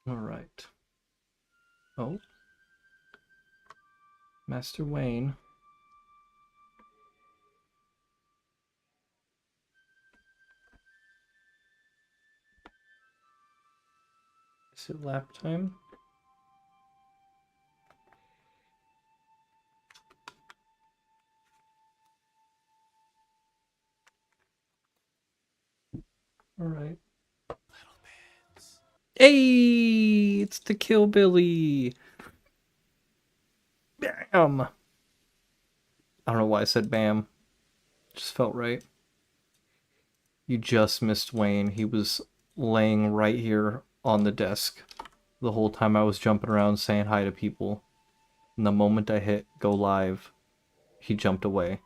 All right. Oh, Master Wayne. Is it lap time? All right. Hey, it's the Killbilly. Bam. I don't know why I said bam. Just felt right. You just missed Wayne. He was laying right here on the desk the whole time I was jumping around saying hi to people. And the moment I hit go live, he jumped away.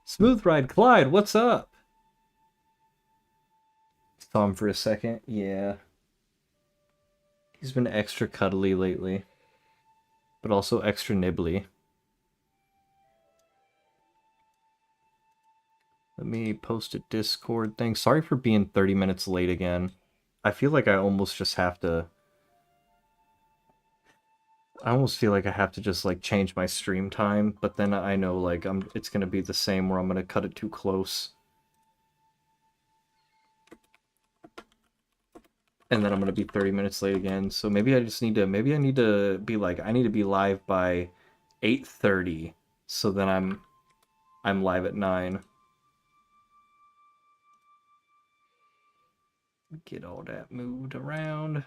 Smooth Ride Clyde, what's up? Saw him for a second. Yeah. He's been extra cuddly lately, but also extra nibbly. Let me post a Discord thing. Sorry for being 30 minutes late again. I feel like I almost just have to... I almost feel like I have to just like change my stream time, but then I know like it's gonna be the same where I'm gonna cut it too close. And then I'm gonna be 30 minutes late again. So maybe I just need to maybe I need to be like I need to be live by 8:30 so then I'm live at 9. Get all that moved around.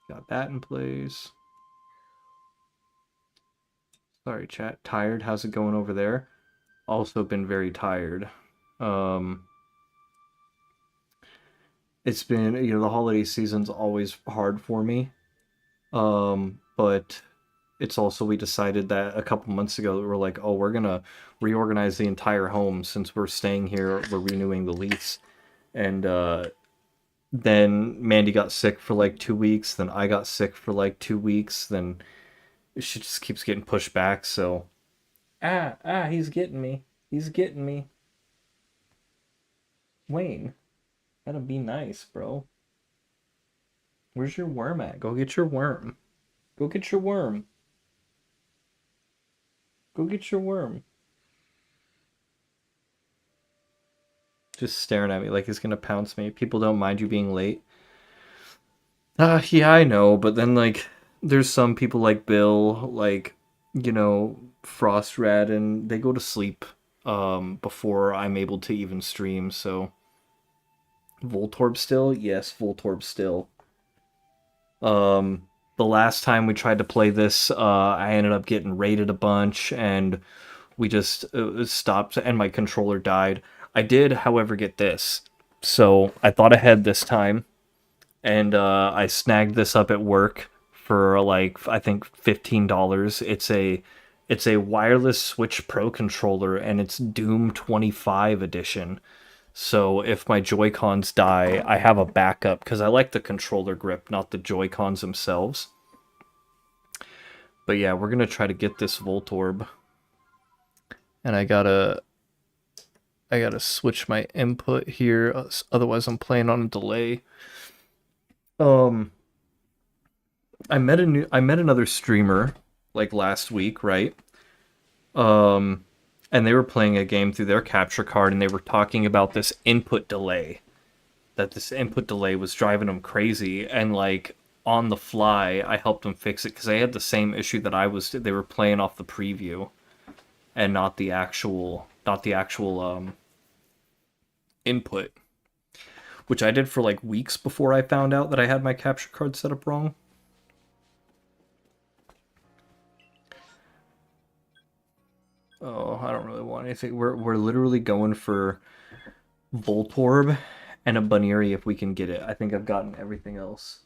Got that in place. Sorry, chat. Tired? How's it going over there? Also been very tired. Um, it's been, the holiday season's always hard for me. But it's also, we decided that a couple months ago that we're like, oh, we're gonna reorganize the entire home since we're staying here, we're renewing the lease. And then Mandy got sick for like 2 weeks, then I got sick for like 2 weeks, then she just keeps getting pushed back, so he's getting me. He's getting me. Wayne, gotta be nice, bro. Where's your worm at? Go get your worm. Go get your worm. Go get your worm. Just staring at me like he's gonna pounce me. People don't mind you being late. Yeah, I know, but then like there's some people like Bill, like, Frost Rat, and they go to sleep before I'm able to even stream, so Voltorb still? Yes, Voltorb still. Um, the last time we tried to play this, I ended up getting raided a bunch, and we just stopped, and my controller died. I did, however, get this. So I thought ahead this time, and I snagged this up at work for like I think $15. It's a wireless Switch Pro controller, and it's Doom 25 edition. So if my Joy-Cons die, I have a backup because I like the controller grip, not the Joy-Cons themselves. But yeah, we're gonna try to get this Voltorb, and I gotta switch my input here, otherwise I'm playing on a delay. Um, I met another streamer like last week, right? Um, and they were playing a game through their capture card, and they were talking about this input delay. That this input delay was driving them crazy, and like on the fly, I helped them fix it because they had the same issue that I was. They were playing off the preview, and not the actual input, which I did for like weeks before I found out that I had my capture card set up wrong. Oh, I don't really want anything. We're literally going for Voltorb and a Bunnery if we can get it. I think I've gotten everything else.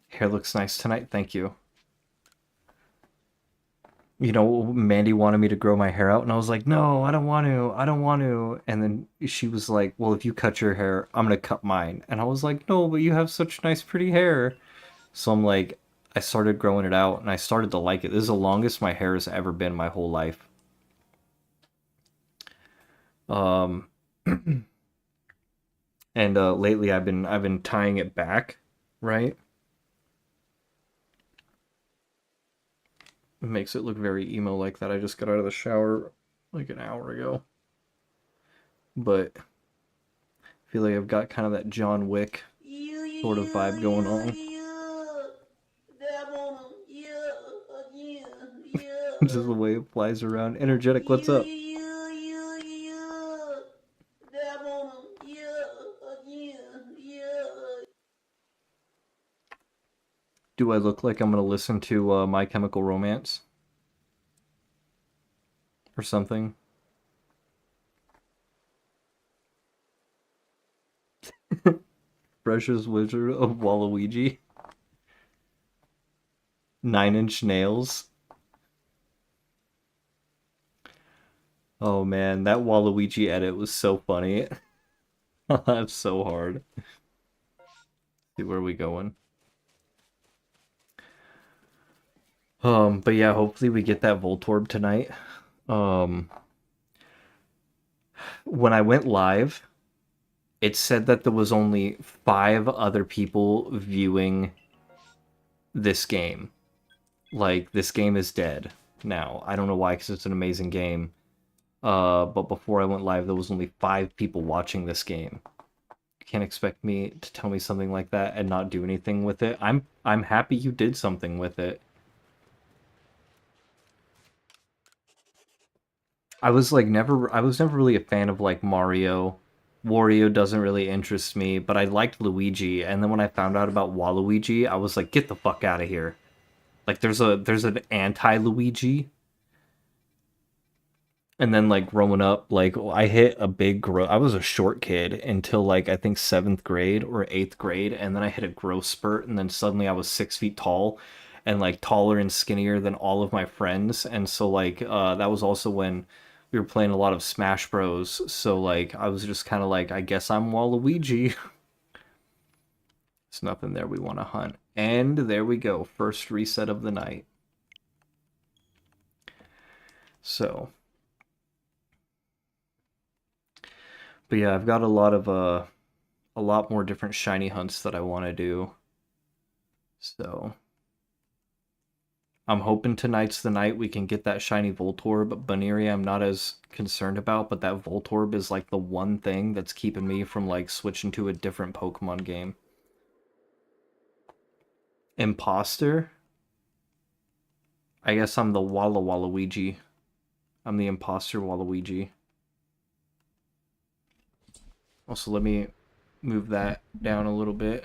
Hair looks nice tonight. Thank you. you know, Mandy wanted me to grow my hair out, and I was like, no, I don't want to, I don't want to. And then she was like, well, if you cut your hair, I'm gonna cut mine. And I was like, no, but you have such nice, pretty hair. So I'm like, I started growing it out, and I started to like it. This is the longest my hair has ever been my whole life. Um, and lately I've been tying it back, right? It makes it look very emo like that. I just got out of the shower like an hour ago, but I feel like I've got kind of that John Wick sort of vibe going on. Just the way it flies around. Energetic, what's up? Do I look like I'm gonna listen to My Chemical Romance or something? Precious Wizard of Waluigi, 9 Inch Nails. Oh man, that Waluigi edit was so funny. That's so hard. See where are we going? But yeah, hopefully we get that Voltorb tonight. Um, when I went live, it said that there was only 5 other people viewing this game. Like, this game is dead now. I don't know why, because it's an amazing game. But before I went live, there was only 5 people watching this game. You can't expect me to tell me something like that and not do anything with it. I'm happy you did something with it. I was never really a fan of like Mario. Wario doesn't really interest me, but I liked Luigi, and then when I found out about Waluigi, I was like, get the fuck out of here. Like there's an anti Luigi, and then like growing up, like I hit a big growth. I was a short kid until like I think 7th grade or 8th grade, and then I hit a growth spurt, and then suddenly I was 6 feet tall, and like taller and skinnier than all of my friends. And so like that was also when we were playing a lot of Smash Bros. So like I was just kind of like, I guess I'm Waluigi. There's nothing there we want to hunt, and there we go, first reset of the night. So. But yeah, I've got a lot more different shiny hunts that I want to do. So I'm hoping tonight's the night we can get that shiny Voltorb. Baneri I'm not as concerned about, but that Voltorb is like the one thing that's keeping me from like switching to a different Pokemon game. Imposter? I guess I'm the Walla Waluigi. I'm the imposter Waluigi. Also, let me move that down a little bit.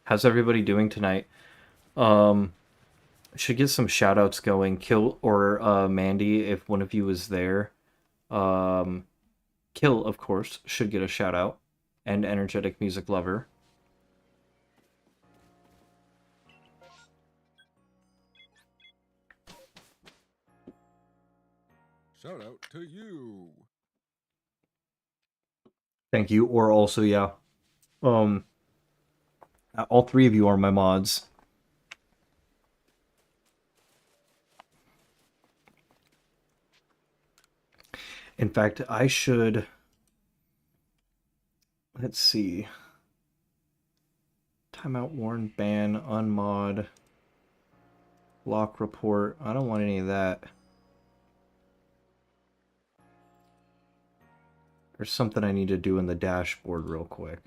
How's everybody doing tonight? Um, should get some shout outs going. Kill or Mandy, if one of you is there. Um, Kill, of course, should get a shout out. And Energetic Music Lover. Shout out to you. Thank you. Or also, yeah. Um, all 3 of you are my mods. In fact, I should. Let's see. Timeout warn, ban, unmod, lock report. I don't want any of that. There's something I need to do in the dashboard real quick.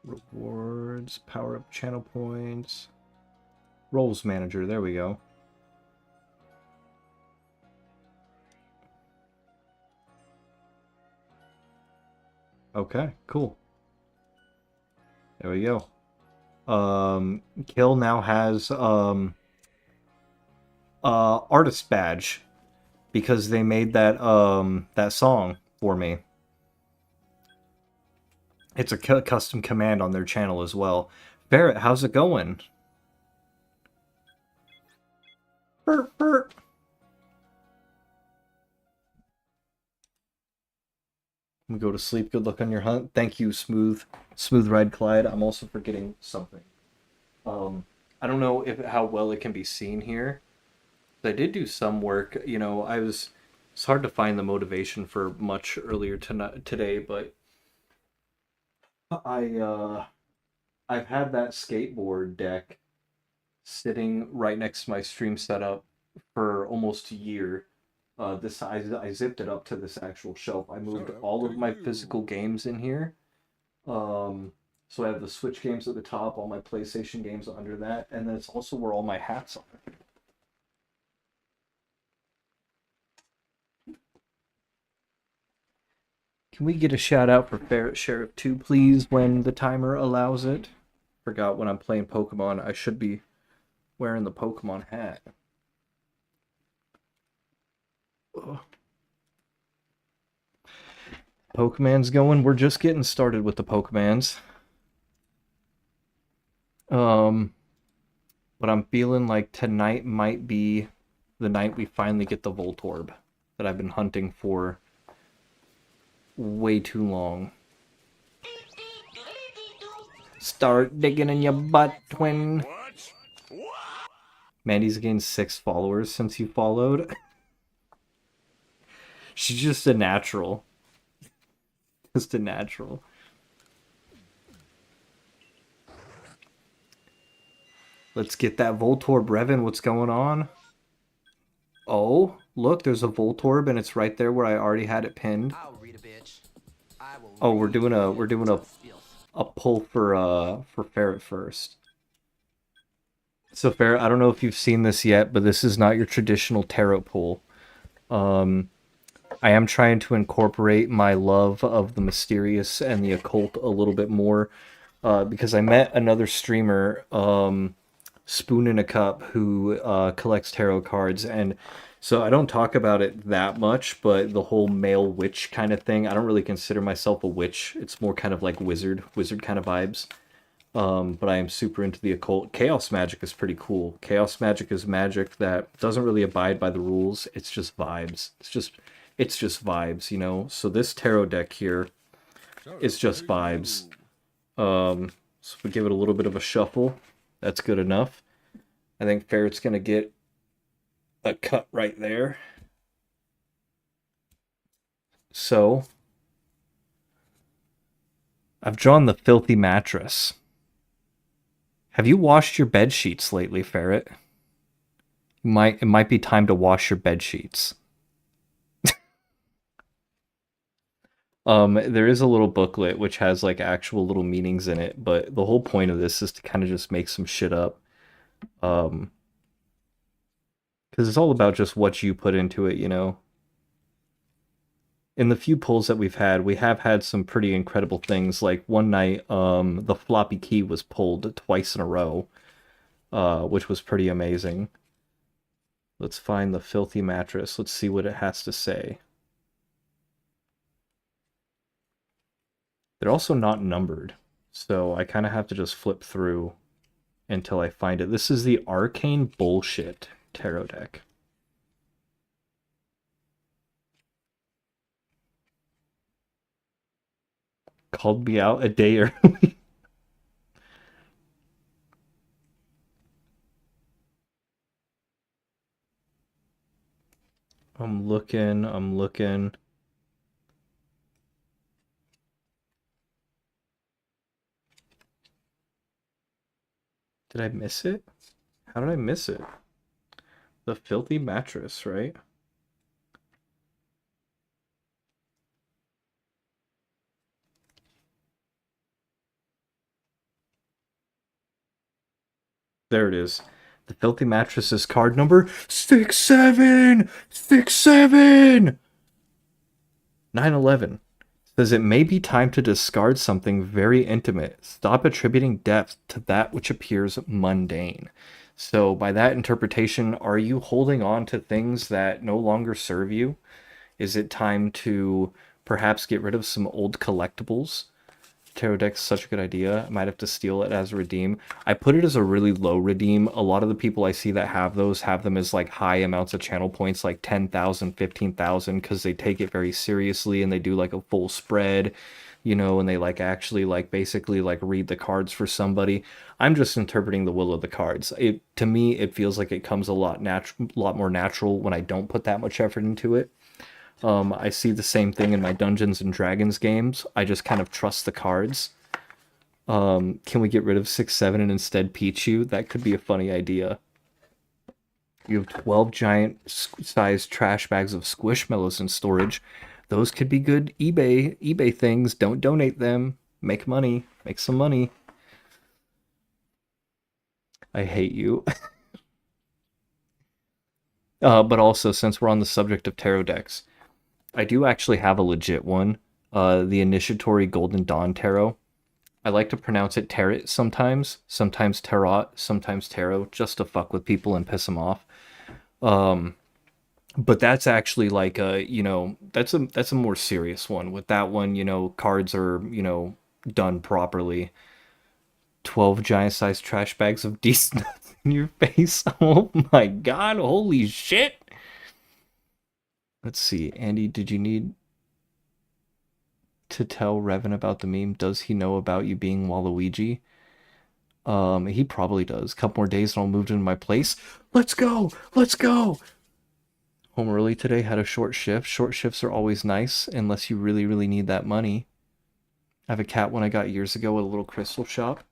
Rewards, power up channel points, roles manager. There we go. Okay, cool. There we go. Kill now has artist badge because they made that song for me. It's a custom command on their channel as well. Barrett, how's it going? Burp, burp. Go to sleep. Good luck on your hunt. Thank you, Smooth Ride Clyde. I'm also forgetting something. I don't know if how well it can be seen here. I did do some work. You know, it's hard to find the motivation for much earlier today, but I've had that skateboard deck sitting right next to my stream setup for almost a year. I zipped it up to this actual shelf. I moved Shout out all to of my you. physical games in here. So I have the Switch games at the top, all my PlayStation games under that, and then it's also where all my hats are. Can we get a shout out for Ferret Sheriff 2, please, when the timer allows it? Forgot when I'm playing Pokemon, I should be wearing the Pokemon hat. Ugh. Pokemon's going. We're just getting started with the Pokemons. But I'm feeling like tonight might be the night we finally get the Voltorb that I've been hunting for way too long. Start digging in your butt, twin. Mandy's gained 6 followers since you followed. She's just a natural. Just a natural. Let's get that Voltorb revving. What's going on? Oh, look, there's a Voltorb and it's right there where I already had it pinned. Oh, we're doing a pull for Ferret first. So Ferret, I don't know if you've seen this yet, but this is not your traditional tarot pull. I am trying to incorporate my love of the mysterious and the occult a little bit more, because I met another streamer, Spoon in a Cup, who collects tarot cards, and so I don't talk about it that much, but the whole male witch kind of thing, I don't really consider myself a witch. It's more kind of like wizard kind of vibes. But I am super into the occult. Chaos magic is pretty cool. Chaos magic is magic that doesn't really abide by the rules. It's just vibes. It's just vibes, you know? So this tarot deck here is just vibes. So we give it a little bit of a shuffle. That's good enough. I think Ferret's going to get a cut right there. So I've drawn the filthy mattress. Have you washed your bed sheets lately, Ferret? It might be time to wash your bed sheets. There is a little booklet which has like actual little meanings in it, but the whole point of this is to kind of just make some shit up. Because it's all about just what you put into it, you know? In the few pulls that we have had some pretty incredible things. Like one night, the floppy key was pulled twice in a row, which was pretty amazing. Let's find the filthy mattress. Let's see what it has to say. They're also not numbered, so I kind of have to just flip through until I find it. This is the Arcane Bullshit tarot deck. Called me out a day early. I'm looking. Did I miss it? How did I miss it? The filthy mattress, right? There it is. The filthy mattress is card number 6767. 911 says it may be time to discard something very intimate. Stop attributing depth to that which appears mundane. So, by that interpretation, are you holding on to things that no longer serve you? Is it time to perhaps get rid of some old collectibles? Tarot deck's such a good idea. I might have to steal it as a redeem. I put it as a really low redeem. A lot of the people I see that have those have them as like high amounts of channel points, like 10,000, 15,000, because they take it very seriously and they do like a full spread, and they like actually like basically like read the cards for somebody. I'm just interpreting the will of the cards. It to me it feels like it comes lot more natural when I don't put that much effort into it. I see the same thing in my Dungeons and Dragons games. I just kind of trust the cards. Can we get rid of 6-7 and instead Pichu? That could be a funny idea. You have 12 giant sized trash bags of squishmallows in storage. Those could be good eBay things. Don't donate them. Make money. Make some money. I hate you. But also, since we're on the subject of tarot decks, I do actually have a legit one. The Initiatory Golden Dawn Tarot. I like to pronounce it tarot sometimes tarot, sometimes tarot, just to fuck with people and piss them off. But that's actually like that's a more serious one. With that one, cards are done properly. 12 giant sized trash bags of decent nuts in your face. Oh my god! Holy shit! Let's see, Andy. Did you need to tell Revan about the meme? Does he know about you being Waluigi? He probably does. Couple more days and I'll move into my place. Let's go! Let's go! Home early today, had a short shift. Short shifts are always nice, unless you really, really need that money. I have a cat one I got years ago at a little crystal shop.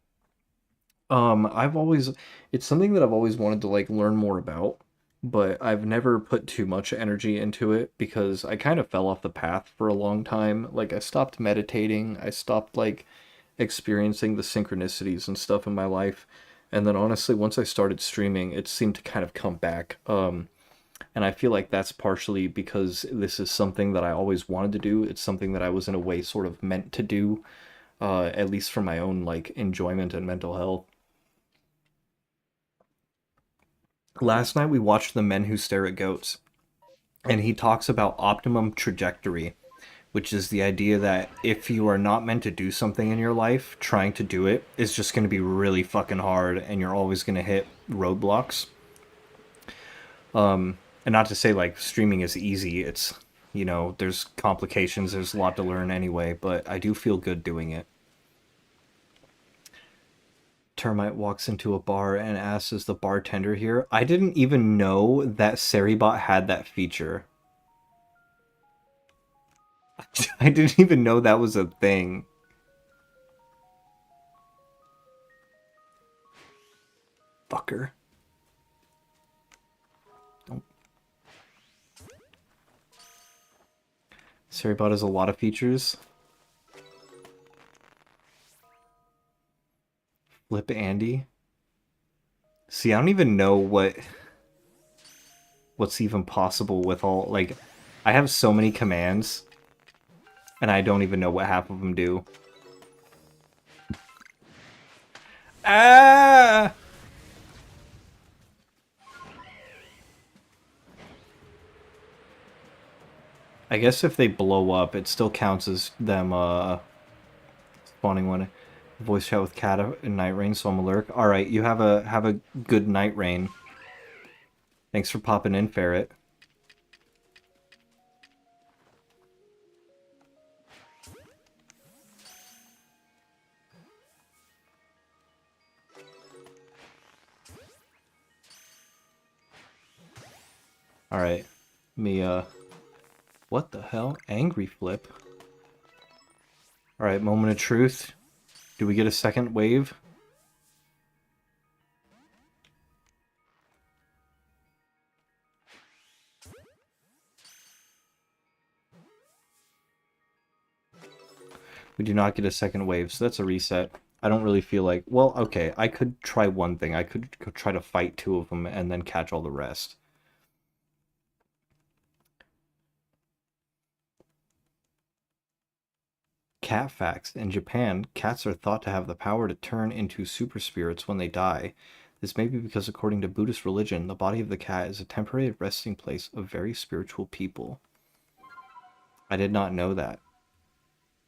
I've always, it's something that I've always wanted to like learn more about, but I've never put too much energy into it because I kind of fell off the path for a long time. Like I stopped meditating, I stopped like experiencing the synchronicities and stuff in my life. And then honestly, once I started streaming, it seemed to kind of come back. And I feel like that's partially because this is something that I always wanted to do. It's something that I was in a way sort of meant to do, at least for my own like enjoyment and mental health. Last night we watched The Men Who Stare at Goats, and he talks about optimum trajectory, which is the idea that if you are not meant to do something in your life, trying to do it is just going to be really fucking hard and you're always going to hit roadblocks. And not to say like streaming is easy, it's, there's complications, there's a lot to learn anyway, but I do feel good doing it. Termite walks into a bar and asks, is the bartender here? I didn't even know that Seribot had that feature. I didn't even know that was a thing. Fucker. Don't. Seribot has a lot of features. Flip Andy. See, I don't even know what's even possible with all, like, I have so many commands, and I don't even know what half of them do. Ah! I guess if they blow up, it still counts as them, spawning one. Voice chat with Cat in Night Rain, so I'm a lurk. Alright, you have a good Night Rain. Thanks for popping in, Ferret. Alright. Me, what the hell? Angry Flip. Alright, moment of truth. Do we get a second wave? We do not get a second wave, so that's a reset. I don't really feel like... Well, okay, I could try one thing. I could try to fight two of them and then catch all the rest. Cat facts. In Japan, cats are thought to have the power to turn into super spirits when they die. This may be because, according to Buddhist religion, the body of the cat is a temporary resting place of very spiritual people. I did not know that.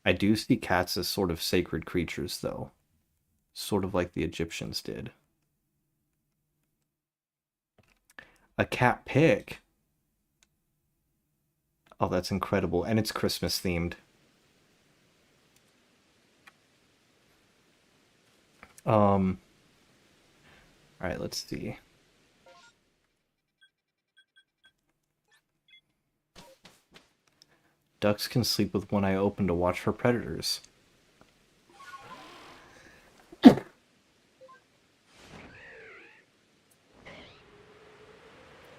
I do see cats as sort of sacred creatures, though. Sort of like the Egyptians did. A cat pick? Oh, that's incredible. And it's Christmas themed. Alright, let's see. Ducks can sleep with one eye open to watch for predators.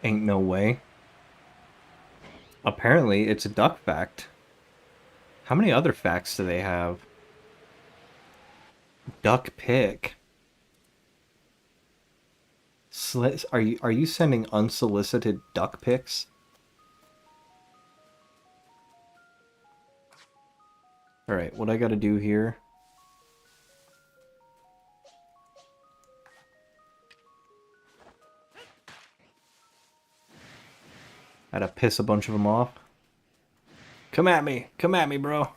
Ain't no way. Apparently, it's a duck fact. How many other facts do they have? Duck pick. Are you sending unsolicited duck pics? Alright, what I gotta do here... I gotta piss a bunch of them off. Come at me! Come at me, bro!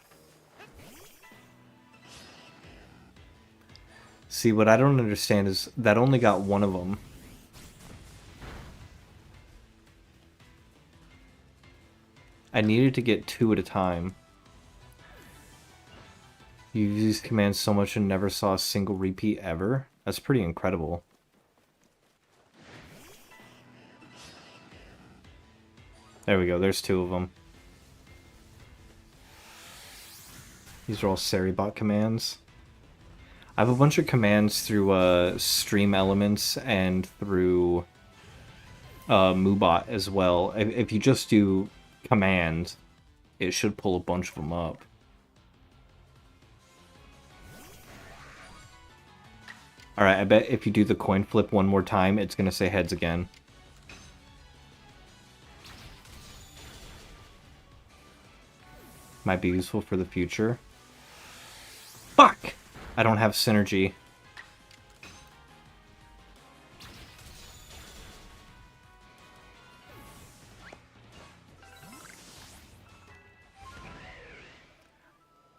See, what I don't understand is that only got one of them. I needed to get 2 at a time. You use these commands so much and never saw a single repeat ever? That's pretty incredible. There we go, there's 2 of them. These are all Seribot commands. I have a bunch of commands through Stream Elements and through Moobot as well. If you just do commands, it should pull a bunch of them up. Alright, I bet if you do the coin flip one more time, it's gonna say heads again. Might be useful for the future. Fuck! I don't have synergy.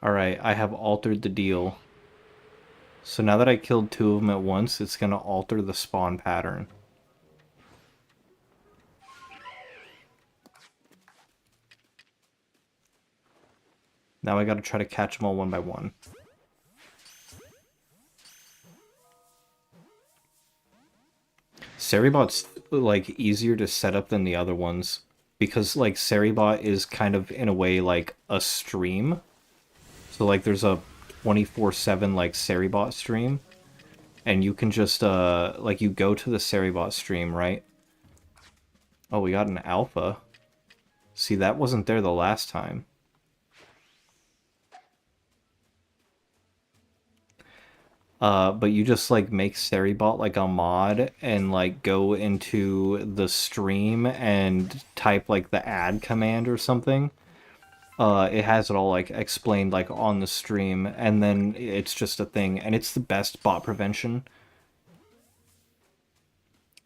Alright, I have altered the deal. So now that I killed 2 of them at once, it's gonna alter the spawn pattern. Now I gotta try to catch them all one by one. Seribot's, like, easier to set up than the other ones. Because, like, Seribot is kind of, in a way, like, a stream. So, like, there's a 24/7, like, Seribot stream. And you can just, like, you go to the Seribot stream, right? Oh, we got an alpha. See, that wasn't there the last time. But you just, like, make Seribot, like, a mod, and, like, go into the stream and type, like, the add command or something. It has it all, like, explained, like, on the stream, and then it's just a thing, and it's the best bot prevention.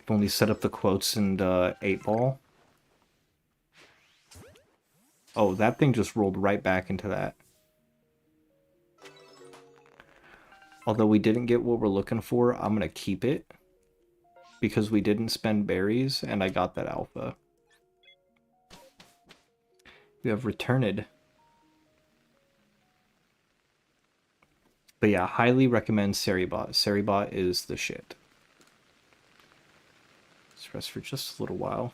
I've only set up the quotes and, 8-ball. Oh, that thing just rolled right back into that. Although we didn't get what we're looking for, I'm going to keep it. Because we didn't spend berries, and I got that alpha. We have returned. But yeah, highly recommend Seribot. Seribot is the shit. Let's rest for just a little while.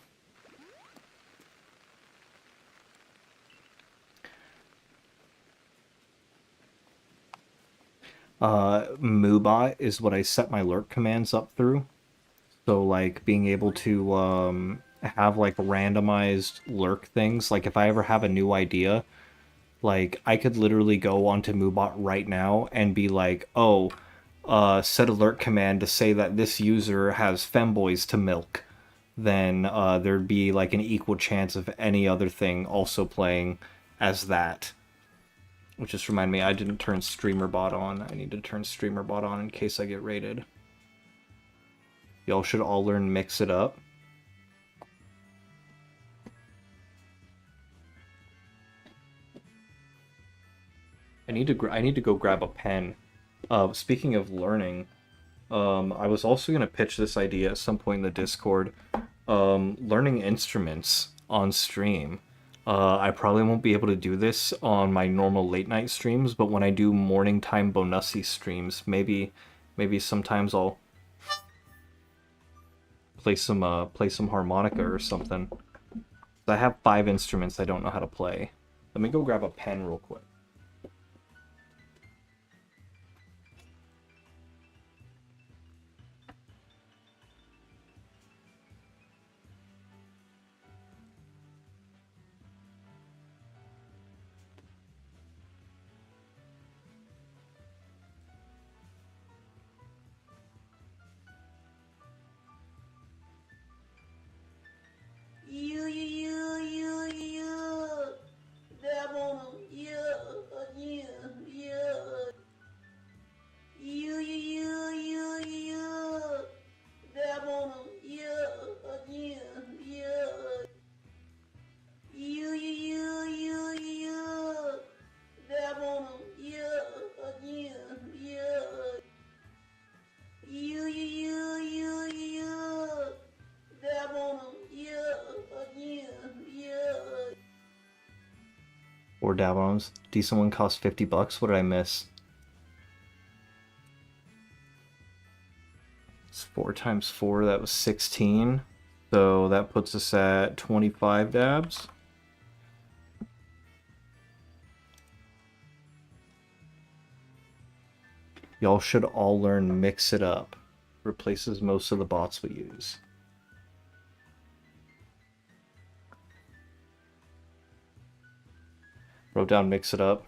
Moobot is what I set my lurk commands up through. So, like, being able to have, like, randomized lurk things. Like, if I ever have a new idea, like, I could literally go onto Moobot right now and be like, oh, set a lurk command to say that this user has femboys to milk. Then there'd be, like, an equal chance of any other thing also playing as that. Which just reminded me, I didn't turn streamer bot on. I need to turn streamer bot on in case I get raided. Y'all should all learn Mix It Up. I need to go grab a pen. Speaking of learning, I was also gonna pitch this idea at some point in the Discord. Learning instruments on stream. I probably won't be able to do this on my normal late night streams, but when I do morning time Bonussi streams, maybe sometimes I'll play some harmonica or something. I have 5 instruments I don't know how to play. Let me go grab a pen real quick. Or Davon's. Decent one costs $50. What did I miss? It's 4 times 4, that was 16. So that puts us at 25 dabs. Y'all should all learn Mix It Up. Replaces most of the bots we use. Wrote down Mix It Up.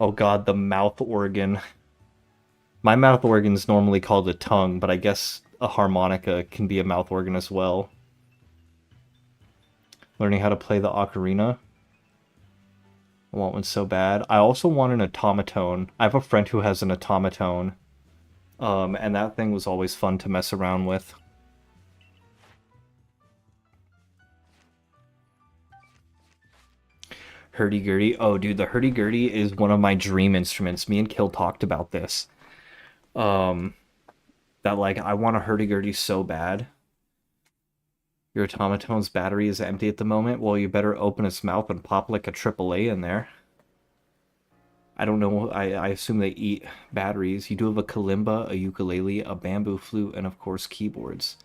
Oh god, the mouth organ. My mouth organ is normally called a tongue, but I guess a harmonica can be a mouth organ as well. Learning how to play the ocarina. I want one so bad. I also want an automaton. I have a friend who has an automaton. And that thing was always fun to mess around with. Hurdy-gurdy. Oh, dude, the hurdy-gurdy is one of my dream instruments. Me and Kill talked about this. That, like, I want a hurdy-gurdy so bad. Your automaton's battery is empty at the moment. Well, you better open its mouth and pop like a AAA in there. I don't know. I assume they eat batteries. You do have a kalimba, a ukulele, a bamboo flute, and of course keyboards.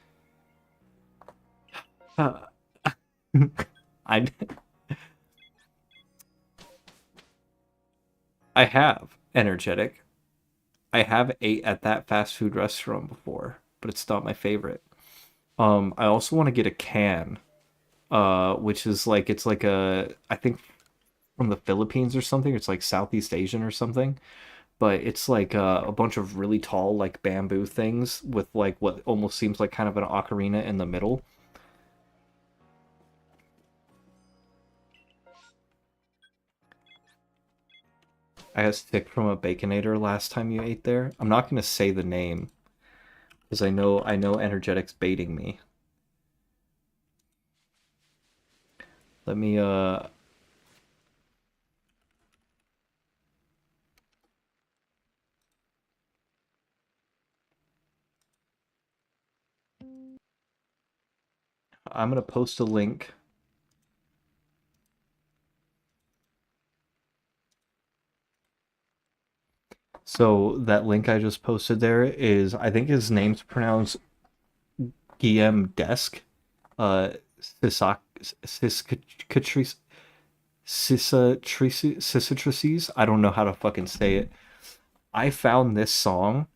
I I have energetic. I have ate at that fast food restaurant before, but it's not my favorite. I also want to get a can, which is like it's like a I think from the Philippines or something. It's like Southeast Asian or something. But it's like a bunch of really tall like bamboo things with like what almost seems like kind of an ocarina in the middle. I got sick from a Baconator last time you ate there. I'm not gonna say the name because I know energetic's baiting me. Let me I'm gonna post a link. So that link I just posted there is I think his name's pronounced Guillaume Desk. Sisac Sisatrices. Sisatrices. I don't know how to fucking say it. I found this song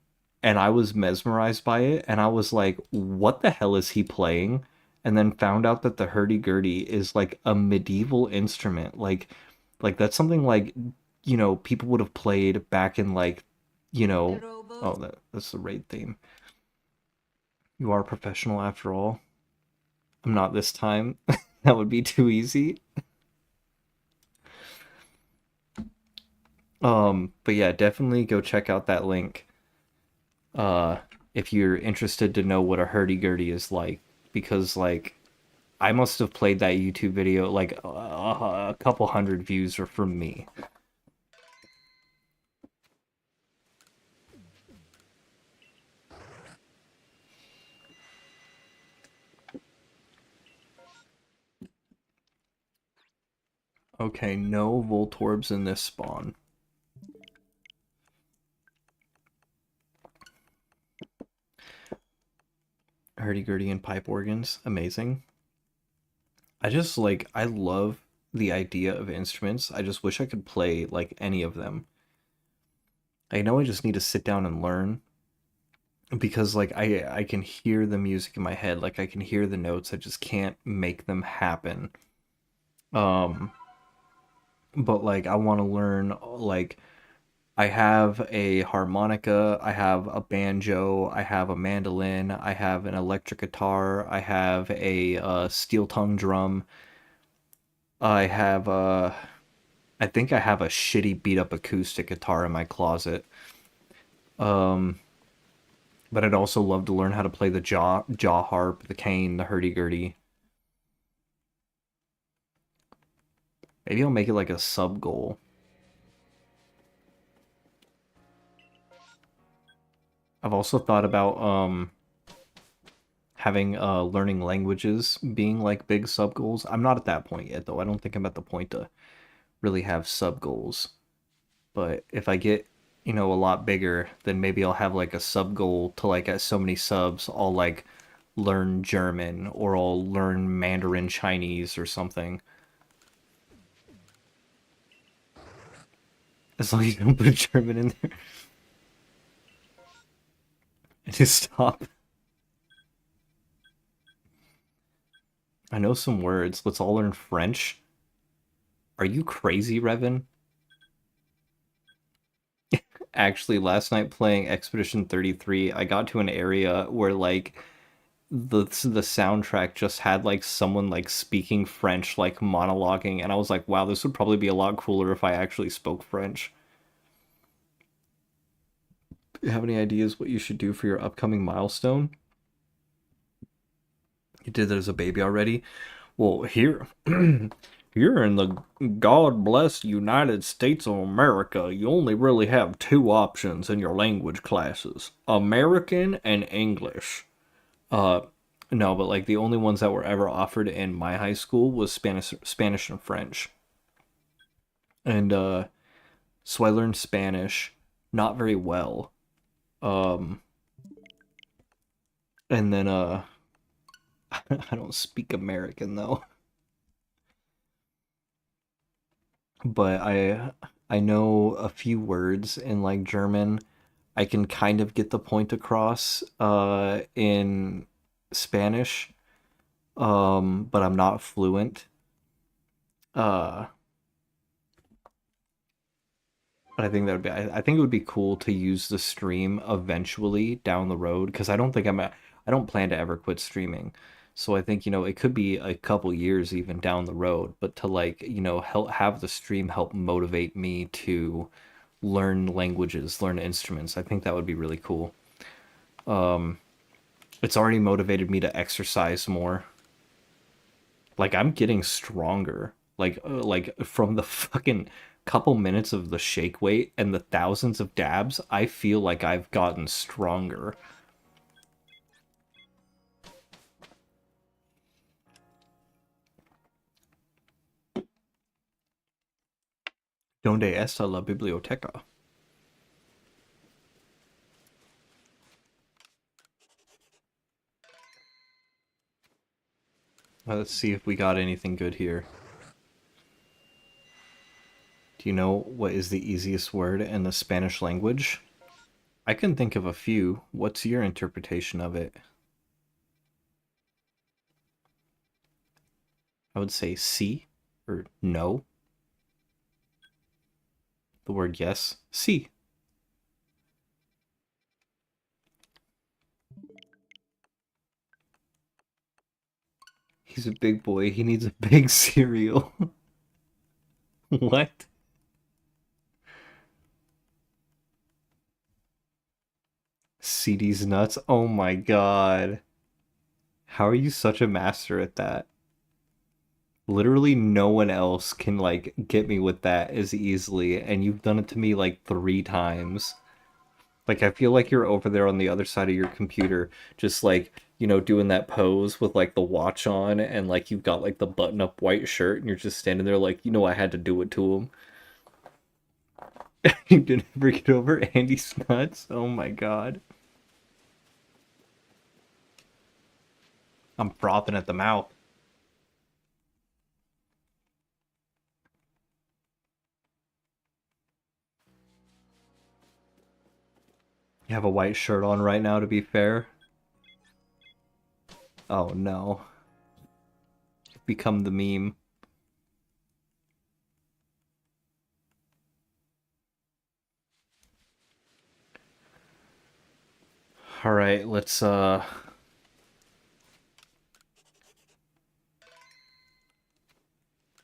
and I was mesmerized by it and I was like, what the hell is he playing? And then found out that the hurdy-gurdy is like a medieval instrument. Like that's something like, you know, people would have played back in like, you know, oh that's the raid theme. You are a professional after all. I'm not this time. That would be too easy. But yeah, definitely go check out that link. if you're interested to know what a hurdy-gurdy is like, because like I must have played that YouTube video like a couple hundred views are from me. Okay, no Voltorbs in this spawn. Hurdy-gurdy and pipe organs, amazing. I just like I love the idea of instruments. I just wish I could play like any of them. I know I just need to sit down and learn because like I can hear the music in my head, like I can hear the notes. I just can't make them happen. Um but like I want to learn like I have a harmonica, I have a banjo, I have a mandolin, I have an electric guitar, I have a steel tongue drum. I have I think I have a shitty beat up acoustic guitar in my closet. Um, but I'd also love to learn how to play the jaw harp, the cane, the hurdy gurdy. Maybe I'll make it like a sub goal. I've also thought about having learning languages being like big sub goals. I'm not at that point yet though. I don't think I'm at the point to really have sub goals. But if I get, you know, a lot bigger, then maybe I'll have like a sub goal to like at so many subs, I'll like learn German or I'll learn Mandarin Chinese or something. As long as you don't put German in there. Just stop. I know some words. Let's all learn French. Are you crazy, Revan? Actually, last night playing Expedition 33, I got to an area where like the soundtrack just had like someone like speaking French, like monologuing, and I was like, wow, this would probably be a lot cooler if I actually spoke French. You have any ideas what you should do for your upcoming milestone? You did that as a baby already? Well, here, here in the God bless United States of America, you only really have two options in your language classes: American and English. Uh, no, but like the only ones that were ever offered in my high school was Spanish and French. And so I learned Spanish, not very well. Um, and then I don't speak American though, but I know a few words in like German. I can kind of get the point across in Spanish, but I'm not fluent. Uh, but I think that would be I think it would be cool to use the stream eventually down the road because I don't plan to ever quit streaming. So I think, you know, it could be a couple years even down the road, but to like, you know, help have the stream help motivate me to learn languages, learn instruments. I think that would be really cool. Um, it's already motivated me to exercise more. Like I'm getting stronger. Like from the fucking couple minutes of the shake weight and the thousands of dabs, I feel like I've gotten stronger. Donde está la biblioteca? Let's see if we got anything good here. Do you know what is the easiest word in the Spanish language? I can think of a few. What's your interpretation of it? I would say sí or no. The word yes. Sí. He's a big boy. He needs a big cereal. What? OCD's nuts. Oh my god. How are you such a master at that? Literally no one else can like get me with that as easily, and you've done it to me like 3 times. Like I feel like you're over there on the other side of your computer, just like, doing that pose with like the watch on and like you've got like the button up white shirt and you're just standing there like, I had to do it to him. You didn't ever get over Andy's nuts? Oh my god. I'm frothing at the mouth. You have a white shirt on right now, to be fair. Oh no. Become the meme. Alright, let's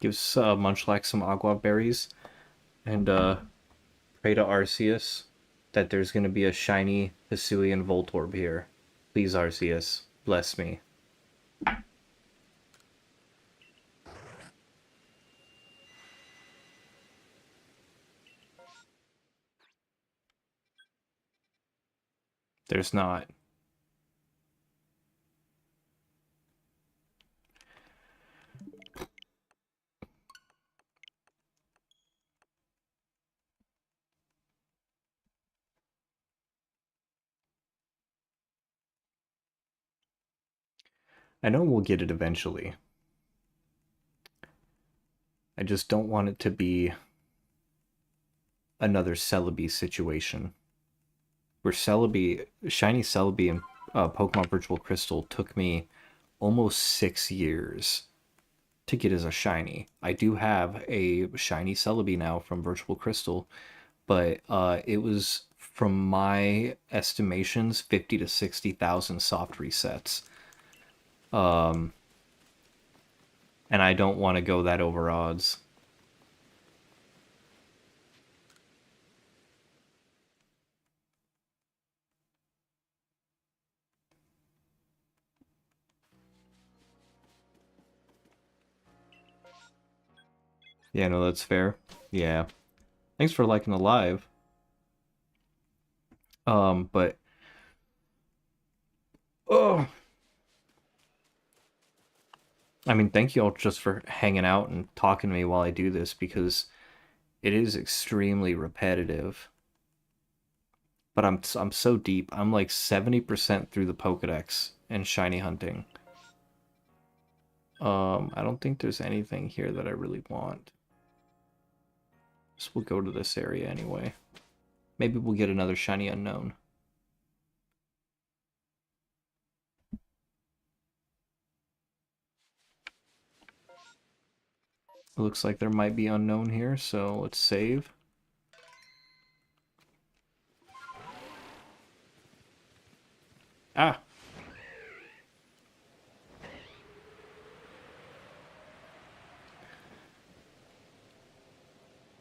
give Munchlax some agua berries and pray to Arceus that there's gonna be a shiny Hisuian Voltorb here. Please, Arceus, bless me. There's not. I know we'll get it eventually. I just don't want it to be another Celebi situation. Where shiny Celebi and Pokemon Virtual Crystal took me almost 6 years to get as a shiny. I do have a shiny Celebi now from Virtual Crystal, but it was, from my estimations, 50 to 60,000 soft resets. And I don't want to go that over odds. Yeah, no, that's fair. Yeah. Thanks for liking the live. But oh, I mean, thank you all just for hanging out and talking to me while I do this, because it is extremely repetitive. But I'm so deep. I'm like 70% through the Pokédex and shiny hunting. I don't think there's anything here that I really want. So we'll go to this area anyway. Maybe we'll get another shiny unknown. It looks like there might be unknown here, so let's save. Ah!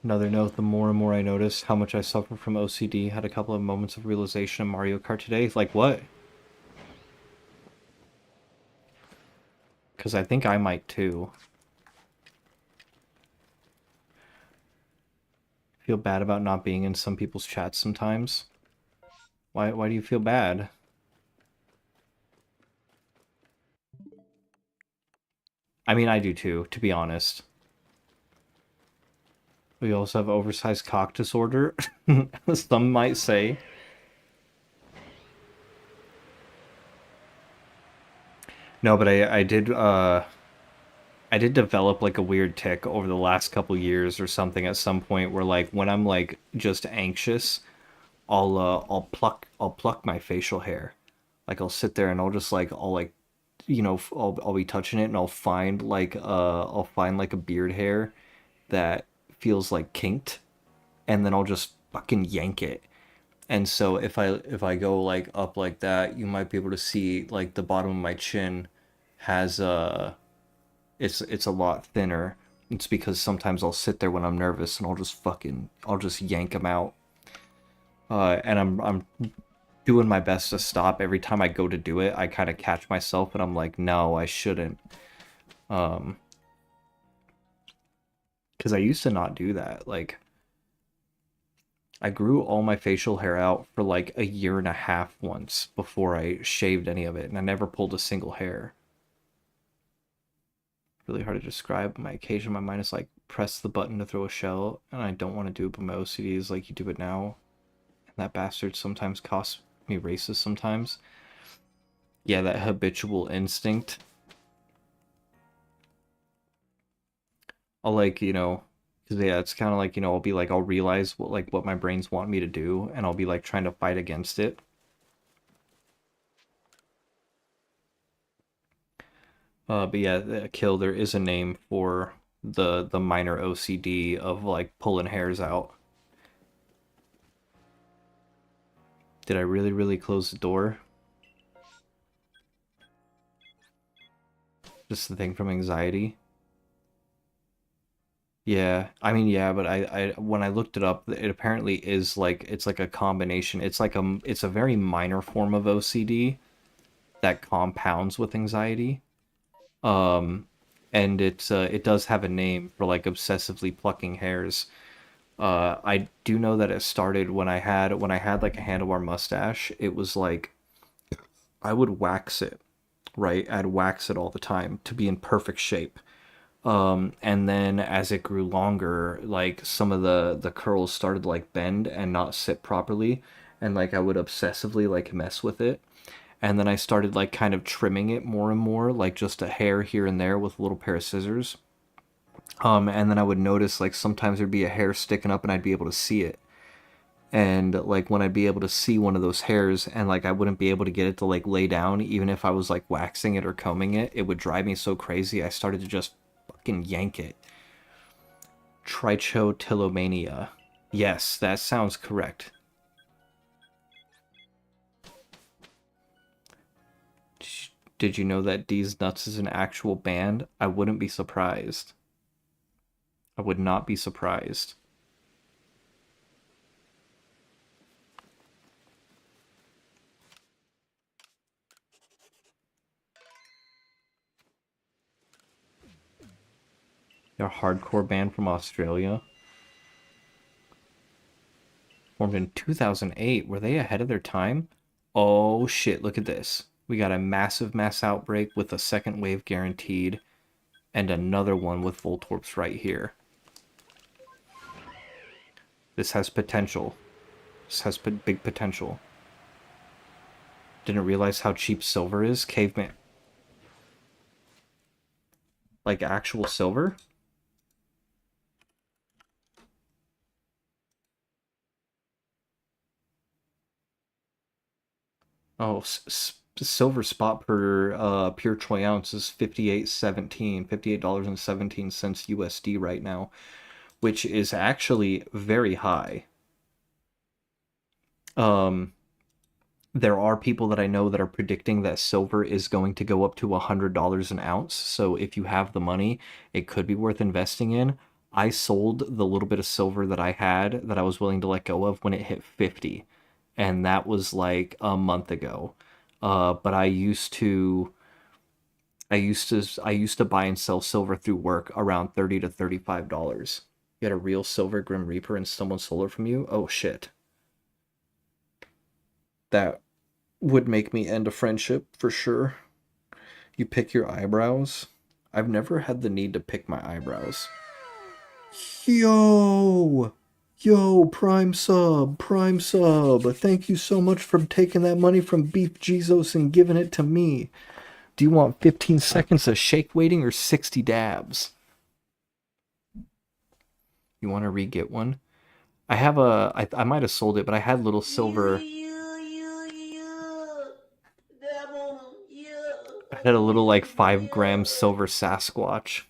Another note, the more and more I notice how much I suffer from OCD, had a couple of moments of realization in Mario Kart today. Like what? Because I think I might too. Feel bad about not being in some people's chats sometimes. Why do you feel bad? I mean, I do too, to be honest. We also have oversized cock disorder, some might say. No, but I did develop like a weird tick over the last couple years or something at some point where like when I'm like just anxious, I'll pluck my facial hair. Like I'll sit there and I'll like I'll be touching it and I'll find like a beard hair that feels like kinked, and then I'll just fucking yank it. And so if I go like up like that, you might be able to see like the bottom of my chin has it's a lot thinner. It's because sometimes I'll sit there when I'm nervous and I'll just yank them out. And I'm doing my best to stop. Every time I go to do it, I kind of catch myself and I'm like, no, I shouldn't. Um, because I used to not do that. Like, I grew all my facial hair out for like a year and a half once before I shaved any of it, and I never pulled a single hair. Really hard to describe. My occasion, my mind is like, press the button to throw a shell, and I don't want to do it, but my OCD is like, you do it now. And that bastard sometimes costs me races sometimes. Yeah, that habitual instinct. I'll like, because yeah, it's kind of like, I'll be like, I'll realize what my brains want me to do, and I'll be like trying to fight against it. But yeah, kill. There is a name for the minor OCD of like pulling hairs out. Did I really close the door? Just the thing from anxiety. Yeah, I mean, yeah, but I when I looked it up, it apparently is like it's like a combination. It's a very minor form of OCD that compounds with anxiety. Um, and it does have a name for like obsessively plucking hairs. I do know that it started when I had like a handlebar mustache. It was like I would wax it, right? I'd wax it all the time to be in perfect shape. And then as it grew longer, like some of the curls started to like bend and not sit properly, and like I would obsessively like mess with it. And then I started like kind of trimming it more and more, like just a hair here and there with a little pair of scissors. And then I would notice like sometimes there'd be a hair sticking up and I'd be able to see it. And like when I'd be able to see one of those hairs and like I wouldn't be able to get it to like lay down, even if I was like waxing it or combing it, it would drive me so crazy. I started to just fucking yank it. Trichotillomania. Yes, that sounds correct. Did you know that D's Nuts is an actual band? I wouldn't be surprised. I would not be surprised. They're a hardcore band from Australia. Formed in 2008. Were they ahead of their time? Oh shit, look at this. We got a massive mass outbreak with a second wave guaranteed, and another one with Voltorbs right here. This has potential. This has big potential. Didn't realize how cheap silver is. Caveman. Like actual silver? Oh, silver spot per pure troy ounce is 58.17, $58.17 USD right now, which is actually very high. Um, there are people that I know that are predicting that silver is going to go up to $100 an ounce. So if you have the money, it could be worth investing in. I sold the little bit of silver that I had that I was willing to let go of when it hit 50, and that was like a month ago. But I used to buy and sell silver through work around $30 to $35. You had a real silver Grim Reaper and someone stole it from you? Oh shit. That would make me end a friendship for sure. You pick your eyebrows. I've never had the need to pick my eyebrows. Yo! Yo, Prime Sub, Prime Sub. Thank you so much for taking that money from Beef Jesus and giving it to me. Do you want 15 seconds of shake waiting or 60 dabs? You want to re-get one? I might have sold it, but I had little silver. I had a little like 5 gram silver Sasquatch.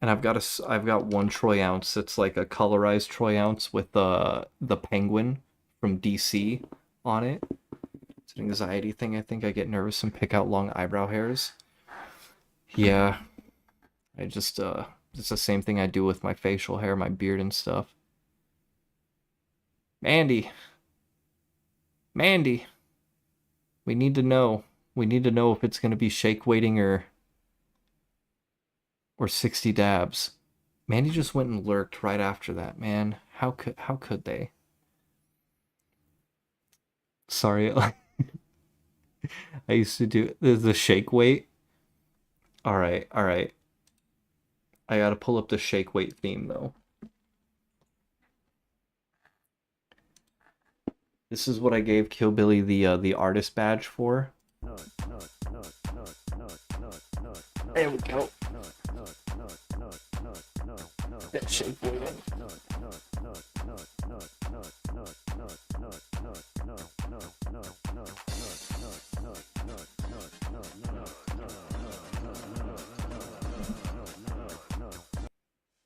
And I've got one troy ounce. It's like a colorized troy ounce with the penguin from DC on it. It's an anxiety thing. I think I get nervous and pick out long eyebrow hairs. Yeah, I just it's the same thing I do with my facial hair, my beard and stuff. Andy, Mandy, we need to know. We need to know if it's going to be shake weighting or 60 dabs. Mandy just went and lurked right after that, man. How could they? Sorry, I used to do the shake weight. All right, all right. I gotta pull up the shake weight theme though. This is what I gave Kill Billy the artist badge for. There we go. That shake weighting.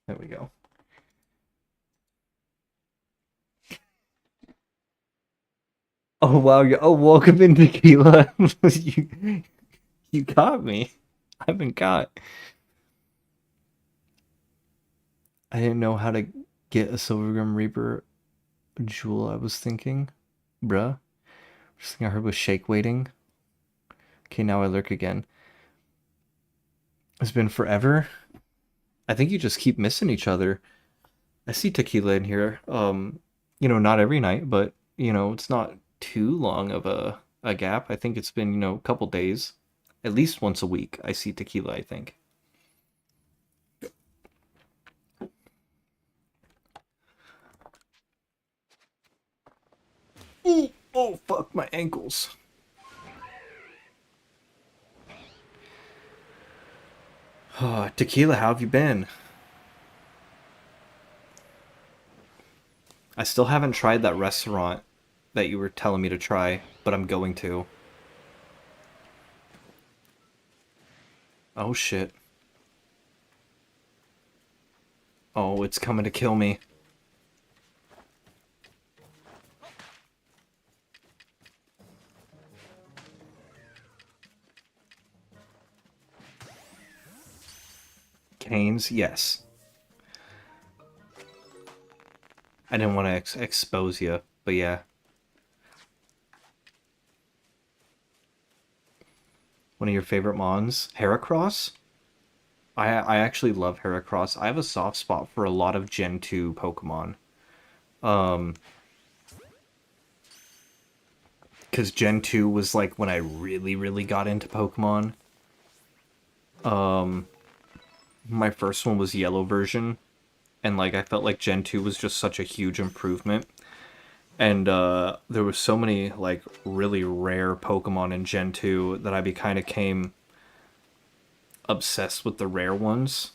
There we go. Oh wow! Oh, welcome in, Tequila. you got me. I've been caught. I didn't know how to get a Silver Grim Reaper jewel. I was thinking, bruh. First thing I heard was shake weighting. Okay, now I lurk again. It's been forever. I think you just keep missing each other. I see Tequila in here. Not every night, but it's not too long of a gap. I think it's been, a couple days. At least once a week I see Tequila, I think. Ooh, oh fuck my ankles. Tequila, how have you been? I still haven't tried that restaurant that you were telling me to try, but I'm going to. Oh shit. Oh, it's coming to kill me. Canes, yes. I didn't want to expose you, but yeah. One of your favorite mons? Heracross? I actually love Heracross. I have a soft spot for a lot of Gen 2 Pokemon. Because Gen 2 was like when I really, really got into Pokemon. My first one was Yellow version. And like I felt like Gen 2 was just such a huge improvement. And there was so many like really rare Pokemon in Gen 2 that I kind of came obsessed with the rare ones.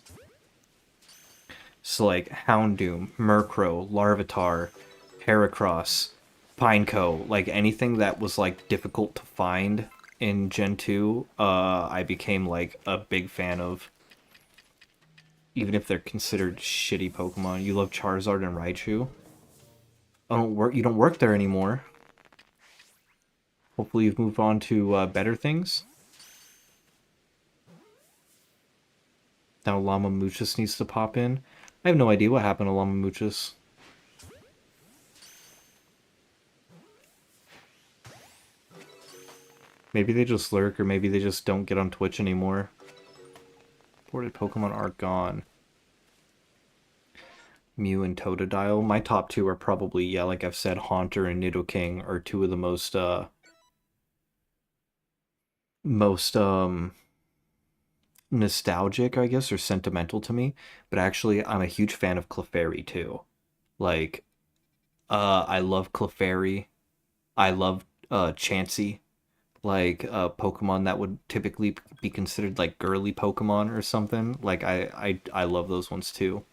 So like Houndoom, Murkrow, Larvitar, Heracross, Pineco, like anything that was like difficult to find in Gen 2, I became like a big fan of. Even if they're considered shitty Pokemon. You love Charizard and Raichu? You don't work there anymore. Hopefully you've moved on to better things. Now Llama Moochus needs to pop in. I have no idea what happened to Llama Moochus. Maybe they just lurk, or maybe they just don't get on Twitch anymore. Ported Pokemon are gone. Mew and Totodile. My top two are probably, yeah, like I've said, Haunter and Nidoking are two of the most nostalgic, I guess, or sentimental to me. But actually, I'm a huge fan of Clefairy too. Like, I love Clefairy. I love Chansey. Like Pokemon that would typically be considered like girly Pokemon or something. Like I love those ones too.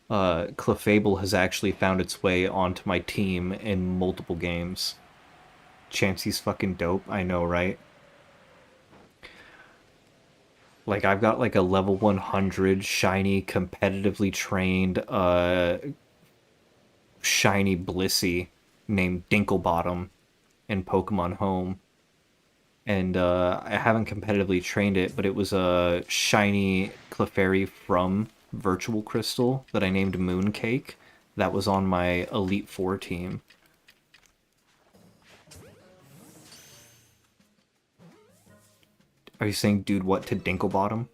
Clefable has actually found its way onto my team in multiple games. Chansey's fucking dope, I know, right? Like I've got like a level 100 shiny, competitively trained shiny Blissey named Dinklebottom in Pokemon Home. And I haven't competitively trained it, but it was a shiny Clefairy from Virtual Crystal that I named Mooncake that was on my Elite Four team. Are you saying dude what to Dinklebottom?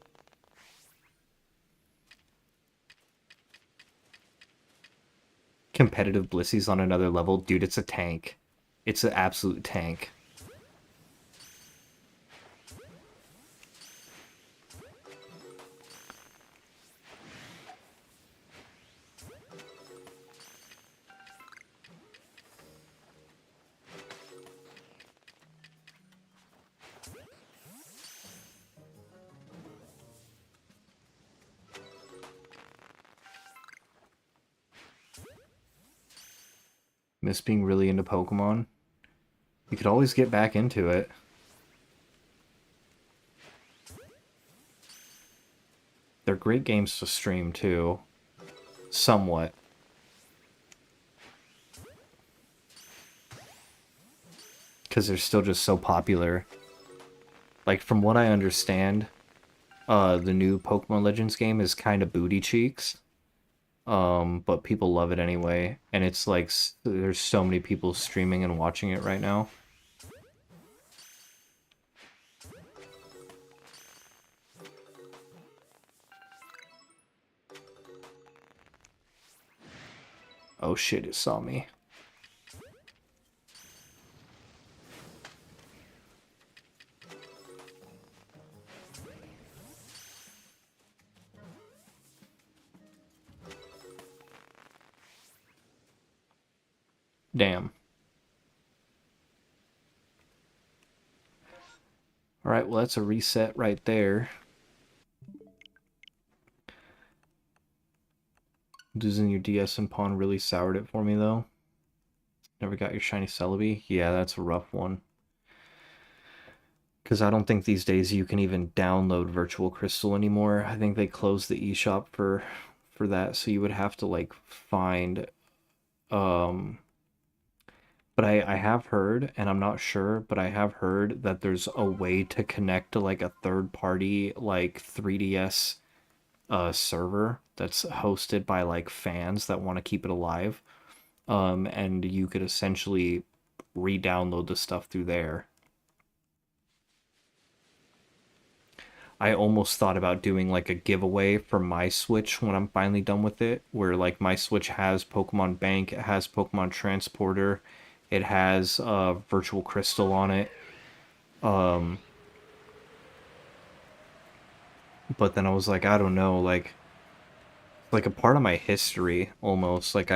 Competitive Blissy's on another level. Dude, it's a tank. It's an absolute tank. Miss being really into Pokemon. You could always get back into it. They're great games to stream, too. Somewhat. Because they're still just so popular. Like, from what I understand, the new Pokemon Legends game is kind of booty cheeks. But people love it anyway. And it's like, there's so many people streaming and watching it right now. Oh shit, it saw me. Damn. Alright, well that's a reset right there. Losing your DS and Pawn really soured it for me, though. Never got your shiny Celebi? Yeah, that's a rough one. Because I don't think these days you can even download Virtual Crystal anymore. I think they closed the eShop for that, so you would have to, like, find... But I have heard, and I'm not sure, but I have heard that there's a way to connect to, like, a third-party, like, 3DS server that's hosted by like fans that want to keep it alive, and you could essentially re-download the stuff through there. I almost thought about doing like a giveaway for my Switch when I'm finally done with it, where like my Switch has Pokemon Bank, it has Pokemon Transporter, it has Virtual Crystal on it. But then I was like, I don't know, like a part of my history almost. Like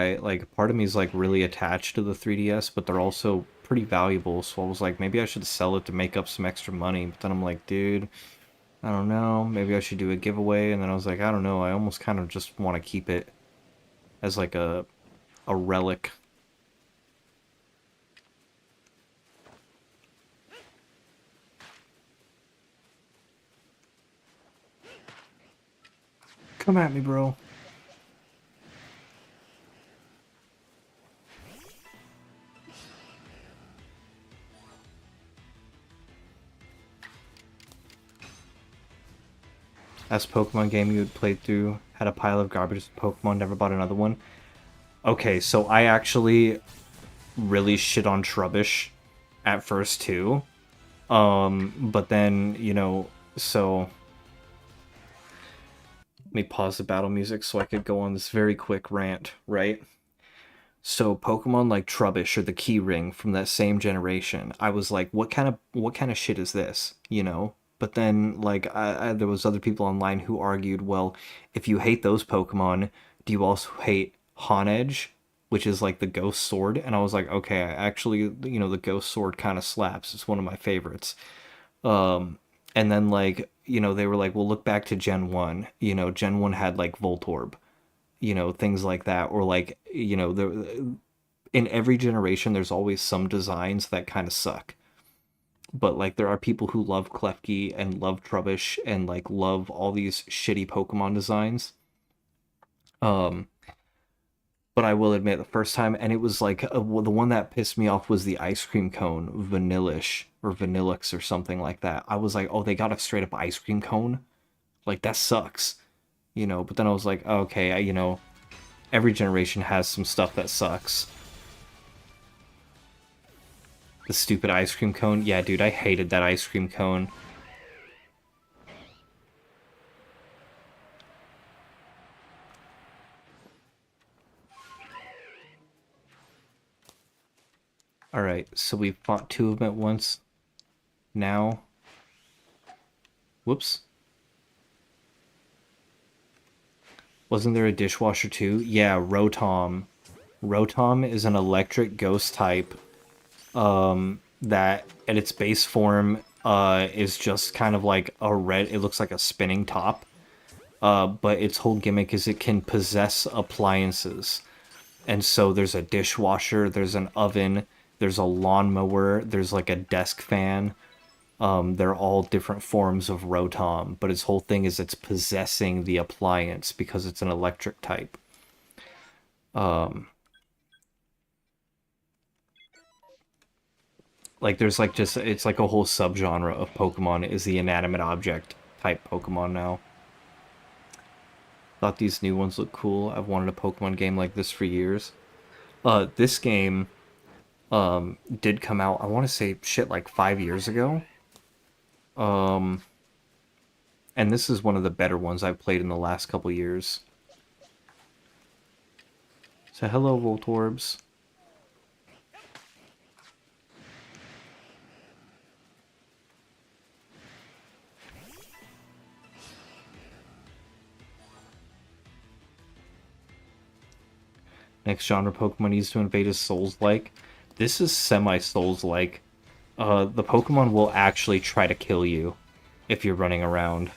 part of me is like really attached to the 3DS, but they're also pretty valuable. So I was like, maybe I should sell it to make up some extra money. But then I'm like, dude, I don't know. Maybe I should do a giveaway. And then I was like, I don't know. I almost kind of just want to keep it as like a relic. Come at me, bro. As Pokemon game you had played through, had a pile of garbage with Pokemon, never bought another one. Okay, so I actually really shit on Trubbish at first too. But then, you know, so let me pause the battle music so I could go on this very quick rant, right? So Pokemon like Trubbish or the Key Ring from that same generation, I was like, what kind of shit is this? You know? But then like there was other people online who argued, well, if you hate those Pokemon, do you also hate Honedge, which is like the Ghost Sword? And I was like, okay, actually, you know, the Ghost Sword kind of slaps. It's one of my favorites. And then like, you know, they were like, well, look back to Gen 1. You know, Gen 1 had like Voltorb, you know, things like that. Or like, you know, in every generation, there's always some designs that kind of suck. But like, there are people who love Klefki and love Trubbish and like love all these shitty Pokemon designs. But I will admit, the first time, and it was like well, the one that pissed me off was the ice cream cone, Vanillish or Vanillix or something like that. I was like, oh, they got a straight up ice cream cone, like that sucks, you know. But then I was like, oh, okay, you know, every generation has some stuff that sucks. The stupid ice cream cone, yeah, dude, I hated that ice cream cone. Alright, so we fought two of them at once. Now... Whoops. Wasn't there a dishwasher too? Yeah, Rotom. Rotom is an electric ghost type that at its base form is just kind of like a red, it looks like a spinning top. But its whole gimmick is it can possess appliances. And so there's a dishwasher, there's an oven, there's a lawnmower, there's like a desk fan. They're all different forms of Rotom, but its whole thing is it's possessing the appliance because it's an electric type. Like there's like just it's like a whole subgenre of Pokemon is the inanimate object type Pokemon now. Thought these new ones look cool. I've wanted a Pokemon game like this for years. This game did come out, I want to say shit like 5 years ago. And this is one of the better ones I've played in the last couple years. So hello, Voltorbs. Next genre Pokemon needs to invade is Souls-like. This is semi-Souls-like. The Pokemon will actually try to kill you if you're running around.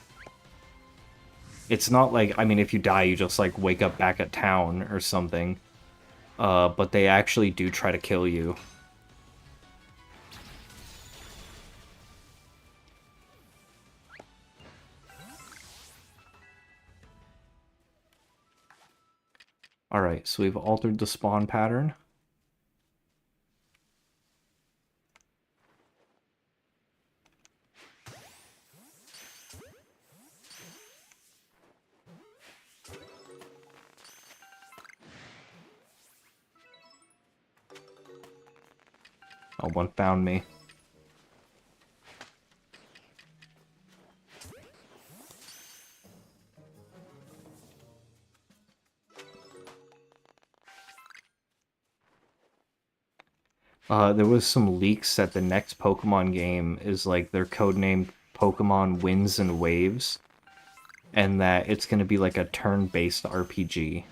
It's not like, I mean, if you die, you just, like, wake up back at town or something. But they actually do try to kill you. Alright, so we've altered the spawn pattern. Oh, one found me. There was some leaks that the next Pokemon game is like their codenamed Pokemon Winds and Waves, and that it's going to be like a turn-based RPG.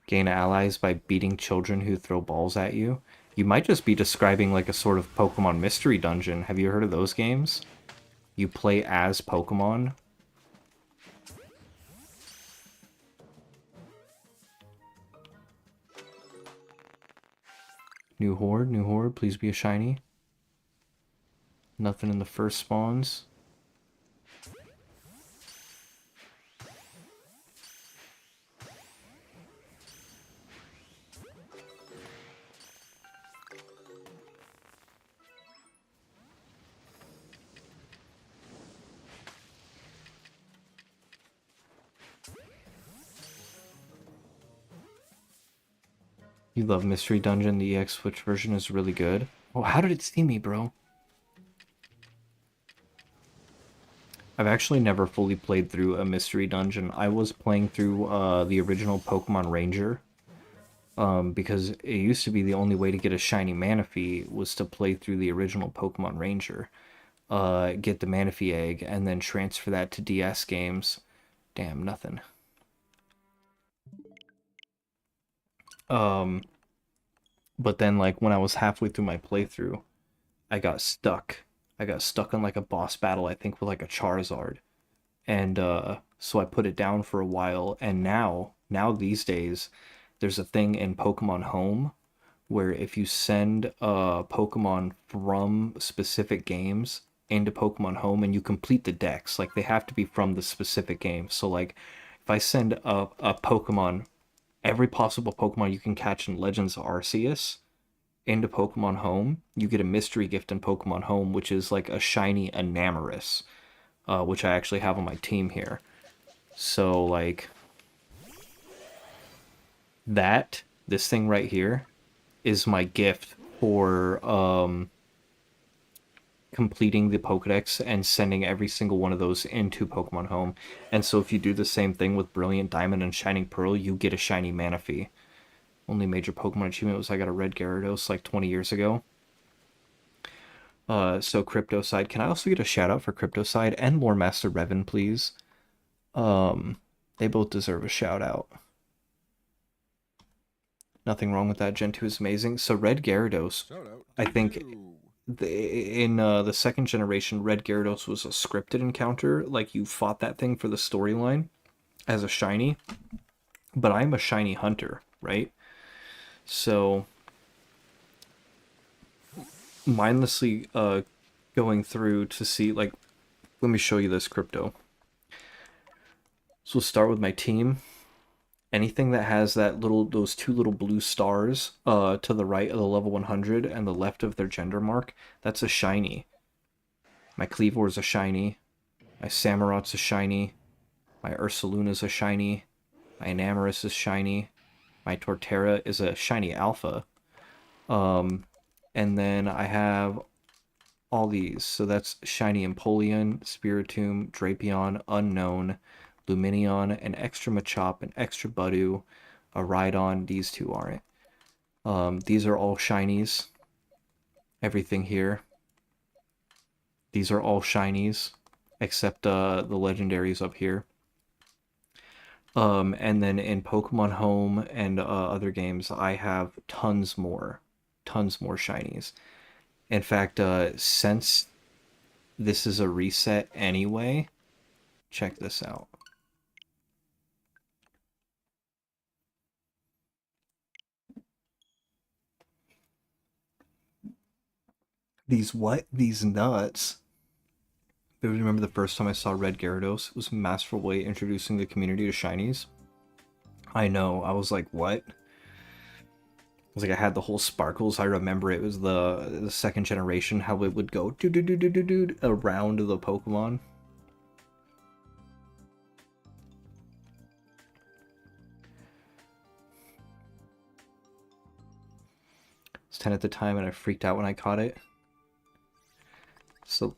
Gain allies by beating children who throw balls at you. You might just be describing like a sort of Pokemon Mystery Dungeon. Have you heard of those games? You play as Pokemon. New horde, please be a shiny. Nothing in the first spawns. You love Mystery Dungeon, the EX Switch version is really good. Oh, how did it see me, bro? I've actually never fully played through a Mystery Dungeon. I was playing through the original Pokemon Ranger, because it used to be the only way to get a shiny Manaphy was to play through the original Pokemon Ranger. Get the Manaphy egg, and then transfer that to DS games. Damn, nothing. But then, like, when I was halfway through my playthrough, I got stuck. I got stuck on, like, a boss battle, I think, with, like, a Charizard. And, so I put it down for a while, and now these days, there's a thing in Pokemon Home where if you send Pokemon from specific games into Pokemon Home and you complete the decks, like, they have to be from the specific game. So, like, if I send a Pokemon, every possible Pokemon you can catch in Legends of Arceus into Pokemon Home, you get a mystery gift in Pokemon Home, which is like a shiny Enamorus, which I actually have on my team here. So, like, this thing right here, is my gift for completing the Pokedex and sending every single one of those into Pokemon Home. And so if you do the same thing with Brilliant Diamond and Shining Pearl, you get a shiny Manaphy. Only major Pokemon achievement was I got a red Gyarados like 20 years ago. So Cryptoside. Can I also get a shout out for Cryptoside and Lore Master Revan, please? They both deserve a shout out. Nothing wrong with that. Gen 2 is amazing. So Red Gyarados, Shout out I to think you. in the second generation, Red Gyarados was a scripted encounter. Like you fought that thing for the storyline as a shiny. But I'm a shiny hunter, right? So mindlessly going through to see, like, let me show you this crypto. So we'll start with my team. Anything that has those two little blue stars to the right of the level 100 and the left of their gender mark, that's a shiny. My Cleavor is a shiny. My Samurot's a shiny. My Ursaluna's a shiny. My Enamorus is shiny. My Torterra is a shiny alpha. And then I have all these. So that's shiny Empoleon, Spiritomb, Drapion, Unknown, Luminion, an extra Machop, an extra Budu, a Rhydon. These two aren't. These are all shinies. Everything here. These are all shinies, except the legendaries up here. And then in Pokemon Home and other games, I have tons more shinies. In fact, since this is a reset anyway, check this out. These nuts. But remember the first time I saw Red Gyarados? It was Masterful Way introducing the community to shinies. I know, I was like, what? I was like, I had the whole sparkles. I remember it was the second generation, how it would go do do do do do do around the Pokemon. It's 10 at the time and I freaked out when I caught it. So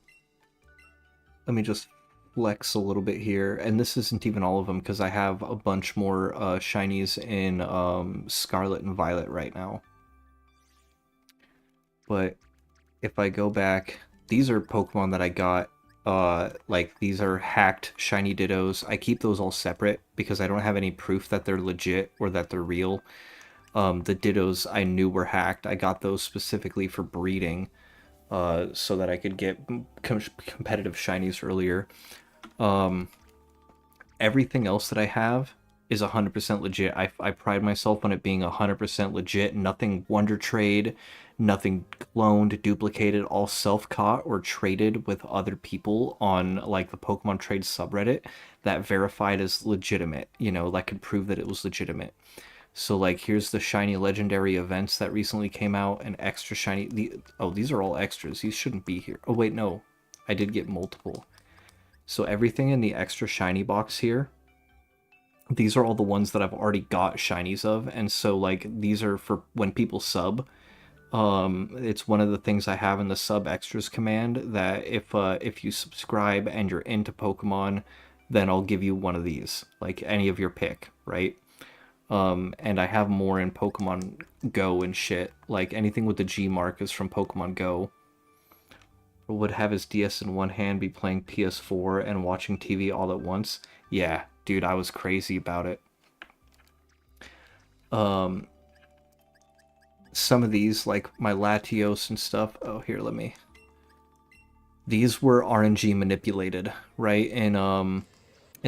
let me just flex a little bit here. And this isn't even all of them because I have a bunch more shinies in Scarlet and Violet right now. But if I go back, these are Pokemon that I got. Like these are hacked shiny Dittos. I keep those all separate because I don't have any proof that they're legit or that they're real. The Dittos I knew were hacked. I got those specifically for breeding. So that I could get competitive shinies earlier. Everything else that I have is 100% legit. I pride myself on it being 100% legit. Nothing Wonder Trade, nothing cloned, duplicated, all self-caught or traded with other people on like the Pokemon Trade subreddit that verified as legitimate, you know, that could prove that it was legitimate. So like here's the shiny legendary events that recently came out, and extra shiny. These are all extras. These shouldn't be here. Oh wait, no, I did get multiple. So everything in the extra shiny box here, these are all the ones that I've already got shinies of, and so like these are for when people sub. It's one of the things I have in the sub extras command that if you subscribe and you're into Pokemon, then I'll give you one of these, like any of your pick, right? And I have more in Pokemon Go and shit. Like anything with the G mark is from Pokemon Go. Would have his DS in one hand, be playing PS4 and watching TV all at once. Yeah, dude, I was crazy about it. Some of these, like my Latios and stuff. Oh, here, let me. These were RNG manipulated, right? In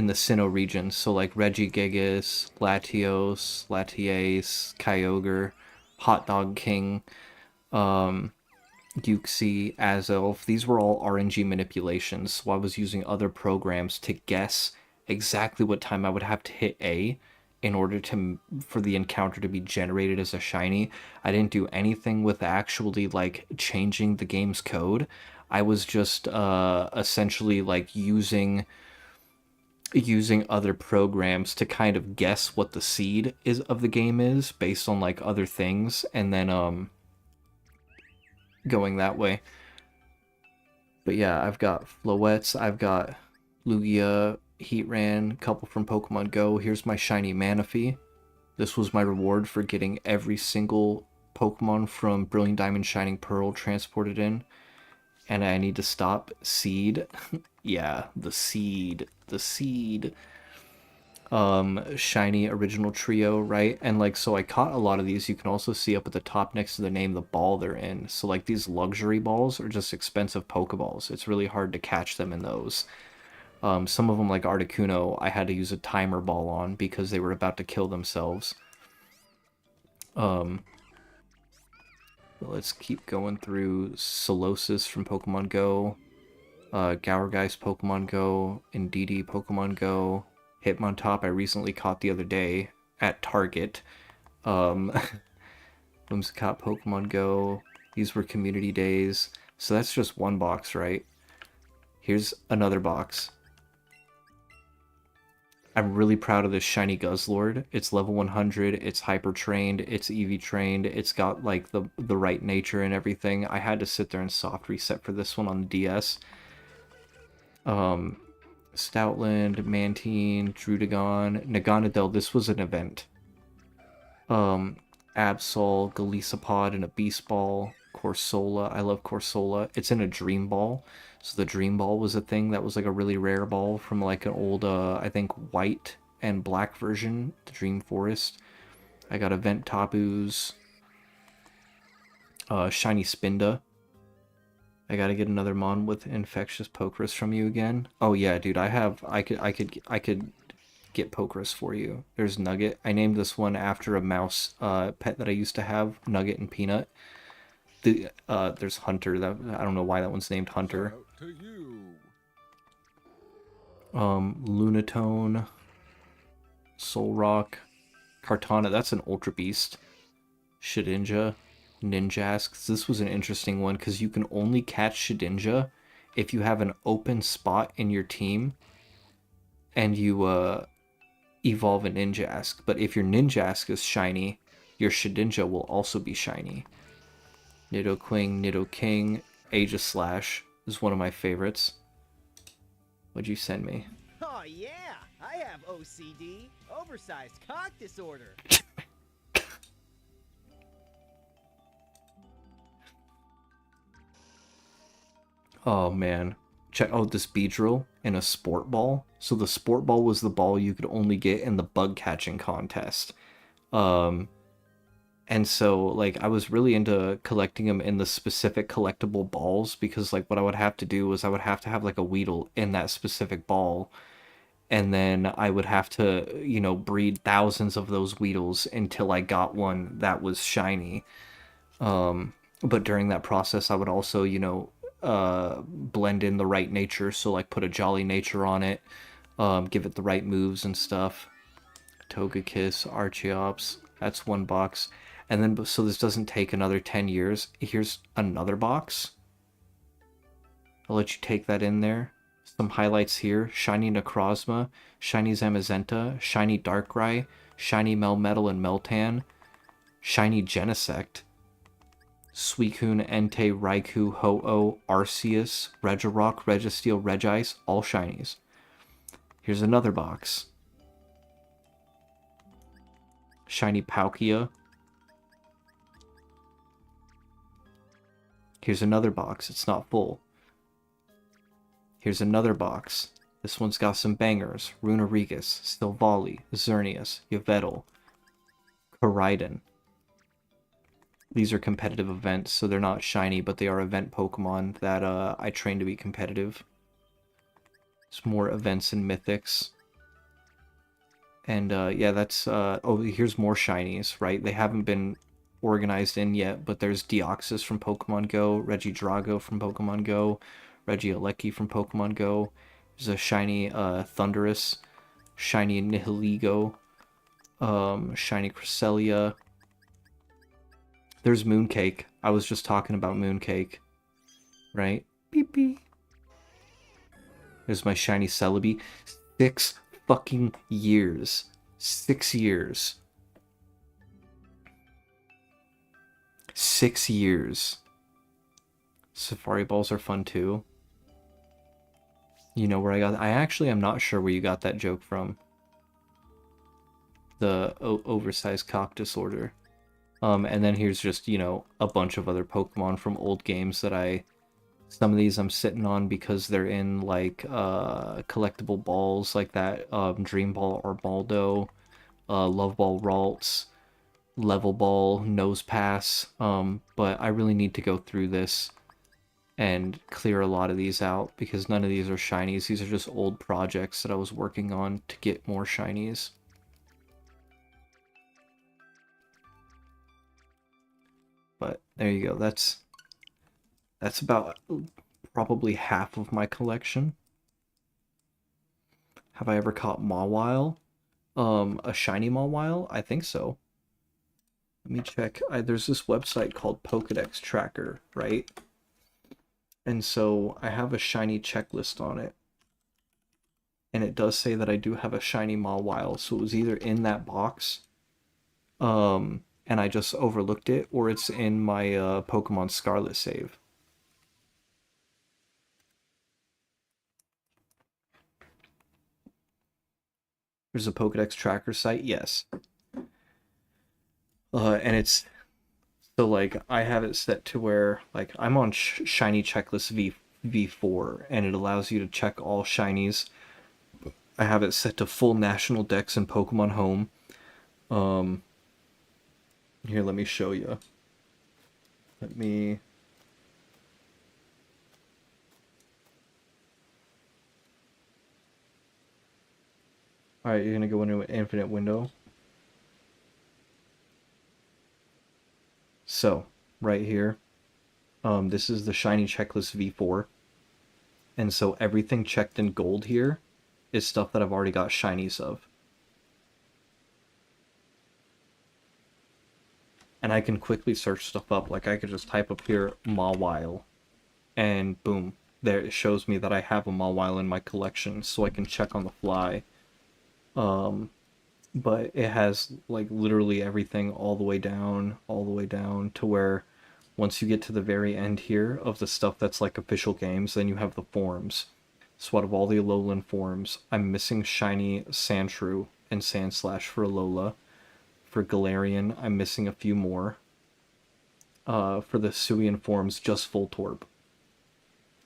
the Sinnoh region. So like Regigigas, Latios, Latias, Kyogre, Hot Dog King, Uxie, Azelf. These were all RNG manipulations. So I was using other programs to guess exactly what time I would have to hit A in order for the encounter to be generated as a shiny. I didn't do anything with actually like changing the game's code. I was just essentially like using other programs to kind of guess what the seed is of the game is based on like other things, and then going that way. But yeah, I've got Floettes, I've got Lugia, Heatran, couple from Pokemon Go. Here's my shiny Manaphy. This was my reward for getting every single Pokemon from Brilliant Diamond Shining Pearl transported in. And I need to stop. Seed. Yeah, the seed. The seed. Shiny original trio, right? And like, so I caught a lot of these. You can also see up at the top next to the name the ball they're in. So like these luxury balls are just expensive Pokeballs. It's really hard to catch them in those. Some of them, like Articuno, I had to use a timer ball on because they were about to kill themselves. Let's keep going through Solosis from Pokemon Go, Gourgeist Pokemon Go, Indeedee Pokemon Go, Hitmontop I recently caught the other day at Target. Whimsicott Pokemon Go. These were community days. So that's just one box, right? Here's another box. I'm really proud of this shiny Guzzlord. It's level 100, it's hyper trained, it's EV trained, it's got like the right nature and everything. I had to sit there and soft reset for this one on the DS. Stoutland, Mantine, Druddigon, Naganadel, this was an event. Absol, Golisopod, and a Beast Ball, Corsola. I love Corsola. It's in a Dream Ball. So the Dream Ball was a thing that was like a really rare ball from like an old, I think, white and black version, the Dream Forest. I got Event Tabus, Shiny Spinda. I gotta get another Mon with Infectious Pokerus from you again. Oh yeah, dude, I could get Pokerus for you. There's Nugget. I named this one after a mouse pet that I used to have, Nugget and Peanut. There's Hunter. That I don't know why that one's named Hunter. Shout out to you. Lunatone, Solrock, Kartana. That's an Ultra Beast. Shedinja, Ninjask. This was an interesting one because you can only catch Shedinja if you have an open spot in your team and you evolve a Ninjask. But if your Ninjask is shiny, your Shedinja will also be shiny. Nidoqueen, Nidoking, Aegislash is one of my favorites. What'd you send me? Oh yeah, I have OCD, oversized cock disorder. Oh man. Check out this Beedrill in a sport ball. So the sport ball was the ball you could only get in the bug catching contest. And so like I was really into collecting them in the specific collectible balls because like what I would have to do was I would have to have like a Weedle in that specific ball. And then I would have to, you know, breed thousands of those Weedles until I got one that was shiny. But during that process, I would also, you know, blend in the right nature. So like put a jolly nature on it, give it the right moves and stuff. Togekiss, Archeops, that's one box. And then, so this doesn't take another 10 years. Here's another box. I'll let you take that in there. Some highlights here. Shiny Necrozma, Shiny Zamazenta, Shiny Darkrai, Shiny Melmetal and Meltan, Shiny Genesect, Suicune, Entei, Raikou, Ho-Oh, Arceus, Regirock, Registeel, Regice, all shinies. Here's another box. Shiny Palkia. Here's another box. It's not full. Here's another box. This one's got some bangers. Runerigus, Stilvali, Xerneas, Yveltal, Koraidon. These are competitive events, so they're not shiny, but they are event Pokemon that I train to be competitive. There's more events and mythics. And yeah, that's... oh, here's more shinies, right? They haven't been organized in yet, but there's Deoxys from Pokemon Go, Regidrago from Pokemon Go, Regieleki from Pokemon Go. There's a shiny Thundurus, shiny Nihilego, shiny Cresselia. There's Mooncake. I was just talking about Mooncake, right? Beep beep. There's my shiny Celebi. 6 fucking years. 6 years. 6 years. Safari balls are fun too. You know where I got... I actually am not sure where you got that joke from. The oversized cock disorder. And then here's just, you know, a bunch of other Pokemon from old games that I... Some of these I'm sitting on because they're in, like, collectible balls like that. Dream Ball Armaldo, Love Ball Ralts, Level Ball, Nose Pass. But I really need to go through this and clear a lot of these out because none of these are shinies. These are just old projects that I was working on to get more shinies. But there you go. That's about probably half of my collection. Have I ever caught Mawile? A shiny Mawile? I think so. Let me check. There's this website called Pokedex Tracker, right? And so I have a shiny checklist on it. And it does say that I do have a shiny Mawile, so it was either in that box, and I just overlooked it, or it's in my Pokemon Scarlet save. There's a Pokedex Tracker site, yes. And it's so like I have it set to where like I'm on shiny checklist V4 and it allows you to check all shinies. I have it set to full national dex in Pokemon Home. Here, let me show you. Let me... Alright, you're gonna go into an infinite window. So, right here, this is the shiny checklist V4. And so everything checked in gold here is stuff that I've already got shinies of. And I can quickly search stuff up. Like I could just type up here Mawile, and boom, there it shows me that I have a Mawile in my collection, so I can check on the fly. But it has like literally everything all the way down to where once you get to the very end here of the stuff that's like official games, then you have the forms. So out of all the Alolan forms, I'm missing shiny Sandshrew and Sandslash for Alola. For Galarian, I'm missing a few more. For the Suian forms, just Voltorb.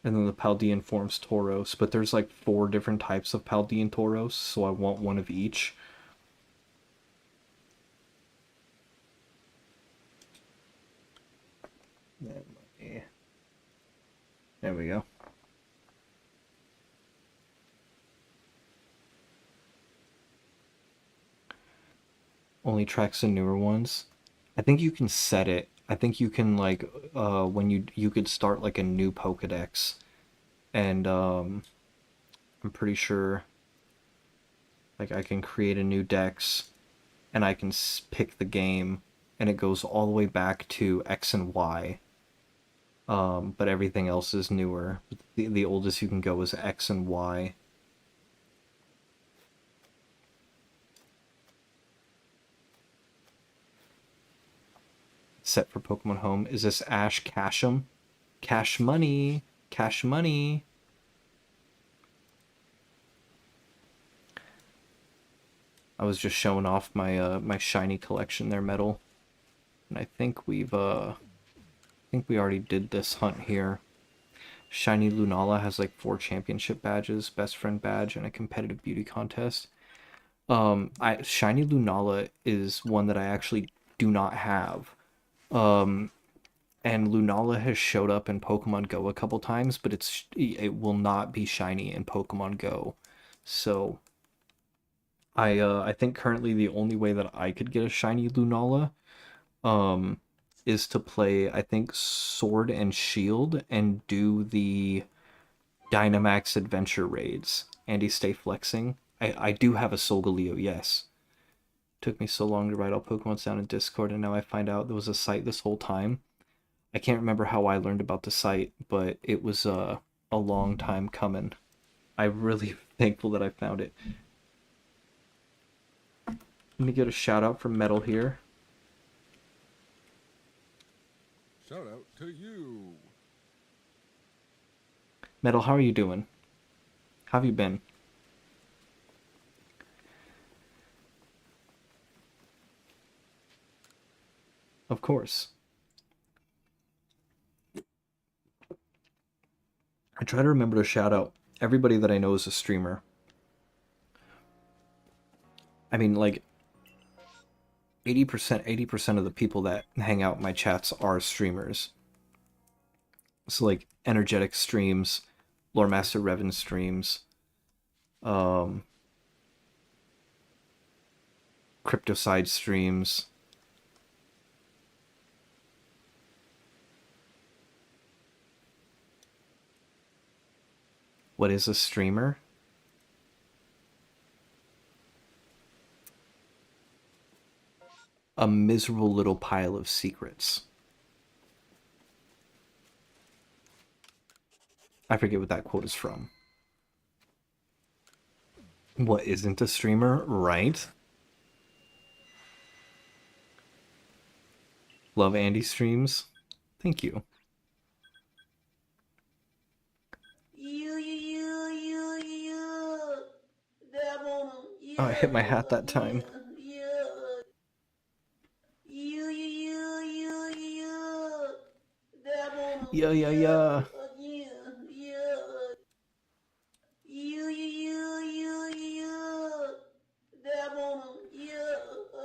And then the Paldean forms Tauros. But there's like 4 different types of Paldean Tauros, so I want one of each. There we go. Only tracks the newer ones. I think you can set it. I think you can like when you could start like a new Pokedex, and I'm pretty sure like I can create a new dex, and I can pick the game, and it goes all the way back to X and Y. But everything else is newer. The oldest you can go is X and Y. Set for Pokemon Home. Is this Ash Ketchum? Cash money! Cash money! I was just showing off my my shiny collection there, Metal. And I think we already did this hunt here. Shiny Lunala has like 4 championship badges, best friend badge, and a competitive beauty contest. Shiny Lunala is one that I actually do not have. And Lunala has showed up in Pokemon Go a couple times, but it will not be shiny in Pokemon Go. So I think currently the only way that I could get a shiny Lunala is to play, I think, Sword and Shield and do the Dynamax Adventure raids. Andy, stay flexing. I do have a Solgaleo, yes. Took me so long to write all Pokemon's down in Discord, and now I find out there was a site this whole time. I can't remember how I learned about the site, but it was a long time coming. I'm really thankful that I found it. Let me get a shout out from Metal here. Shout out to you. Metal, how are you doing? How have you been? Of course. I try to remember to shout out everybody that I know is a streamer. I mean, like 80% of the people that hang out in my chats are streamers. So like energetic streams, Lore Master Revan streams, um, Cryptoside streams. What is a streamer? A miserable little pile of secrets. I forget what that quote is from. What isn't a streamer, right? Love Andy streams. Thank you. Oh, I hit my hat that time. Yeah, yeah, yeah.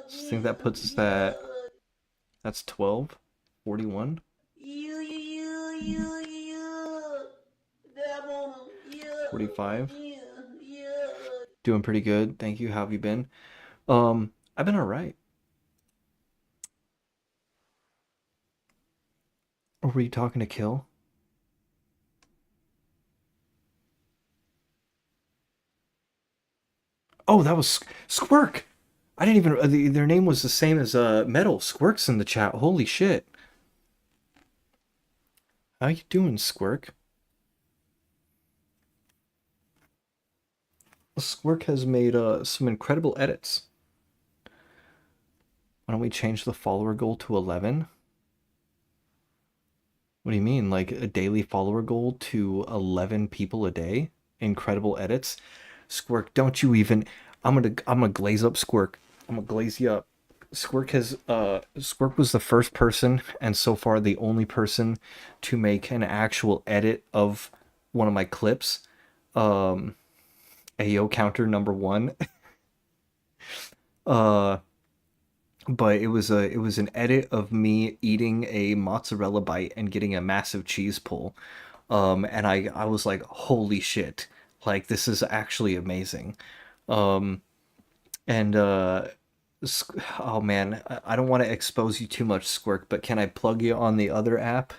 I think that puts us at... That's 12? 41? 45? Doing pretty good. Thank you. How have you been? I've been alright. Or were you talking to Kill? Oh, that was Squirk! I didn't even... their name was the same as Metal. Squirk's in the chat. Holy shit. How you doing, Squirk? Squirk has made some incredible edits. Why don't we change the follower goal to 11? What do you mean? Like a daily follower goal to 11 people a day? Incredible edits? Squirk, don't you even... I'm gonna glaze up Squirk. I'm gonna glaze you up. Squirk was the first person and so far the only person to make an actual edit of one of my clips. AO counter number 1. But it was an edit of me eating a mozzarella bite and getting a massive cheese pull. And I was like, holy shit, like this is actually amazing. And oh man, I don't want to expose you too much, Squirk, but can I plug you on the other app?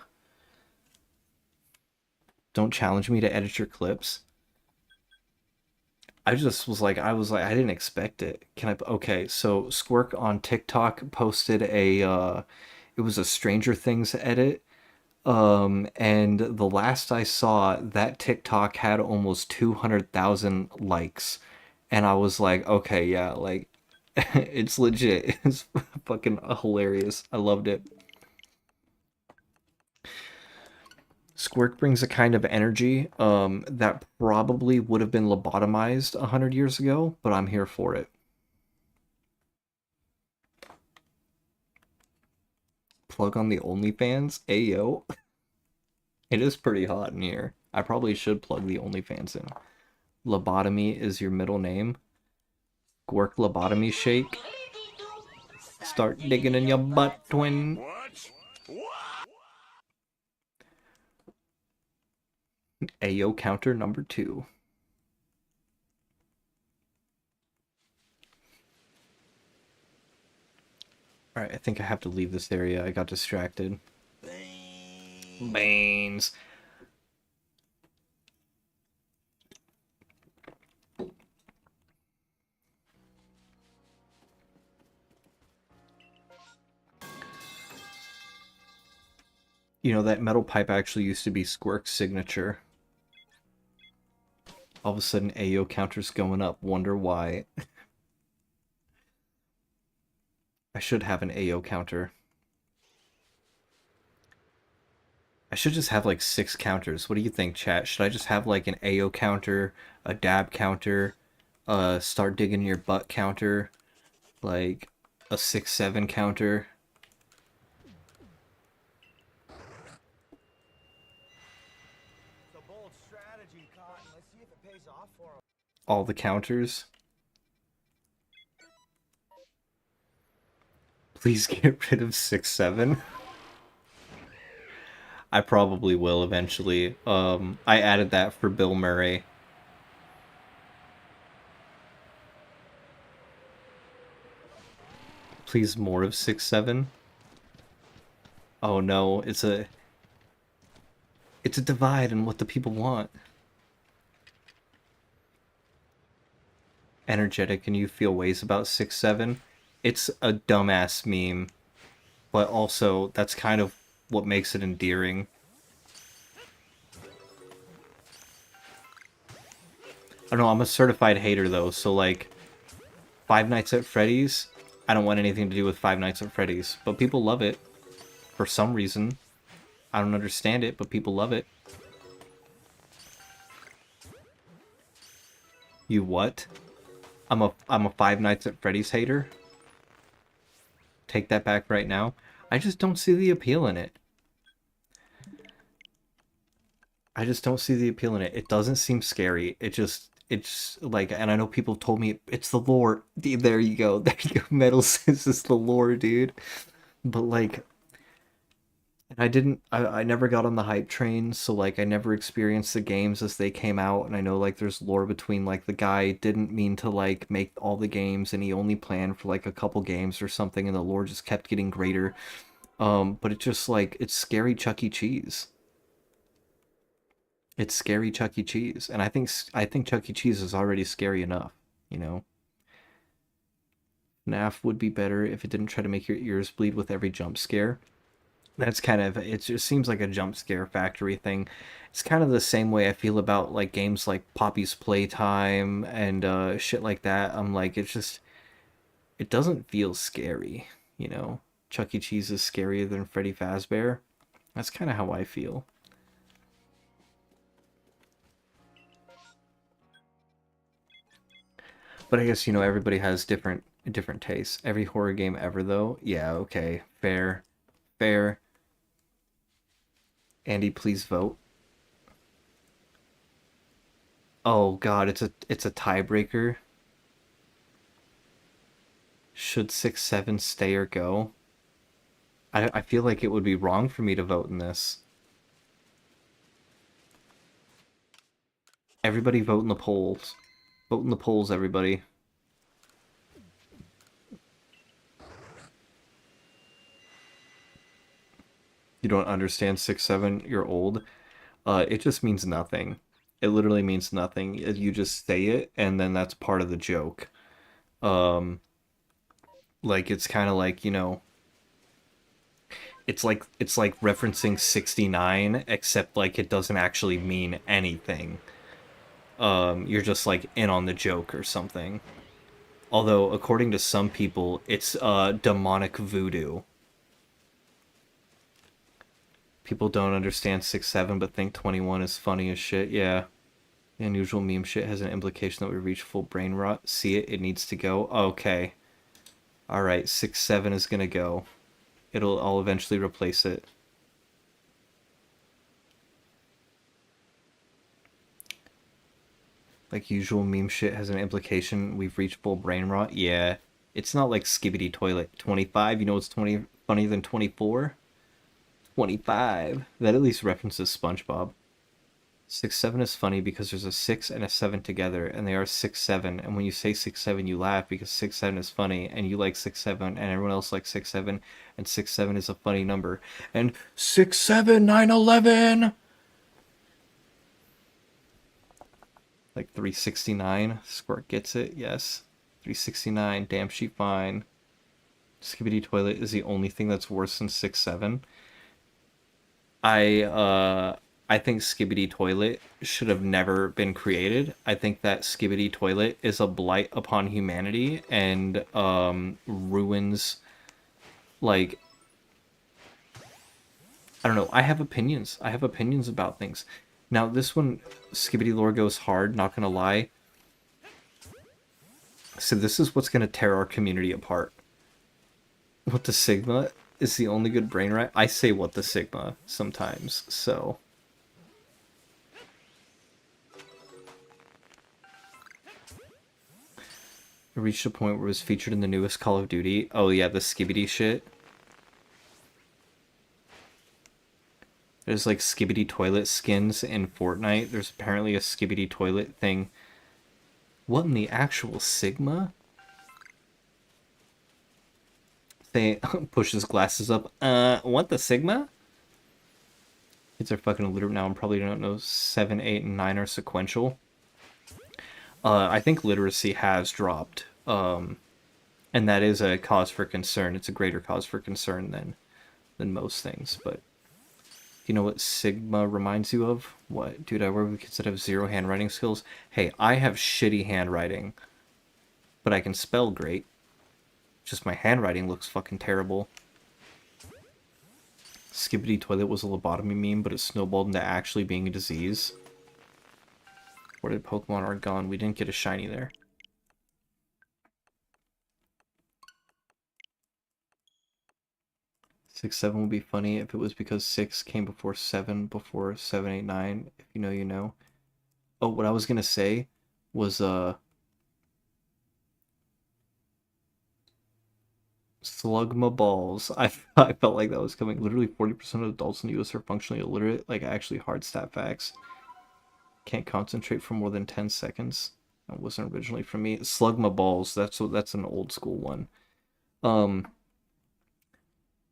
Don't challenge me to edit your clips. I just was like, I didn't expect it. Can I? Okay, so Squirk on TikTok posted it was a Stranger Things edit. And the last I saw, that TikTok had almost 200,000 likes. And I was like, okay, yeah, like, it's legit. It's fucking hilarious. I loved it. Squirk brings a kind of energy that probably would have been lobotomized 100 years ago, but I'm here for it. Plug on the OnlyFans? Ayo. It is pretty hot in here. I probably should plug the OnlyFans in. Lobotomy is your middle name. Squirk lobotomy shake. Start digging in your butt, twin. Ayo counter number 2. Alright, I think I have to leave this area. I got distracted. Banes. You know, that metal pipe actually used to be Squirk's signature. All of a sudden, AO counter's going up. Wonder why. I should have an AO counter. I should just have like 6 counters. What do you think, chat? Should I just have like an AO counter, a dab counter, start digging your butt counter, like a 6-7 counter. It's a bold strategy, Cotton. Let's see if it pays off for him. All the counters. Please get rid of 6-7. I probably will eventually. I added that for Bill Murray. Please more of 6-7. Oh no, it's a divide in what the people want. Energetic and you feel ways about 6-7. It's a dumbass meme, but also that's kind of what makes it endearing. I don't know, I'm a certified hater though, so like Five Nights at Freddy's, I don't want anything to do with Five Nights at Freddy's, but people love it for some reason. I don't understand it, but people love it. You what? I'm a Five Nights at Freddy's hater? Take that back right now. I just don't see the appeal in it. I just don't see the appeal in it. It doesn't seem scary. It's like, and I know people told me it's the lore. There you go. There you go. Metal says it's the lore, dude. But like, I never got on the hype train, so like I never experienced the games as they came out, and I know like there's lore between like the guy didn't mean to like make all the games and he only planned for like a couple games or something and the lore just kept getting greater. But it's just like it's scary Chuck E. Cheese. It's scary Chuck E. Cheese, and I think Chuck E. Cheese is already scary enough, you know. FNAF would be better if it didn't try to make your ears bleed with every jump scare. That's kind of, it just seems like a jump scare factory thing. It's kind of the same way I feel about like games like Poppy's Playtime and shit like that. I'm like, it's just, it doesn't feel scary, you know. Chuck E. Cheese is scarier than Freddy Fazbear. That's kind of how I feel. But I guess, you know, everybody has different tastes. Every horror game ever though. Yeah, okay. Fair. Fair. Andy, please vote. Oh god, it's a tiebreaker. Should 6-7 stay or go? I feel like it would be wrong for me to vote in this. Everybody vote in the polls. Vote in the polls, everybody. You don't understand 6-7, you're old. It just means nothing. It literally means nothing. You just say it, and then that's part of the joke. Um, like it's kind of like, you know, it's like referencing 69, except like it doesn't actually mean anything. You're just like in on the joke or something. Although, according to some people, it's demonic voodoo. People don't understand 6-7 but think 21 is funny as shit. Yeah. The unusual meme shit has an implication that we reach full brain rot. See it, it needs to go. Okay. Alright, 6-7 is gonna go. I'll eventually replace it. Like usual meme shit has an implication we've reached full brain rot. Yeah. It's not like Skibbity Toilet. 25, you know what's 20 funnier than 24? 25. That at least references SpongeBob. 6-7 is funny because there's a 6 and a 7 together, and they are 6-7. And when you say 6-7, you laugh because 6-7 is funny, and you like 6-7, and everyone else likes 6-7, and 6-7 is a funny number. And 6-7, 9-11! Like 369. Squirt gets it, yes. 369, damn she fine. Skibbity Toilet is the only thing that's worse than 6-7. I think Skibbity Toilet should have never been created. I think that Skibbity Toilet is a blight upon humanity and ruins, like, I don't know. I have opinions. I have opinions about things. Now, this one, Skibbity Lore goes hard, not gonna lie. So this is what's gonna tear our community apart. What the Sigma is the only good brain right? I say what the Sigma sometimes, so... It reached a point where it was featured in the newest Call of Duty. Oh yeah, the Skibbity shit. There's like Skibbity toilet skins in Fortnite. There's apparently a Skibbity toilet thing. What in the actual Sigma? They push his glasses up. What the Sigma? Kids are fucking illiterate now and probably don't know 7, 8, and 9 are sequential. I think literacy has dropped. And that is a cause for concern. It's a greater cause for concern than most things, but you know what Sigma reminds you of? What? Dude, I work with kids that have zero handwriting skills. Hey, I have shitty handwriting, but I can spell great. Just my handwriting looks fucking terrible. Skibbity toilet was a lobotomy meme, but it snowballed into actually being a disease. Where did Pokemon are gone? We didn't get a shiny there. 6, 7 would be funny if it was because 6 came before 7, before 7, 8, 9. If you know, you know. Oh, what I was gonna say was, Slugma balls. I felt like that was coming. Literally 40% of adults in the US are functionally illiterate. Like, actually hard stat facts. Can't concentrate for more than 10 seconds. That wasn't originally for me. Slugma balls. That's an old school one.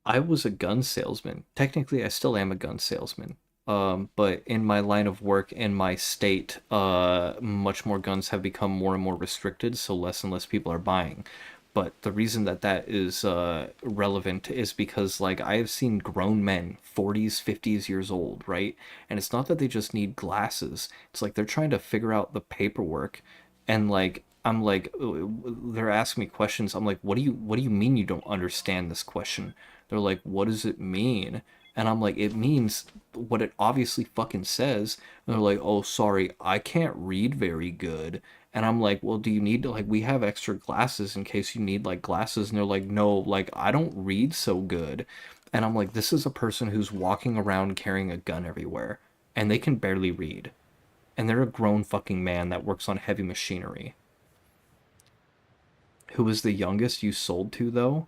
I was a gun salesman. Technically, I still am a gun salesman. But in my line of work in my state, much more guns have become more and more restricted, so less and less people are buying. But the reason that that is relevant is because, like, I have seen grown men, 40s, 50s years old, right? And it's not that they just need glasses. It's like they're trying to figure out the paperwork, and like I'm like, they're asking me questions. I'm like, what do you mean you don't understand this question? They're like, what does it mean? And I'm like, it means what it obviously fucking says. And they're like, oh, sorry, I can't read very good. And I'm like, well, do you need to, like, we have extra glasses in case you need, like, glasses. And they're like, no, like, I don't read so good. And I'm like, this is a person who's walking around carrying a gun everywhere. And they can barely read. And they're a grown fucking man that works on heavy machinery. Who was the youngest you sold to, though?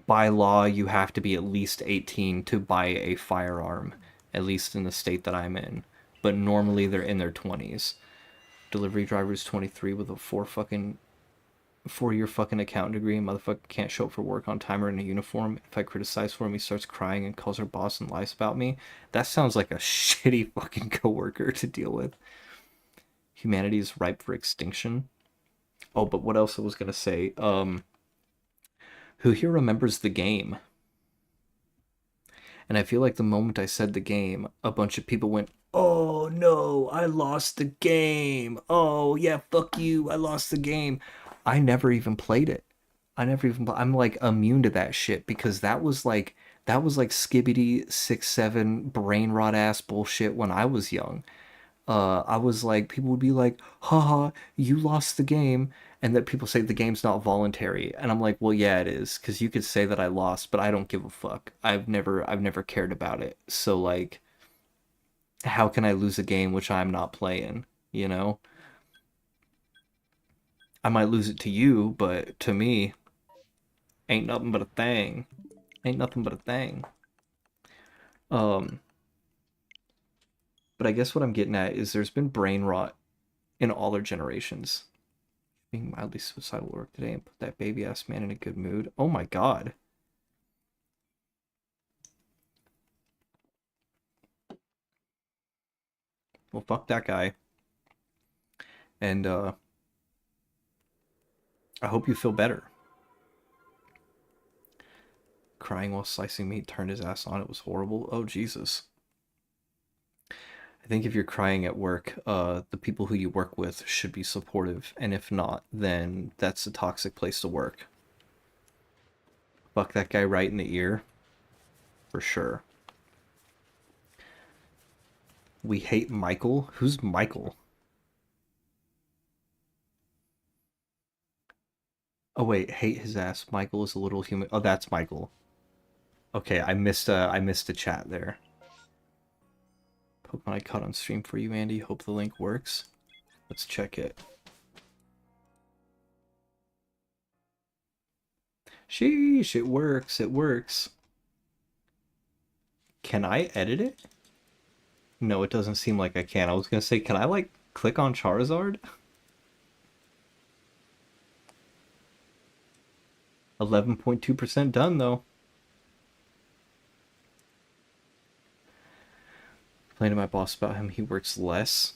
By law, you have to be at least 18 to buy a firearm, at least in the state that I'm in. But normally they're in their 20s. Delivery driver's 23 with a 4-year fucking accountant degree. Motherfucker can't show up for work on time or in a uniform. If I criticize for him, he starts crying and calls her boss and lies about me. That sounds like a shitty fucking coworker to deal with. Humanity is ripe for extinction. Oh, but what else I was gonna say? Who here remembers the game? And I feel like the moment I said the game, a bunch of people went, oh no, I lost the game. Oh yeah, fuck you, I lost the game. I never even played it. I'm like immune to that shit because that was like skibbity 6, 7 brain rot ass bullshit when I was young. I was like, people would be like, haha, you lost the game. And that people say the game's not voluntary. And I'm like, well, yeah, it is. Because you could say that I lost, but I don't give a fuck. I've never cared about it. So, like, how can I lose a game which I'm not playing? You know? I might lose it to you, but to me, ain't nothing but a thing. Ain't nothing but a thing. Um, but I guess what I'm getting at is there's been brain rot in all our generations. Being mildly suicidal at work today and put that baby ass man in a good mood. Oh my god. Well, fuck that guy. And I hope you feel better. Crying while slicing meat turned his ass on. It was horrible. Oh Jesus. I think if you're crying at work, the people who you work with should be supportive, and if not, then that's a toxic place to work. Fuck that guy right in the ear. For sure. We hate Michael? Who's Michael? Oh wait, hate his ass. Michael is a little human. Oh, that's Michael. Okay, I missed a chat there. Pokemon I caught on stream for you, Andy. Hope the link works. Let's check it. Sheesh, it works, it works. Can I edit it? No, it doesn't seem like I can. I was gonna say, can I, like, click on Charizard? 11.2% done, though. Playing to my boss about him, he works less.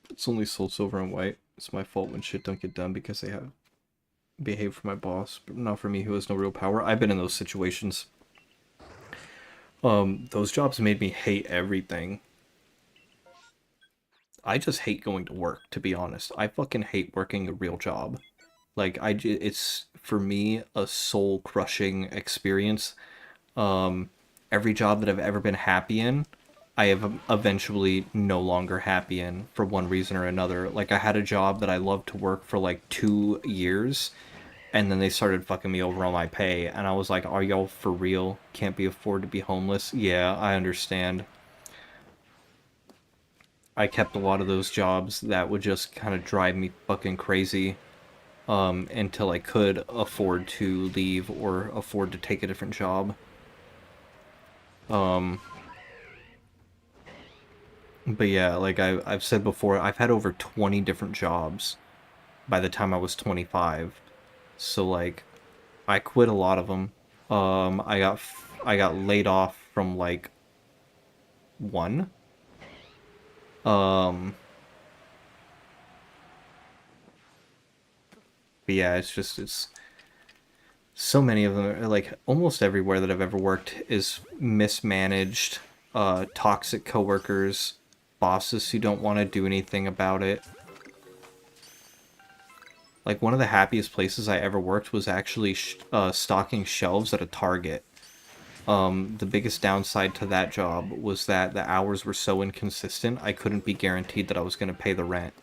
It's only sold silver and white. It's my fault when shit don't get done because they have behaved for my boss, but not for me who has no real power. I've been in those situations. Those jobs made me hate everything. I just hate going to work, to be honest. I fucking hate working a real job. Like, it's, for me, a soul-crushing experience. Every job that I've ever been happy in, I have eventually no longer happy in for one reason or another. Like, I had a job that I loved to work for, like, 2 years, and then they started fucking me over on my pay, and I was like, are y'all for real? Can't be afford to be homeless? Yeah, I understand. I kept a lot of those jobs that would just kind of drive me fucking crazy until I could afford to leave or afford to take a different job. But yeah, like I've said before, I've had over 20 different jobs by the time I was 25. So like, I quit a lot of them. I got laid off from like one. Um, but yeah, it's so many of them are, like almost everywhere that I've ever worked is mismanaged, toxic coworkers, bosses who don't want to do anything about it. Like one of the happiest places I ever worked was actually stocking shelves at a Target. The biggest downside to that job was that the hours were so inconsistent, I couldn't be guaranteed that I was going to pay the rent.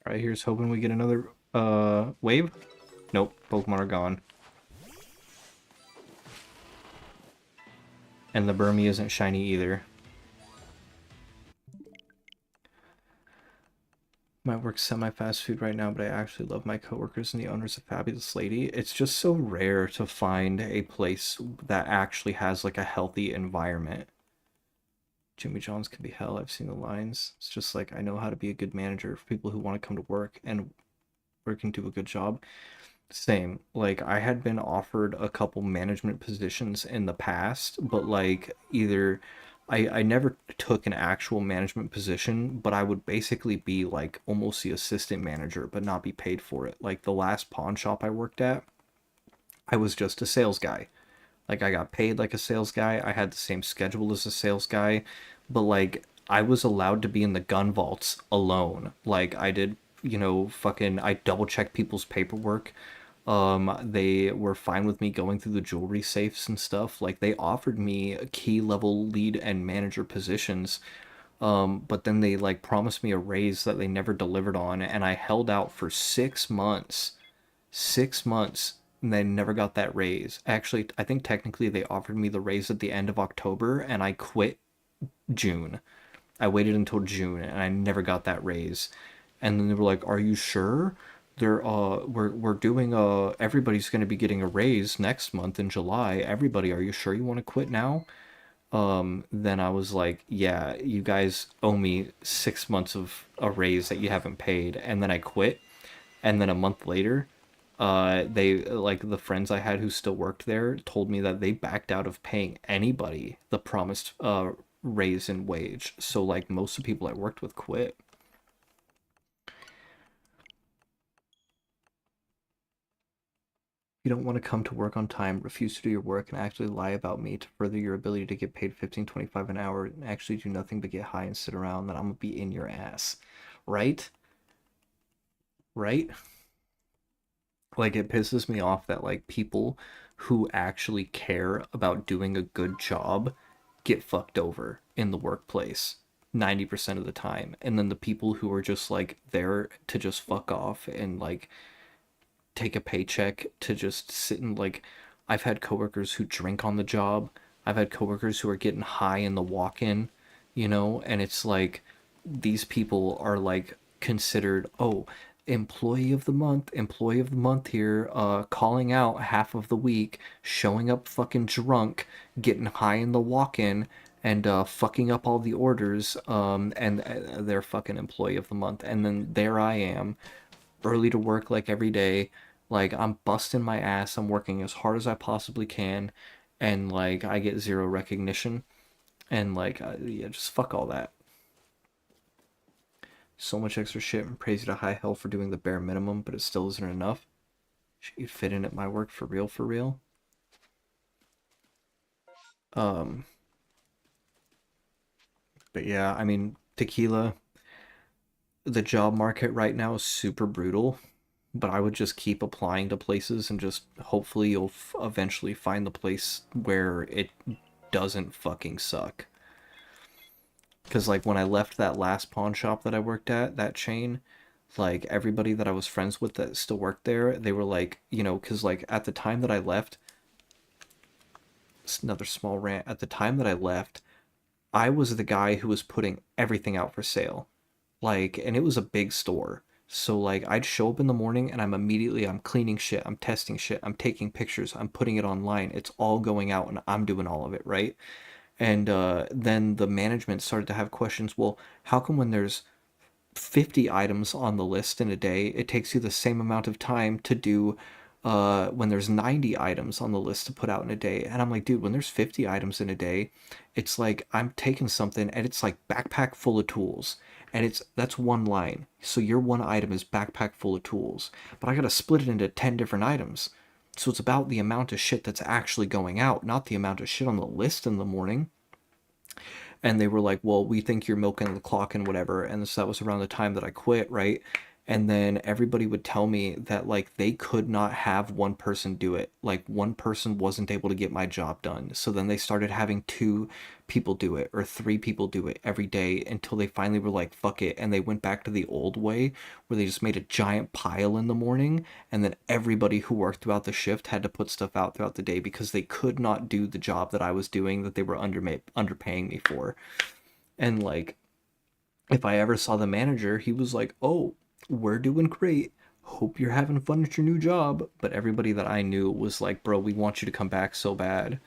Alright, here's hoping we get another wave. Nope, Pokemon are gone. And the Burmy isn't shiny either. Might work semi-fast food right now, but I actually love my coworkers and the owners of Fabulous Lady. It's just so rare to find a place that actually has like a healthy environment. Jimmy John's can be hell. I've seen the lines. It's just like I know how to be a good manager for people who want to come to work and work and do a good job. Same. Like I had been offered a couple management positions in the past, but like either I never took an actual management position, but I would basically be like almost the assistant manager, but not be paid for it. Like the last pawn shop I worked at, I was just a sales guy. Like I got paid like a sales guy. I had the same schedule as a sales guy, but like I was allowed to be in the gun vaults alone. Like I did, you know, fucking I double checked people's paperwork. They were fine with me going through the jewelry safes and stuff. Like they offered me key level lead and manager positions. But then they like promised me a raise that they never delivered on, and I held out for 6 months. 6 months, and they never got that raise. Actually, I think technically they offered me the raise at the end of October, and I quit June. I waited until June, and I never got that raise. And then they were like, "Are you sure? We're doing everybody's going to be getting a raise next month in July. Everybody, are you sure you want to quit now?" Then I was like, "Yeah, you guys owe me 6 months of a raise that you haven't paid." And then I quit. And then a month later, They like the friends I had who still worked there told me that they backed out of paying anybody the promised raise in wage. So like most of the people I worked with quit. You don't want to come to work on time, refuse to do your work, and actually lie about me to further your ability to get paid 15.25 an hour and actually do nothing but get high and sit around, then I'm gonna be in your ass. Right? Right? Like it pisses me off that like people who actually care about doing a good job get fucked over in the workplace 90% of the time. And then the people who are just like there to just fuck off and like take a paycheck to just sit and like I've had coworkers who drink on the job. I've had coworkers who are getting high in the walk-in, and it's like these people are like considered, oh, employee of the month here, calling out half of the week, showing up fucking drunk, getting high in the walk-in, and fucking up all the orders, and they're fucking employee of the month. And then there I am, early to work like every day. Like I'm busting my ass. I'm working as hard as I possibly can, and like I get zero recognition. And like, yeah, just fuck all that. So much extra shit and praise you to high hell for doing the bare minimum, but it still isn't enough. Should you fit in at my work for real, for real? Um, but yeah, I mean, tequila, the job market right now is super brutal, but I would just keep applying to places and just hopefully you'll eventually find the place where it doesn't fucking suck. Because, like, when I left that last pawn shop that I worked at, that chain, like, everybody that I was friends with that still worked there, they were like, because, like, at the time that I left, it's another small rant, at the time that I left, I was the guy who was putting everything out for sale. Like, and it was a big store. So like I'd show up in the morning and I'm cleaning shit, I'm testing shit, I'm taking pictures, I'm putting it online. It's all going out and I'm doing all of it, right? And then the management started to have questions. Well, how come when there's 50 items on the list in a day, it takes you the same amount of time to do when there's 90 items on the list to put out in a day? And I'm like, dude, when there's 50 items in a day, it's like I'm taking something and it's like backpack full of tools. And that's one line. So your one item is backpack full of tools. But I gotta split it into 10 different items. So it's about the amount of shit that's actually going out, not the amount of shit on the list in the morning. And they were like, well, we think you're milking the clock and whatever. And so that was around the time that I quit, right? And then everybody would tell me that like they could not have one person do it. Like one person wasn't able to get my job done. So then they started having two people do it or three people do it every day until they finally were like, fuck it. And they went back to the old way where they just made a giant pile in the morning. And then everybody who worked throughout the shift had to put stuff out throughout the day because they could not do the job that I was doing that they were underpaying me for. And like, if I ever saw the manager, he was like, oh, we're doing great. Hope you're having fun at your new job. But everybody that I knew was like, bro, we want you to come back so bad.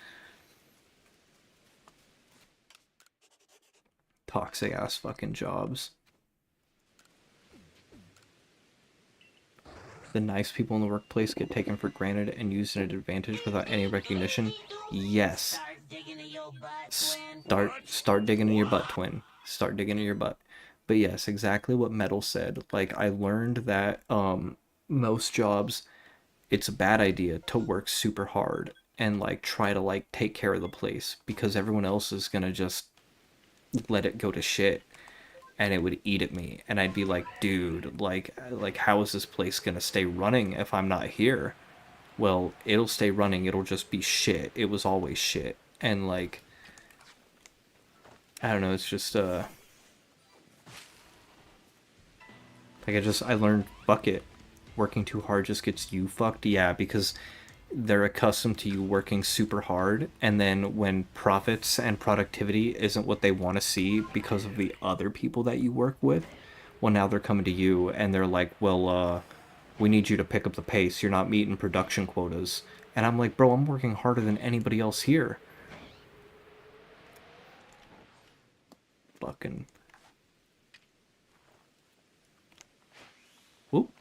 Toxic ass fucking jobs. The nice people in the workplace get taken for granted and used at an advantage without any recognition. Yes. Start digging in your butt, twin. Start digging in your butt. But yes, exactly what Metal said. Like I learned that most jobs it's a bad idea to work super hard and like try to like take care of the place because everyone else is gonna just let it go to shit and it would eat at me and I'd be like, dude, like how is this place gonna stay running if I'm not here? Well, it'll stay running, it'll just be shit. It was always shit. And like I don't know, it's just like I learned fuck it. Working too hard just gets you fucked. Yeah, because they're accustomed to you working super hard and then when profits and productivity isn't what they want to see because of the other people that you work with, well now they're coming to you and they're like, well we need you to pick up the pace, you're not meeting production quotas. And I'm like, bro, I'm working harder than anybody else here. Fucking whoop.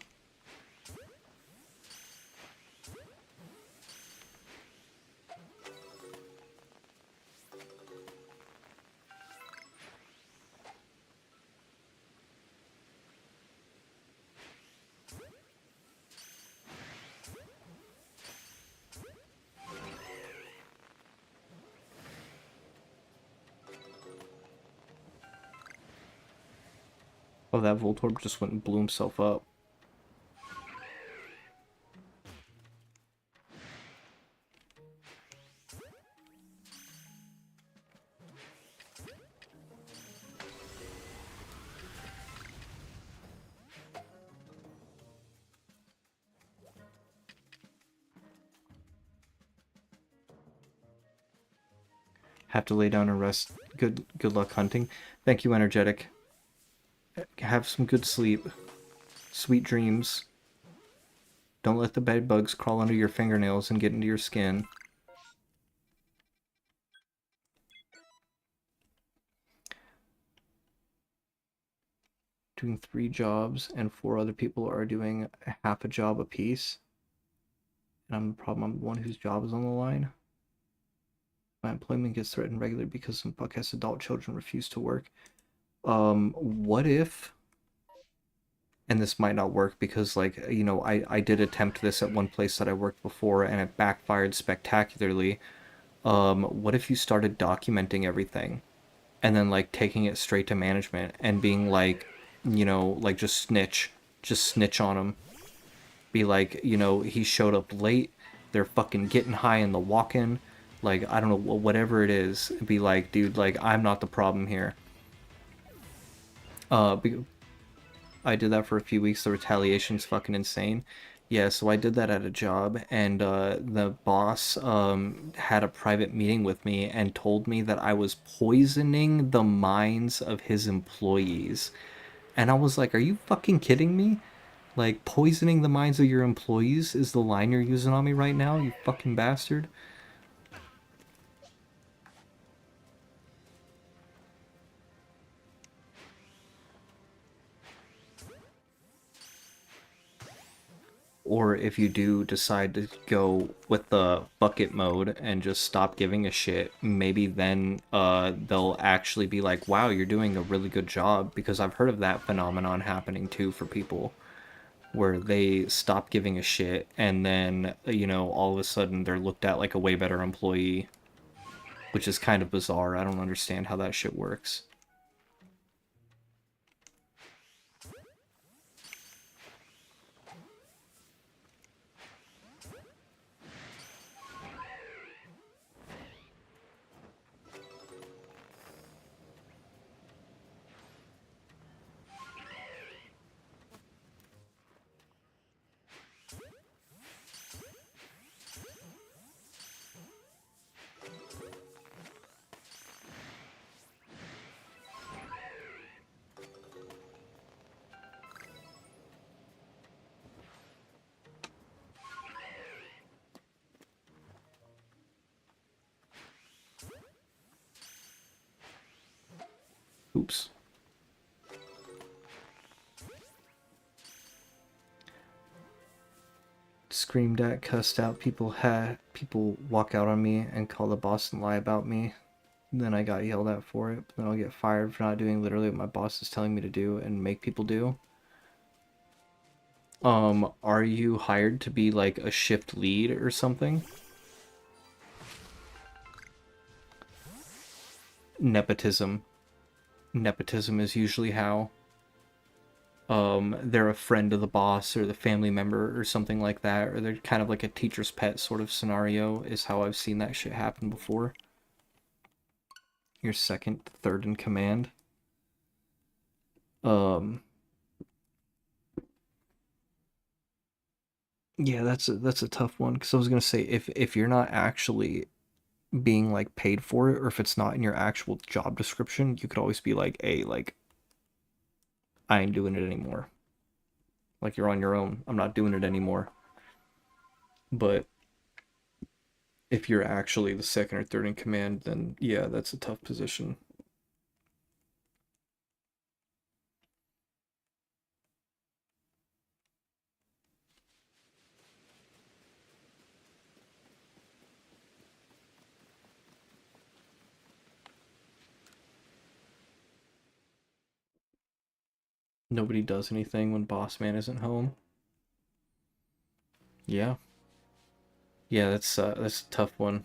Oh, that Voltorb just went and blew himself up. Have to lay down and rest. Good luck hunting. Thank you, Energetic. Have some good sleep. Sweet dreams. Don't let the bed bugs crawl under your fingernails and get into your skin. Doing 3 jobs and 4 other people are doing half a job apiece. And I'm the problem. I'm the one whose job is on the line. My employment gets threatened regularly because some fuck-ass adult children refuse to work. What if... And this might not work because, like, you know, I did attempt this at one place that I worked before and it backfired spectacularly. What if you started documenting everything and then, like, taking it straight to management and being like, you know, like, just snitch on them. Be like, you know, he showed up late, they're fucking getting high in the walk-in, like, I don't know, whatever it is. Be like, dude, like, I'm not the problem here. I did that for a few weeks. The retaliation's fucking insane. Yeah, so I did that at a job, and the boss had a private meeting with me and told me that I was poisoning the minds of his employees. And I was like, are you fucking kidding me? Like, poisoning the minds of your employees is the line you're using on me right now, you fucking bastard? Or if you do decide to go with the bucket mode and just stop giving a shit, maybe then they'll actually be like, wow, you're doing a really good job. Because I've heard of that phenomenon happening too for people, where they stop giving a shit and then, you know, all of a sudden they're looked at like a way better employee, which is kind of bizarre. I don't understand how that shit works. Oops. Screamed at, cussed out, people walk out on me and call the boss and lie about me. Then I got yelled at for it. Then I'll get fired for not doing literally what my boss is telling me to do and make people do. Are you hired to be like a shift lead or something? Nepotism. Nepotism is usually how. They're a friend of the boss or the family member or something like that, or they're kind of like a teacher's pet sort of scenario is how I've seen that shit happen before. Your second, third in command. Yeah, that's a tough one because I was gonna say if you're not actually being like paid for it, or if it's not in your actual job description, you could always be like, hey, like I ain't doing it anymore. Like you're on your own. I'm not doing it anymore. But if you're actually the second or third in command, then yeah, that's a tough position. Nobody does anything when boss man isn't home. Yeah. Yeah, that's a tough one.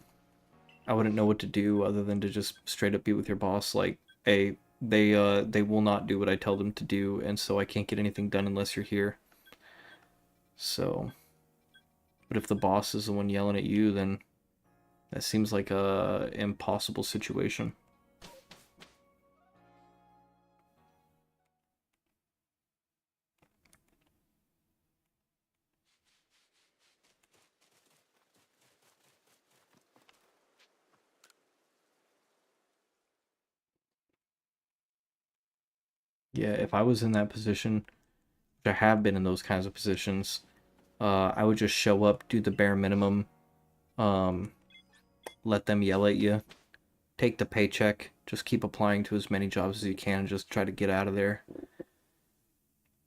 I wouldn't know what to do other than to just straight up be with your boss like, hey, They will not do what I tell them to do, and so I can't get anything done unless you're here. So, but if the boss is the one yelling at you, then that seems like a impossible situation. Yeah, if I was in that position, which I have been in those kinds of positions, I would just show up, do the bare minimum, um, let them yell at you, take the paycheck, just keep applying to as many jobs as you can, and just try to get out of there.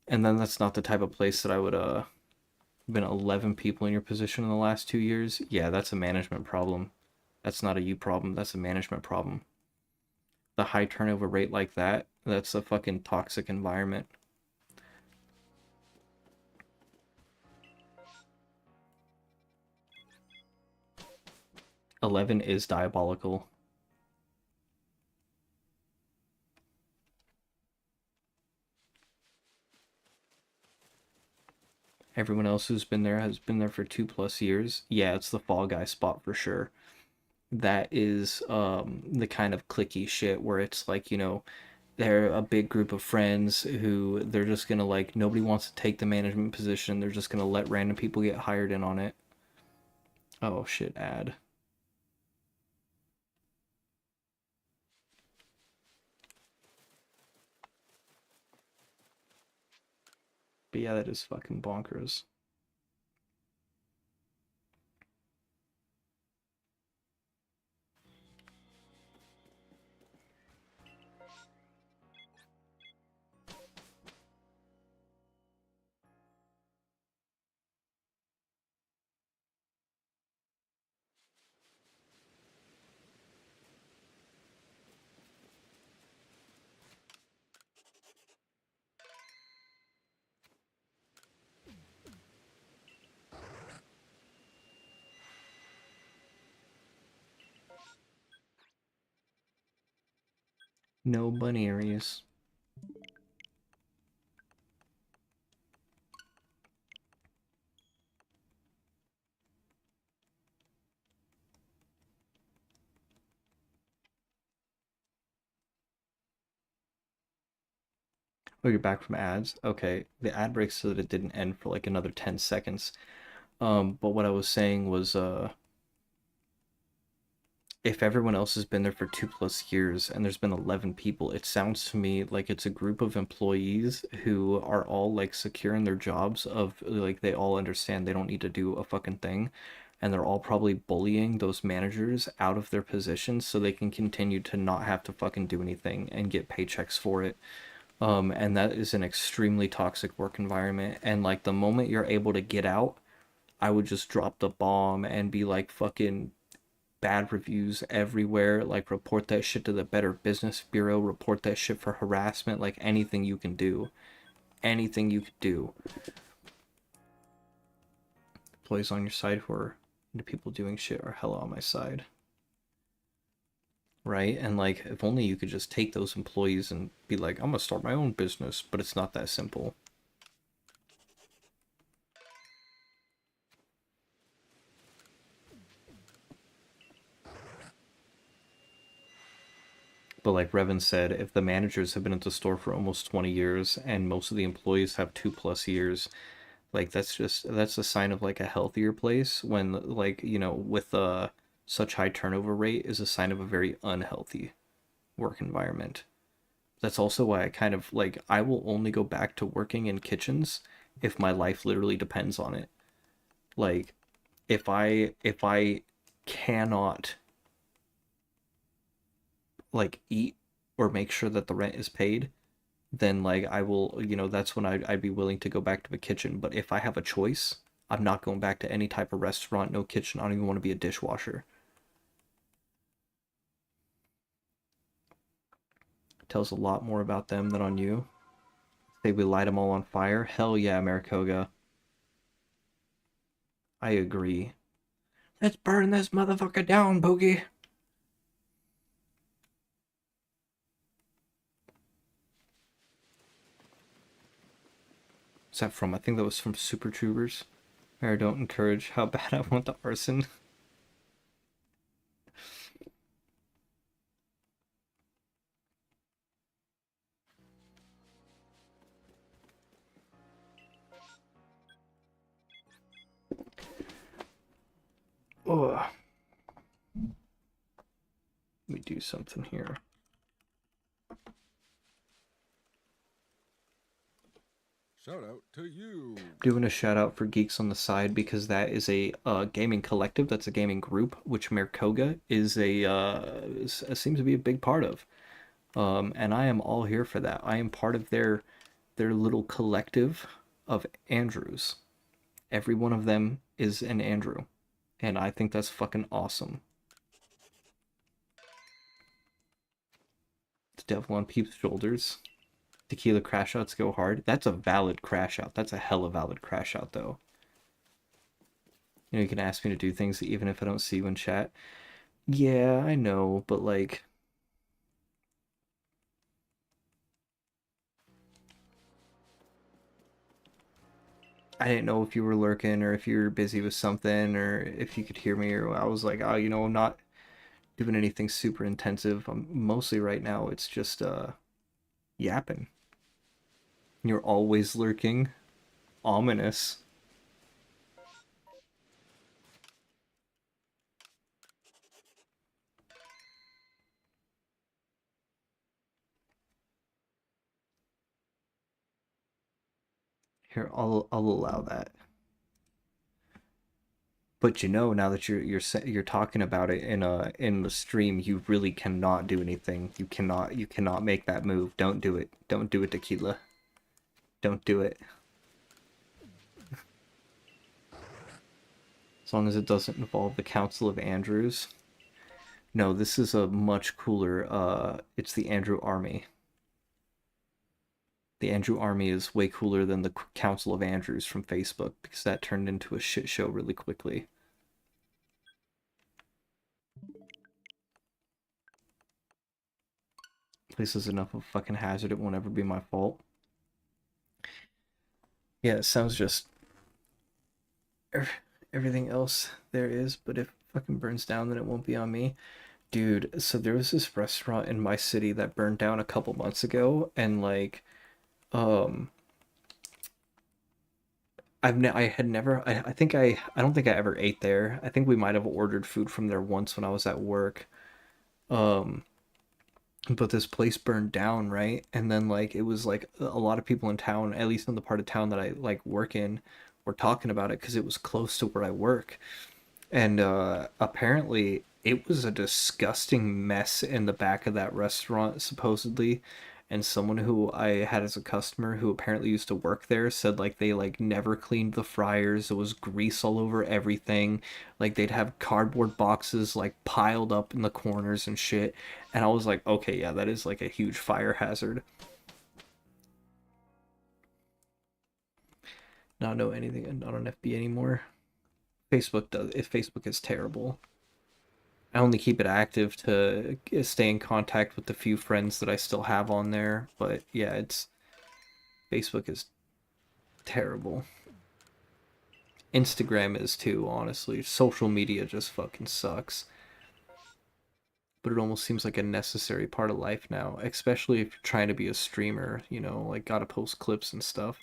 And then that's not the type of place that I would been 11 people in your position in the last 2 years. Yeah, that's a management problem. That's not a you problem, that's a management problem. The high turnover rate like that, that's a fucking toxic environment. 11 is diabolical. Everyone else who's been there has been there for 2+ years. Yeah, it's the fall guy spot for sure. That is the kind of clicky shit where it's like, they're a big group of friends who they're just gonna like nobody wants to take the management position. They're just gonna let random people get hired in on it. Oh shit, ad. But yeah, that is fucking bonkers. No bunny areas. Oh, you're back from ads? Okay. The ad break so that it didn't end for like another 10 seconds. But what I was saying was, if everyone else has been there for 2+ years and there's been 11 people, it sounds to me like it's a group of employees who are all like secure in their jobs of like they all understand they don't need to do a fucking thing, and they're all probably bullying those managers out of their positions so they can continue to not have to fucking do anything and get paychecks for it. And that is an extremely toxic work environment, and like the moment you're able to get out, I would just drop the bomb and be like fucking bad reviews everywhere, like report that shit to the Better Business Bureau, report that shit for harassment, like anything you can do. Anything you could do. Employees on your side who are into people doing shit are hella on my side. Right? And like if only you could just take those employees and be like, I'm gonna start my own business, but it's not that simple. But like Revan said, if the managers have been at the store for almost 20 years and most of the employees have 2+ years, like that's a sign of like a healthier place when like, with such high turnover rate is a sign of a very unhealthy work environment. That's also why I kind of like I will only go back to working in kitchens if my life literally depends on it. Like if I cannot like eat or make sure that the rent is paid, then like I will, that's when I'd be willing to go back to the kitchen. But if I have a choice, I'm not going back to any type of restaurant, no kitchen. I don't even want to be a dishwasher. It tells a lot more about them than on you. Say we light them all on fire. Hell yeah, Maricoga. I agree. Let's burn this motherfucker down, Boogie. What's that from? I think that was from Super Troopers. Or don't encourage how bad I want the arson. Oh, let me do something here. Shout out to you. Doing a shout out for Geeks on the Side because that is a gaming collective. That's a gaming group, which Merkoga is seems to be a big part of. And I am all here for that. I am part of their little collective of Andrews. Every one of them is an Andrew, and I think that's fucking awesome. The devil on Peep's shoulders. Tequila crash outs go hard. That's a valid crash out. That's a hella valid crash out, though. You know, you can ask me to do things even if I don't see you in chat. Yeah, I know, but like, I didn't know if you were lurking or if you were busy with something or if you could hear me, or I was like, oh, you know, I'm not doing anything super intensive. I'm mostly right now it's just yapping. You're always lurking. Ominous. Here, I'll allow that. But you know, now that you're talking about it in the stream, you really cannot do anything. You cannot make that move. Don't do it. Don't do it, Tequila. Don't do it. As long as it doesn't involve the Council of Andrews. No, this is a much cooler. It's the Andrew Army. The Andrew Army is way cooler than the Council of Andrews from Facebook because that turned into a shit show really quickly. This is enough of a fucking hazard. It won't ever be my fault. Yeah, it sounds just everything else there is, but if it fucking burns down, then it won't be on me. Dude, so there was this restaurant in my city that burned down a couple months ago, and like, um, I had never, I think I don't think I ever ate there. I think we might have ordered food from there once when I was at work. Um, but this place burned down, right? And then like it was like a lot of people in town, at least in the part of town that I like work in, were talking about it because it was close to where I work. And apparently it was a disgusting mess in the back of that restaurant, supposedly. And someone who I had as a customer who apparently used to work there said like they like never cleaned the fryers. There was grease all over everything. Like they'd have cardboard boxes like piled up in the corners and shit. And I was like, okay, yeah, that is like a huge fire hazard. Not know anything, not on FB anymore. Facebook does. If Facebook is terrible. I only keep it active to stay in contact with the few friends that I still have on there. But yeah, it's Facebook is terrible. Instagram is too, honestly. Social media just fucking sucks. But it almost seems like a necessary part of life now, especially if you're trying to be a streamer, you know, like gotta post clips and stuff.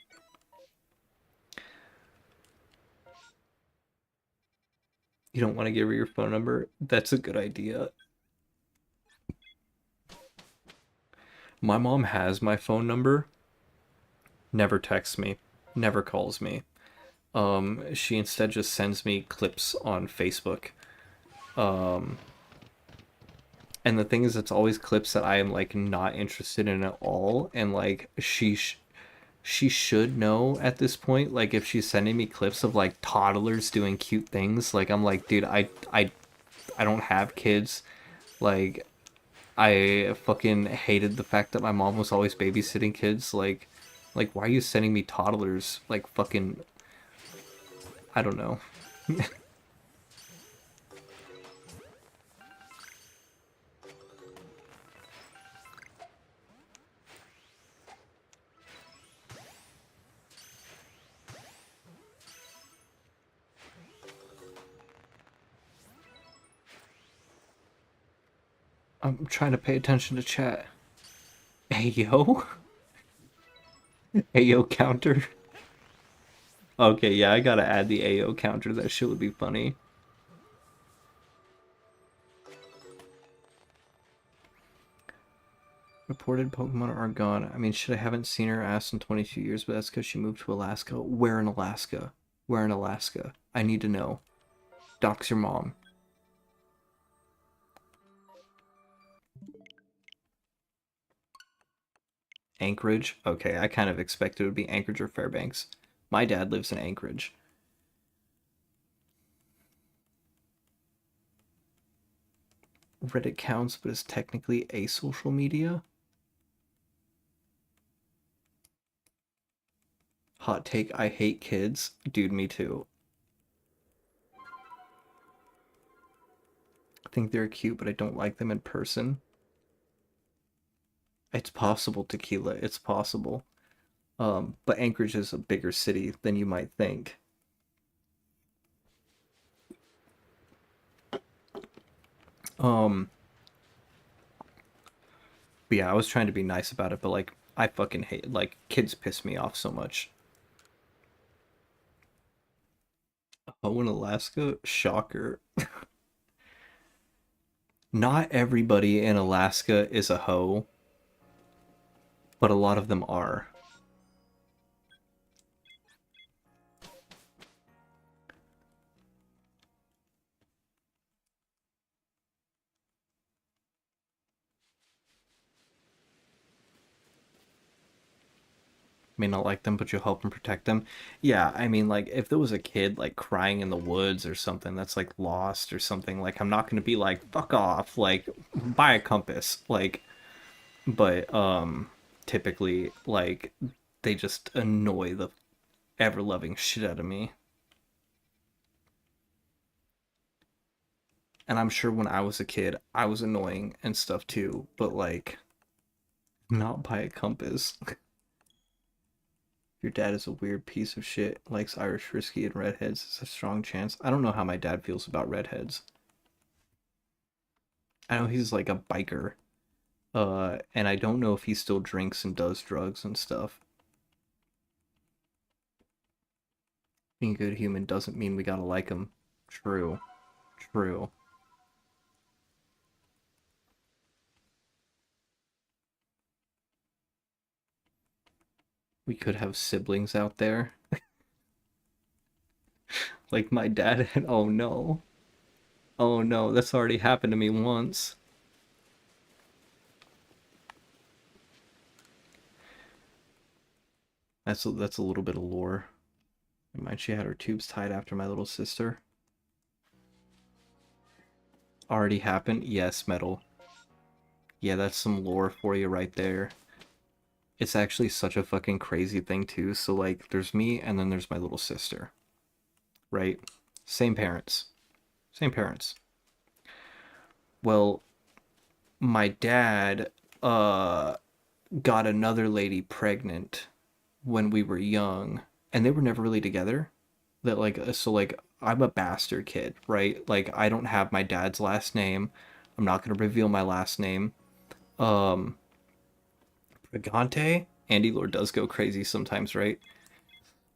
You don't want to give her your phone number? That's a good idea. My mom has my phone number, never texts me, never calls me. She instead just sends me clips on Facebook. Um, and the thing is, it's always clips that I am like not interested in at all, and like she should know at this point. Like if she's sending me clips of like toddlers doing cute things, like I'm like, dude, I don't have kids. Like I fucking hated the fact that my mom was always babysitting kids. Like why are you sending me toddlers? Like fucking, I don't know. I'm trying to pay attention to chat. Ayo? Ayo counter? Okay, yeah, I gotta add the Ayo counter. That shit would be funny. Reported Pokemon are gone. I mean, shit, I haven't seen her ass in 22 years, but that's because she moved to Alaska. Where in Alaska? Where in Alaska? I need to know. Dox your mom. Anchorage? Okay, I kind of expected it would be Anchorage or Fairbanks. My dad lives in Anchorage. Reddit counts, but is technically a social media. Hot take, I hate kids. Dude, me too. I think they're cute, but I don't like them in person. It's possible, Tequila. It's possible. But Anchorage is a bigger city than you might think. Um, but yeah, I was trying to be nice about it, but like, I fucking hate, like, kids piss me off so much. Oh, in Alaska? Shocker. Not everybody in Alaska is a hoe, but a lot of them are. May not like them, but you'll help and protect them. Yeah, I mean, like, if there was a kid, like, crying in the woods or something that's, like, lost or something, like, I'm not gonna be like, fuck off, like, buy a compass. Like, but, typically, like, they just annoy the ever-loving shit out of me. And I'm sure when I was a kid, I was annoying and stuff too, but, like, not by a compass. Your dad is a weird piece of shit, likes Irish whiskey and redheads. It's a strong chance. I don't know how my dad feels about redheads. I know he's like a biker. And I don't know if he still drinks and does drugs and stuff. Being a good human doesn't mean we gotta like him. True. True. We could have siblings out there. Like my dad and oh no. Oh no, that's already happened to me once. That's a little bit of lore. Mind she had her tubes tied after my little sister. Already happened? Yes, metal. Yeah, that's some lore for you right there. It's actually such a fucking crazy thing too. So like there's me and then there's my little sister. Right? Same parents. Same parents. Well, my dad got another lady pregnant when we were young and they were never really together. That like so like I'm a bastard kid, right? Like I don't have my dad's last name. I'm not going to reveal my last name. Um Brigante, Andy Lord does go crazy sometimes, right?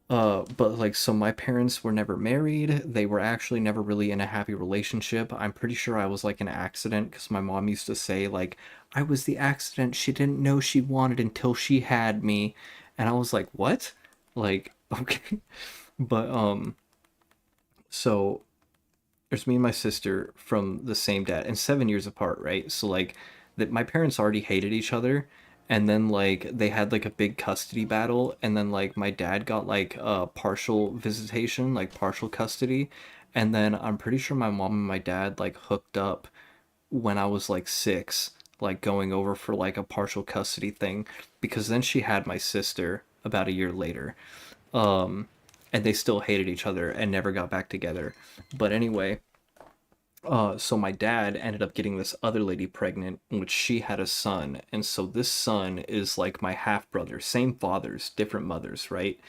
But like, so my parents were never married. They were actually never really in a happy relationship. I'm pretty sure I was like an accident because my mom used to say, like, I was the accident she didn't know she wanted until she had me. And I was like, what? Like, okay. But, so there's me and my sister from the same dad and 7 years apart, right? So like that my parents already hated each other and then like they had like a big custody battle and then like my dad got like a partial visitation, like partial custody. And then I'm pretty sure my mom and my dad like hooked up when I was like 6, like going over for like a partial custody thing because then she had my sister about a year later. Um and they still hated each other and never got back together. But anyway, so my dad ended up getting this other lady pregnant, in which she had a son, and so this son is like my half brother, same fathers, different mothers, right?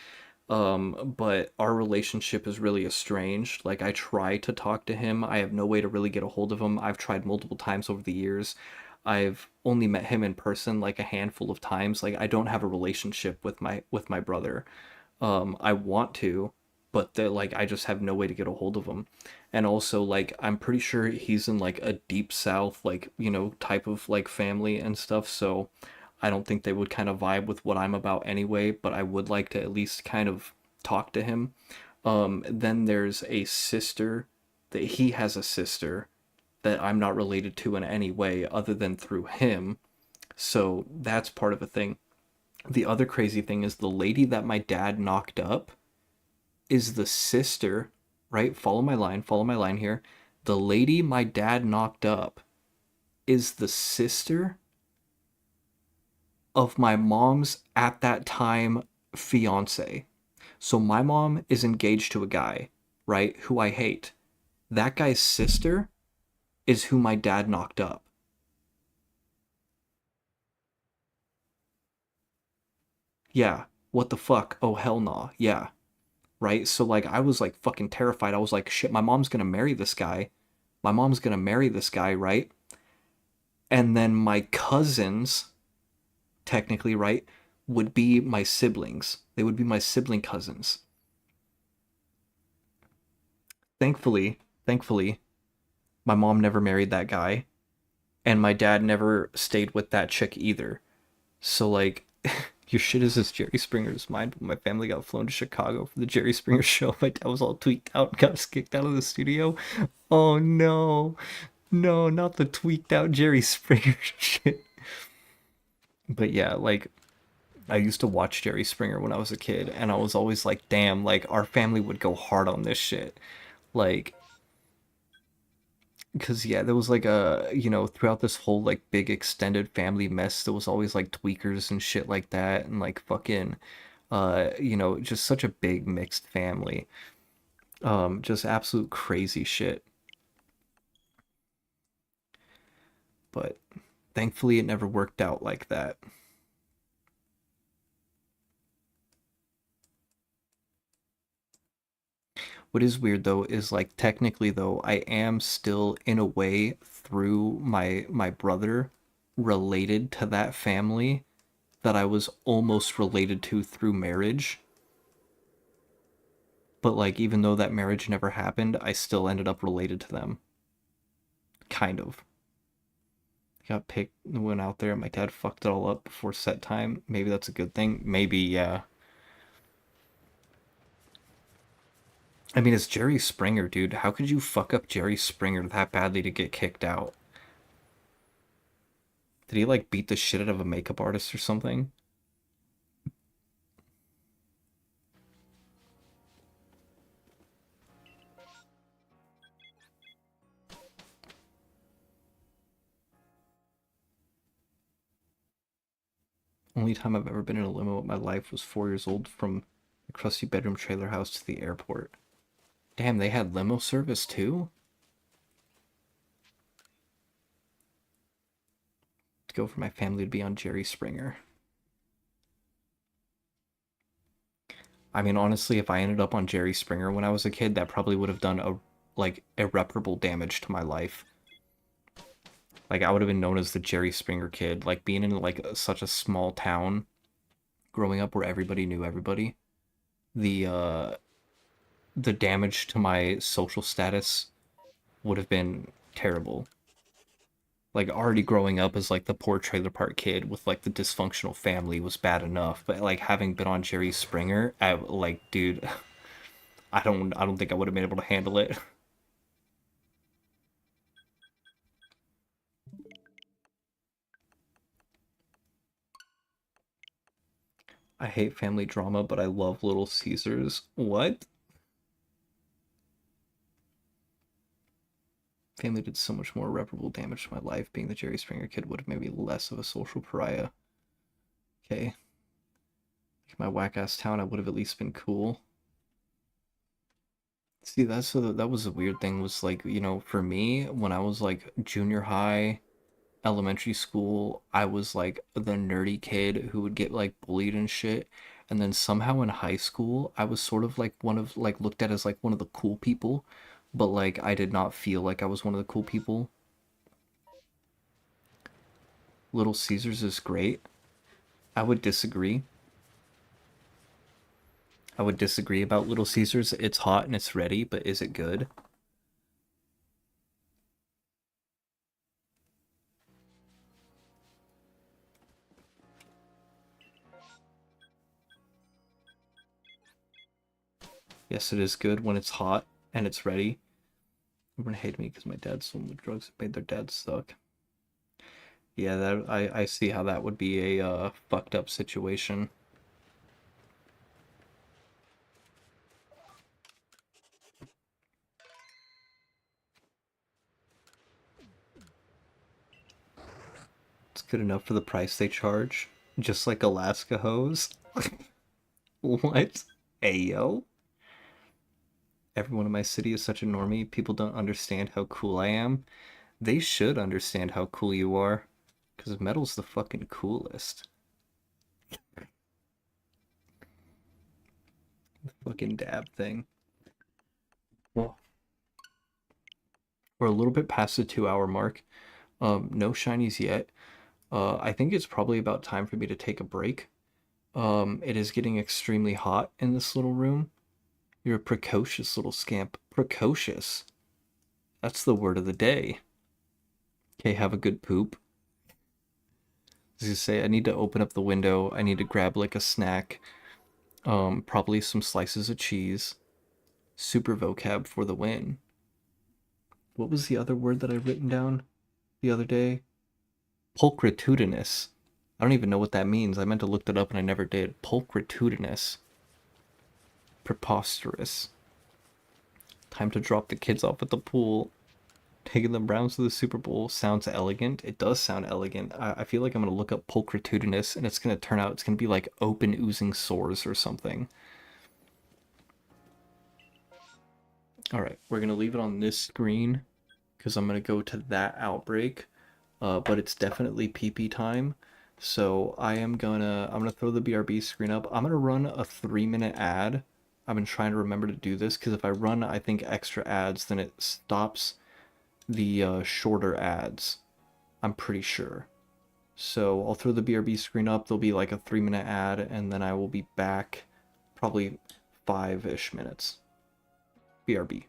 But our relationship is really estranged. Like I try to talk to him, I have no way to really get a hold of him. I've tried multiple times over the years. I've only met him in person like a handful of times. Like I don't have a relationship with my brother. I want to, but like I just have no way to get a hold of him. And also like I'm pretty sure he's in like a deep south like, type of like family and stuff, so I don't think they would kind of vibe with what I'm about anyway, but I would like to at least kind of talk to him. Then there's a sister that he has a sister that I'm not related to in any way other than through him. So that's part of a thing. The other crazy thing is the lady that my dad knocked up is the sister, right? Follow my line here. The lady my dad knocked up is the sister of my mom's at that time fiance. So my mom is engaged to a guy, right, who I hate. That guy's sister is who my dad knocked up. Yeah. What the fuck? Oh, hell nah. Yeah. Right? So, like, I was, like, fucking terrified. I was like, shit, my mom's gonna marry this guy. My mom's gonna marry this guy, right? And then my cousins, technically, right, would be my siblings. They would be my sibling cousins. Thankfully, my mom never married that guy, and my dad never stayed with that chick either. So, like, your shit is as Jerry Springer's mind. When my family got flown to Chicago for the Jerry Springer show, my dad was all tweaked out and got us kicked out of the studio. Oh no. No, not the tweaked out Jerry Springer shit. But yeah, like, I used to watch Jerry Springer when I was a kid, and I was always like, damn, like, our family would go hard on this shit. Like, because yeah, there was like throughout this whole like big extended family mess, there was always like tweakers and shit like that, and like fucking just such a big mixed family. Just absolute crazy shit. But thankfully it never worked out like that. What is weird though is like technically though I am still in a way through my brother related to that family that I was almost related to through marriage. But like even though that marriage never happened, I still ended up related to them. Kind of. Got picked, went out there, my dad fucked it all up before set time. Maybe that's a good thing. Maybe, yeah. I mean, it's Jerry Springer, dude. How could you fuck up Jerry Springer that badly to get kicked out? Did he like beat the shit out of a makeup artist or something? Only time I've ever been in a limo in my life was 4 years old from the crusty bedroom trailer house to the airport. Damn, they had limo service too? To go for my family to be on Jerry Springer. I mean, honestly, if I ended up on Jerry Springer when I was a kid, that probably would have done like irreparable damage to my life. Like I would have been known as the Jerry Springer kid. Like being in like such a small town, growing up where everybody knew everybody. The the damage to my social status would have been terrible. Like already growing up as like the poor trailer park kid with like the dysfunctional family was bad enough, but like having been on Jerry Springer, I like, dude, I don't think I would have been able to handle it. I hate family drama, but I love Little Caesars. What? Family did so much more irreparable damage to my life. Being the Jerry Springer kid would have made me less of a social pariah. Okay. Like my whack ass town, I would have at least been cool. See, that was a weird thing. Was like, for me, when I was like junior high, elementary school, I was like the nerdy kid who would get like bullied and shit. And then somehow in high school, I was sort of like one of like looked at as like one of the cool people, but like I did not feel like I was one of the cool people. Little Caesars is great. I would disagree. I would disagree about Little Caesars. It's hot and it's ready, but is it good? Yes, it is good when it's hot and it's ready. Everyone hated me because my dad sold me drugs that made their dad suck. Yeah, that I see how that would be a fucked up situation. It's good enough for the price they charge. Just like Alaska hose. What? Ayo? Everyone in my city is such a normie. People don't understand how cool I am. They should understand how cool you are. Because metal's the fucking coolest. The fucking dab thing. Well, we're a little bit past the 2 hour mark. No shinies yet. I think it's probably about time for me to take a break. It is getting extremely hot in this little room. You're a precocious little scamp. Precocious. That's the word of the day. Okay, have a good poop. As you say, I need to open up the window. I need to grab like a snack. Probably some slices of cheese. Super vocab for the win. What was the other word that I written down the other day? Pulchritudinous. I don't even know what that means. I meant to look that up and I never did. Pulchritudinous. Preposterous. Time to drop the kids off at the pool. Taking the Browns to the Super Bowl sounds elegant. It does sound elegant. I feel like I'm going to look up pulchritudinous and it's going to turn out it's going to be like open oozing sores or something. All right, we're going to leave it on this screen because I'm going to go to that outbreak. But it's definitely PP time. So I'm gonna throw the BRB screen up. I'm gonna run a 3-minute ad. I've been trying to remember to do this because if I run, I think extra ads, then it stops the shorter ads. I'm pretty sure. So I'll throw the BRB screen up. There'll be like a 3-minute ad, and then I will be back probably 5-ish minutes. BRB.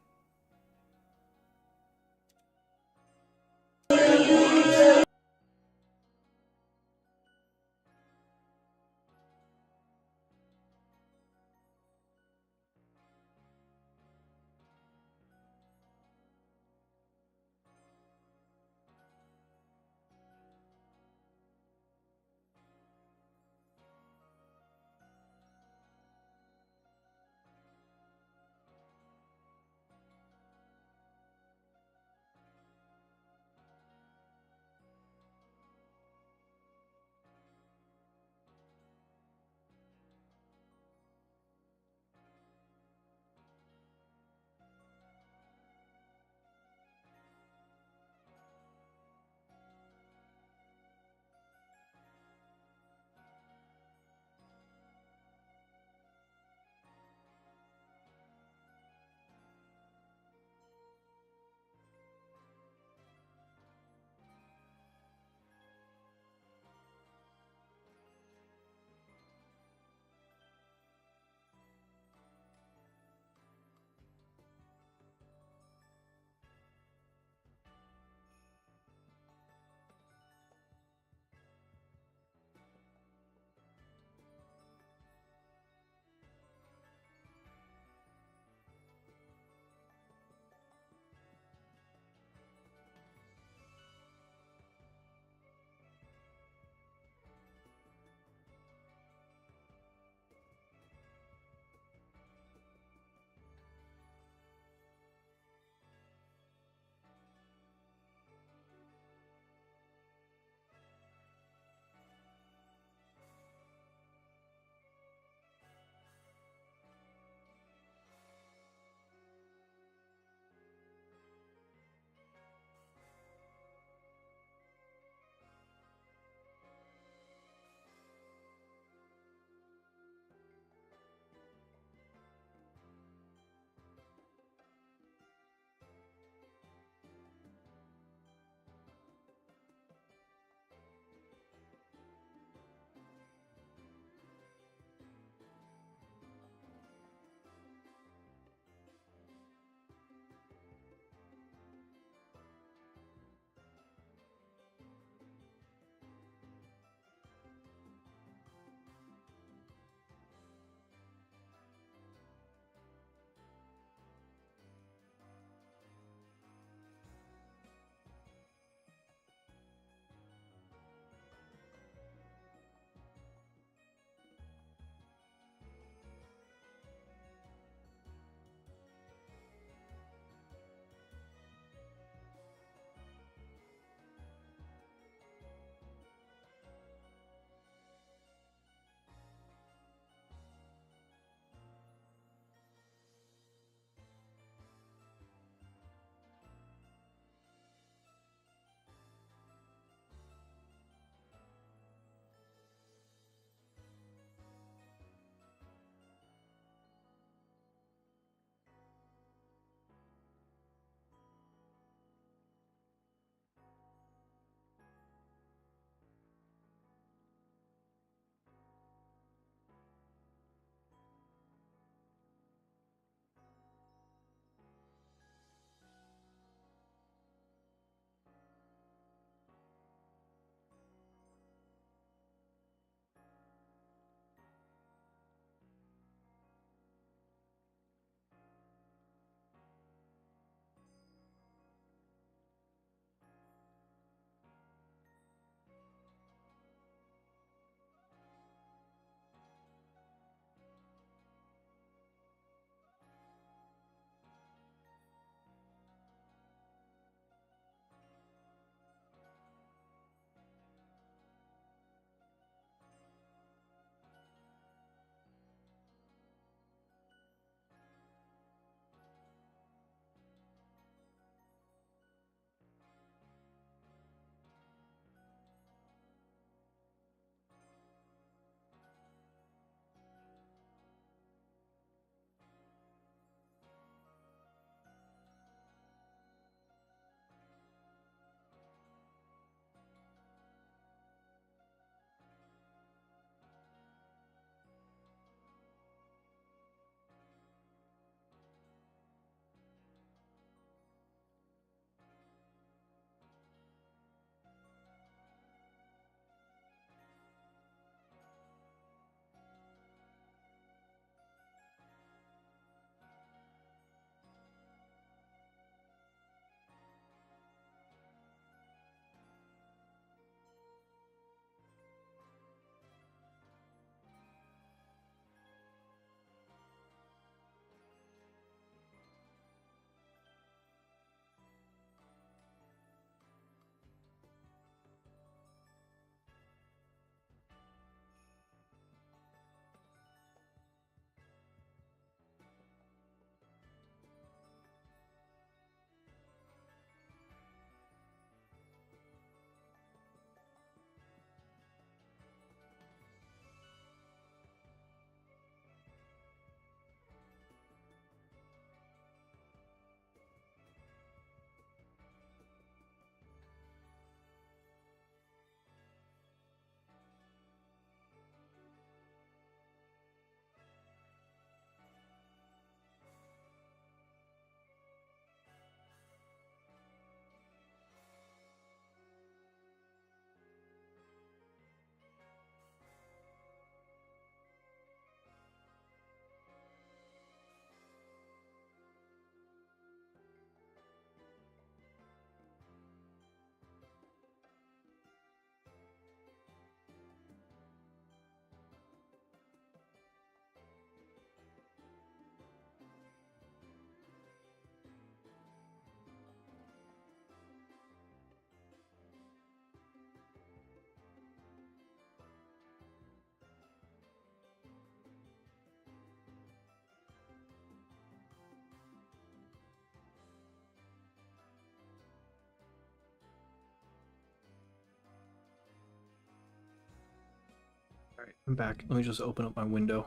Alright, I'm back. Let me just open up my window.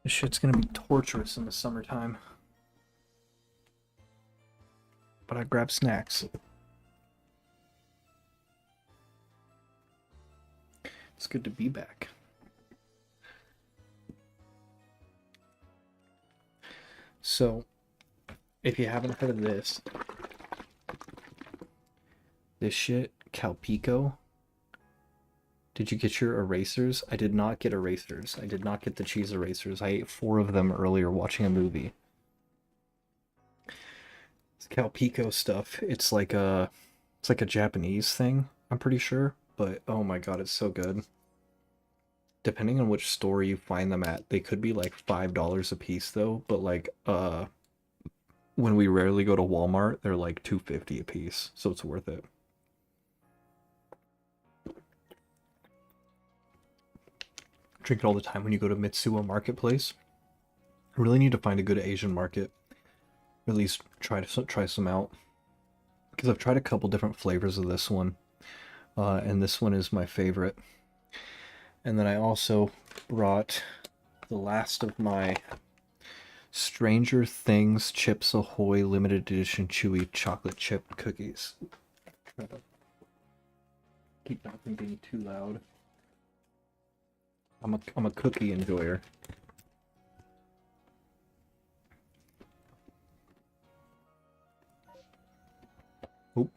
This shit's gonna be torturous in the summertime. But I grabbed snacks. It's good to be back. So, if you haven't heard of this shit, Calpico. Did you get your erasers? I did not get erasers. I did not get the cheese erasers. I ate 4 of them earlier watching a movie. It's Calpico stuff. It's like a Japanese thing, I'm pretty sure. But oh my god, it's so good. Depending on which store you find them at, they could be like $5 a piece though, but like when we rarely go to Walmart, they're like $2.50 a piece, so it's worth it. Drink it all the time when you go to Mitsuwa Marketplace. I really need to find a good Asian market. Or at least try some out. Because I've tried a couple different flavors of this one. And this one is my favorite. And then I also brought the last of my Stranger Things Chips Ahoy limited edition chewy chocolate chip cookies. Keep that from being too loud. I'm a cookie enjoyer. Oop.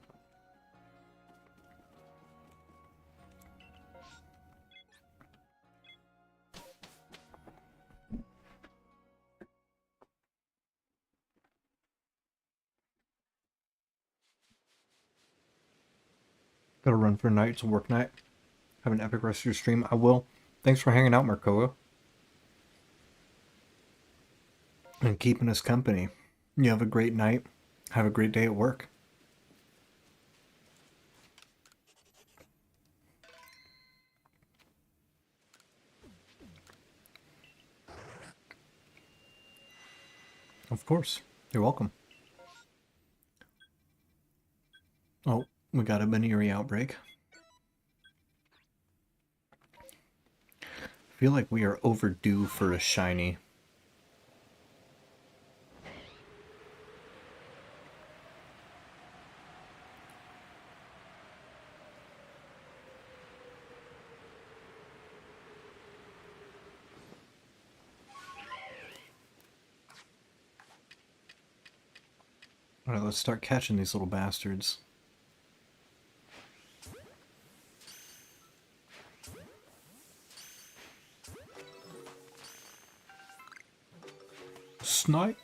Gotta run for a night. It's a work night. Have an epic rest of your stream. I will. Thanks for hanging out, Marcoa. And keeping us company. You have a great night. Have a great day at work. Of course. You're welcome. Oh, we got a Baneri outbreak. I feel like we are overdue for a shiny. Alright, let's start catching these little bastards. Snipe.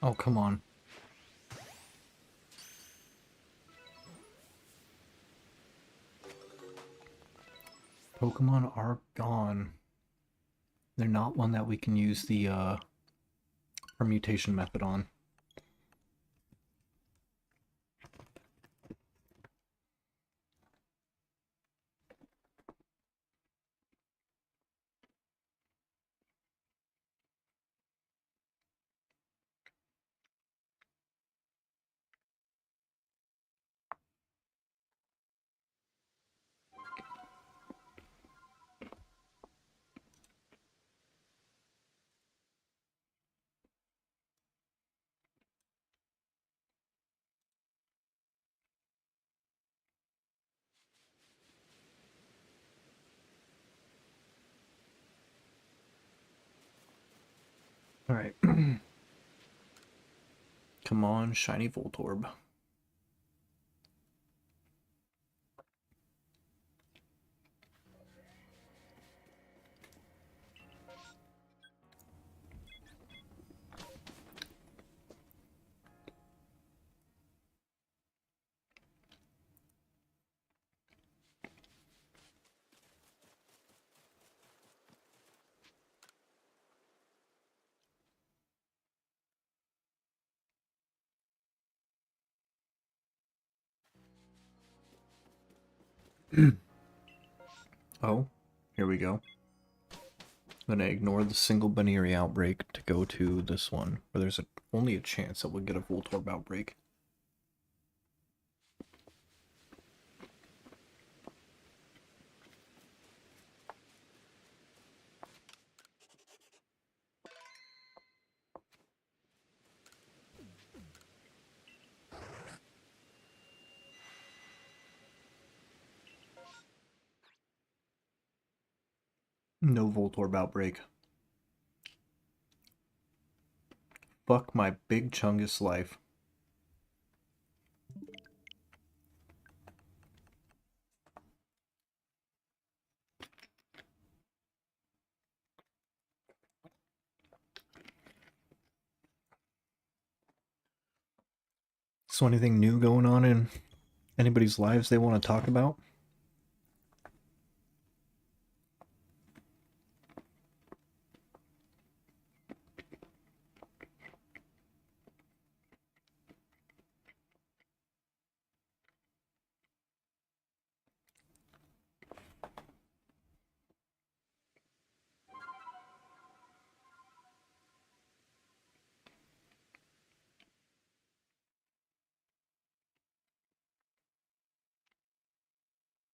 Oh, come on. Pokemon are gone. They're not one that we can use the permutation method on. Alright. Come on, shiny Voltorb. Oh, here we go. I'm gonna ignore the single Baneri outbreak to go to this one, where there's only a chance that we'll get a Voltorb outbreak. No Voltorb outbreak. Fuck my big Chungus life. So anything new going on in anybody's lives they want to talk about?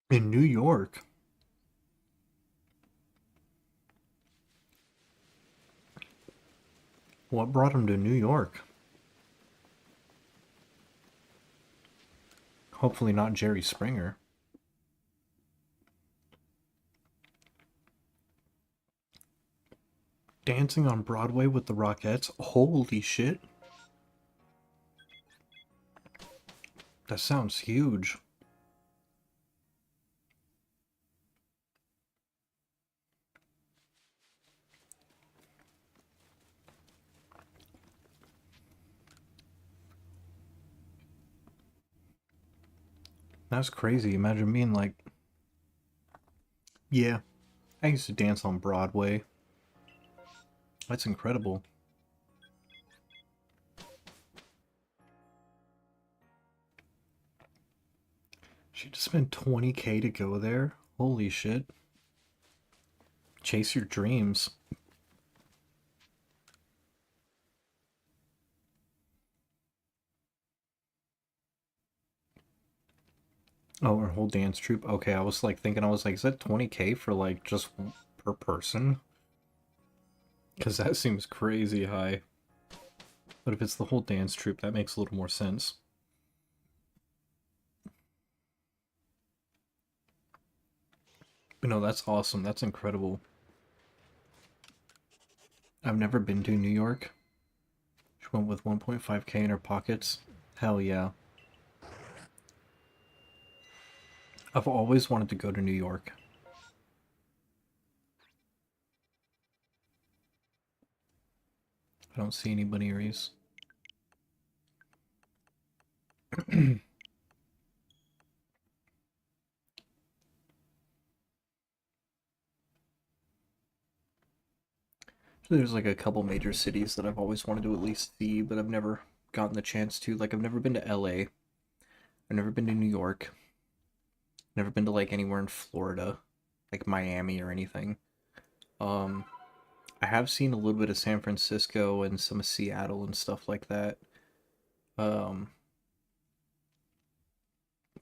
In New York? What brought him to New York? Hopefully not Jerry Springer. Dancing on Broadway with the Rockettes? Holy shit. That sounds huge. That's crazy. Imagine being like, yeah, I used to dance on Broadway. That's incredible. She just spent 20K to go there? Holy shit. Chase your dreams. Oh, her whole dance troupe? Okay, I was like thinking, I was like, is that 20K for like just per person? Because that seems crazy high. But if it's the whole dance troupe, that makes a little more sense. But no, that's awesome. That's incredible. I've never been to New York. She went with 1.5K in her pockets. Hell yeah. I've always wanted to go to New York. I don't see any bunny ears. There's like a couple major cities that I've always wanted to at least see, but I've never gotten the chance to. Like, I've never been to LA. I've never been to New York. Never been to like anywhere in Florida, like Miami or anything. Um, I have seen a little bit of San Francisco and some of Seattle and stuff like that. Um,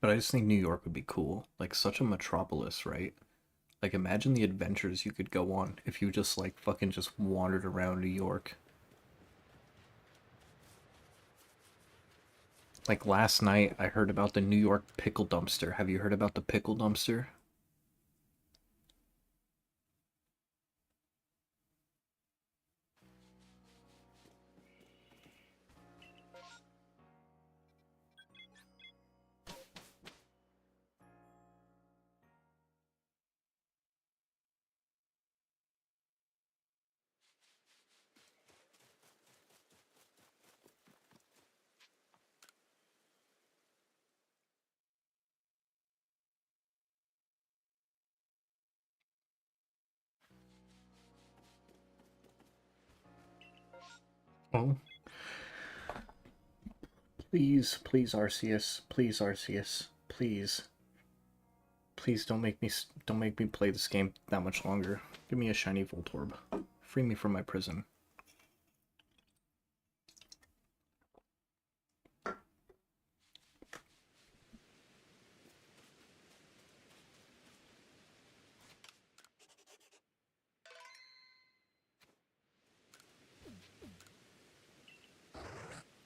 but I just think New York would be cool. Like, such a metropolis, right? Like, imagine the adventures you could go on if you just like fucking just wandered around New York. Like last night, I heard about the New York pickle dumpster. Have you heard about the pickle dumpster? Oh, please, please, Arceus. Please, Arceus. Please. Please don't make me play this game that much longer. Give me a shiny Voltorb. Free me from my prison.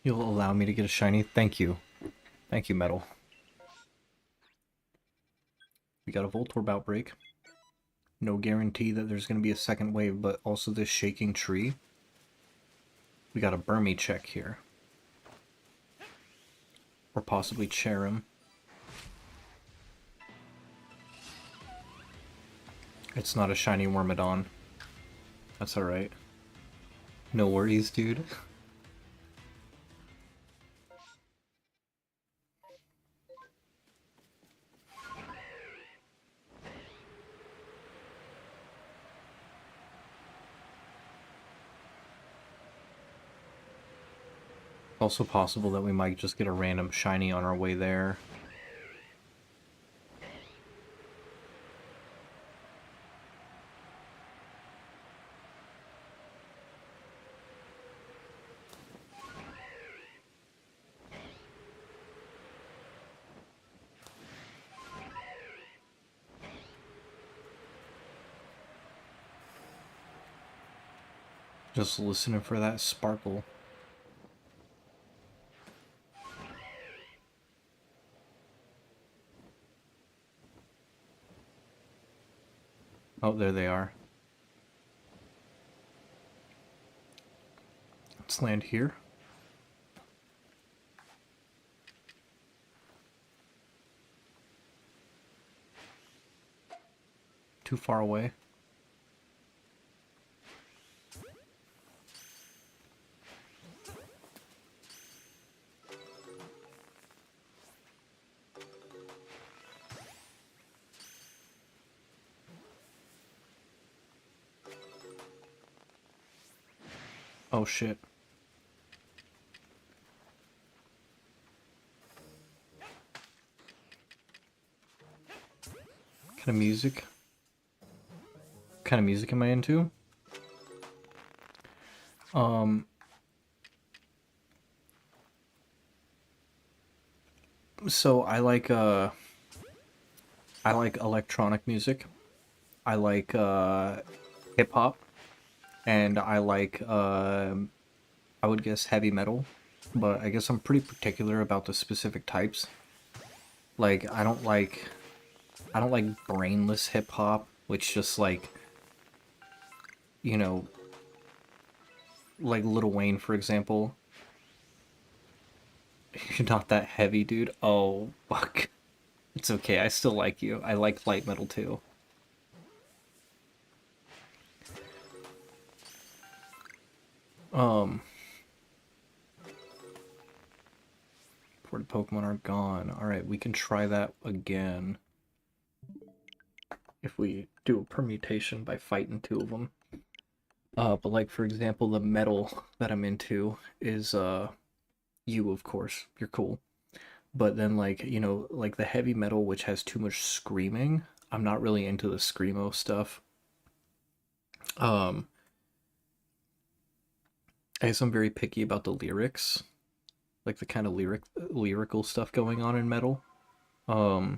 You'll allow me to get a shiny? Thank you. Thank you, Metal. We got a Voltorb outbreak. No guarantee that there's going to be a second wave, but also this shaking tree. We got a Burmy check here. Or possibly Cherim. It's not a shiny Wormadon. That's alright. No worries, dude. Also possible that we might just get a random shiny on our way there. Just listening for that sparkle. Oh, there they are. Let's land here. Too far away. Oh shit. What kind of music? What kind of music am I into? So I like electronic music. I like hip hop, and I like I would guess heavy metal, but I guess I'm pretty particular about the specific types. Like I don't like brainless hip hop, which just like, you know, like Lil Wayne, for example. You're not that heavy, dude. Oh, fuck. It's okay, I still like you. I like light metal too. Before the Pokemon are gone. Alright, we can try that again. If we do a permutation by fighting two of them. But like, for example, the metal that I'm into is, you, of course. You're cool. But then, like, you know, like the heavy metal, which has too much screaming, I'm not really into the screamo stuff. I guess I'm very picky about the lyrics, like the kind of lyrical stuff going on in metal. I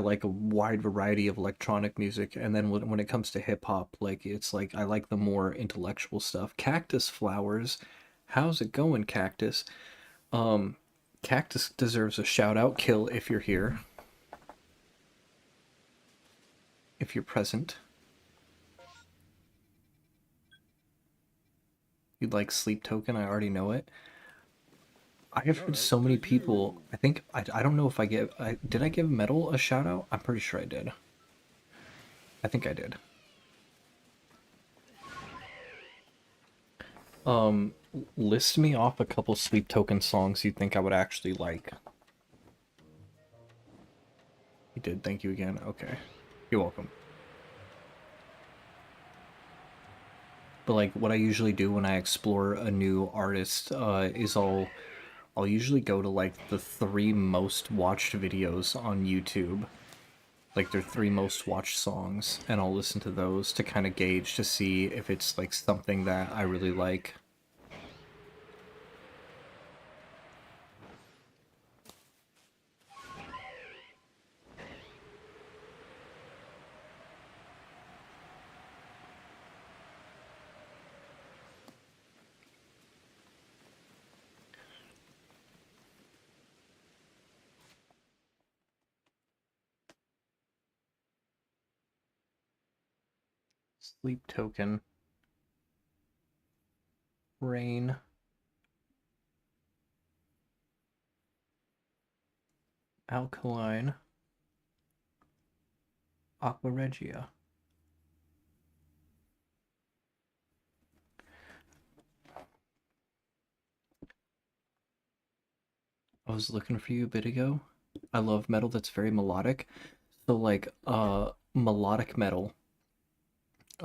like a wide variety of electronic music, and then when it comes to hip hop, like it's like I like the more intellectual stuff. Cactus Flowers, how's it going, Cactus? Cactus deserves a shout out. Kill if you're here, if you're present. You'd like Sleep Token? I already know it. I have heard so many people. I think I don't know if did I give Metal a shout out? I'm pretty sure I did. I think I did. List me off a couple Sleep Token songs you think I would actually like. You did. Thank you again. Okay. You're welcome. But like what I usually do when I explore a new artist is I'll usually go to like the 3 most watched videos on YouTube. like their three most watched songs, and I'll listen to those to kind of gauge to see if it's like something that I really like. Sleep token. Rain. Alkaline. Aqua Regia. I was looking for you a bit ago. I love metal that's very melodic. So like melodic metal.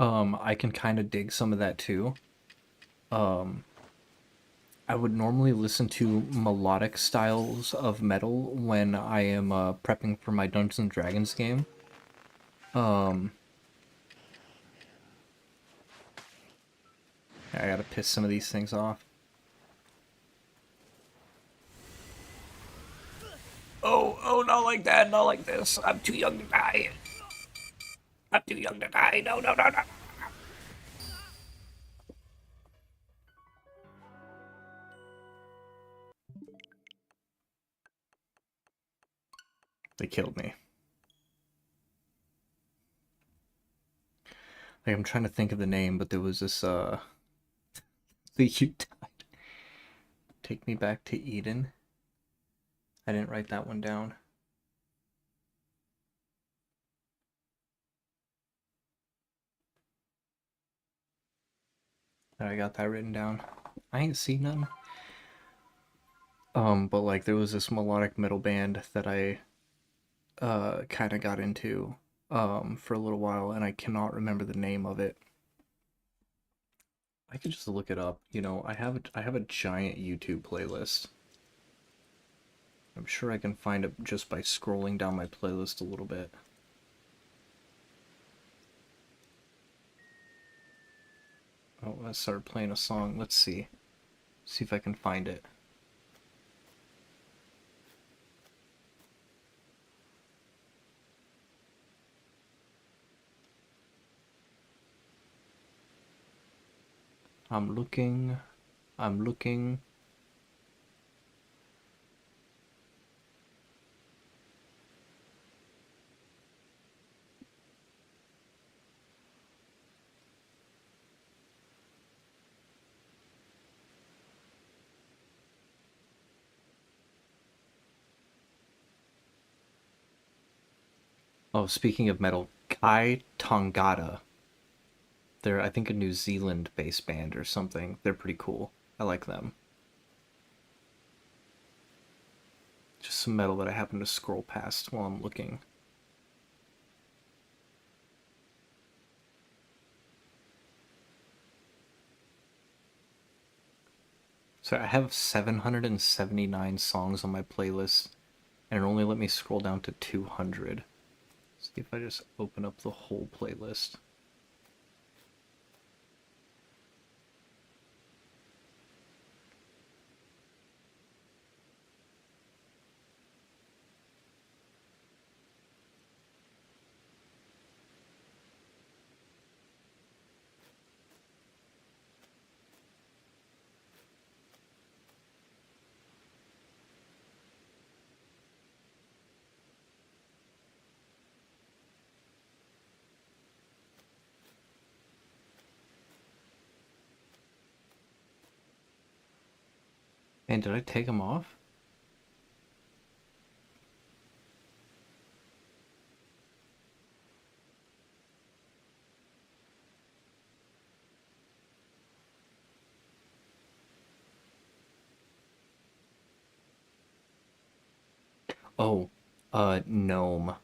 I can kind of dig some of that too. Um I would normally listen to melodic styles of metal when I am prepping for my Dungeons and Dragons game. Um I gotta piss some of these things off. Oh, not like that, not like this. I'm too young to die. I'm too young to die. No, no, no, no. They killed me. Like, I'm trying to think of the name, but there was this, you died. Take me back to Eden. I didn't write that one down. I got that written down. I ain't seen none. But like there was this melodic metal band that I kind of got into for a little while, and I cannot remember the name of it. I could just look it up. You know, I have a giant YouTube playlist. I'm sure I can find it just by scrolling down my playlist a little bit. Oh, I started playing a song. Let's see. See if I can find it. I'm looking. I'm looking. Oh, speaking of metal, Kai Tongata. They're, I think, a New Zealand-based band or something. They're pretty cool. I like them. Just some metal that I happen to scroll past while I'm looking. So I have 779 songs on my playlist, and it only let me scroll down to 200. See if I just open up the whole playlist. And did I take them off? Oh, Gnome.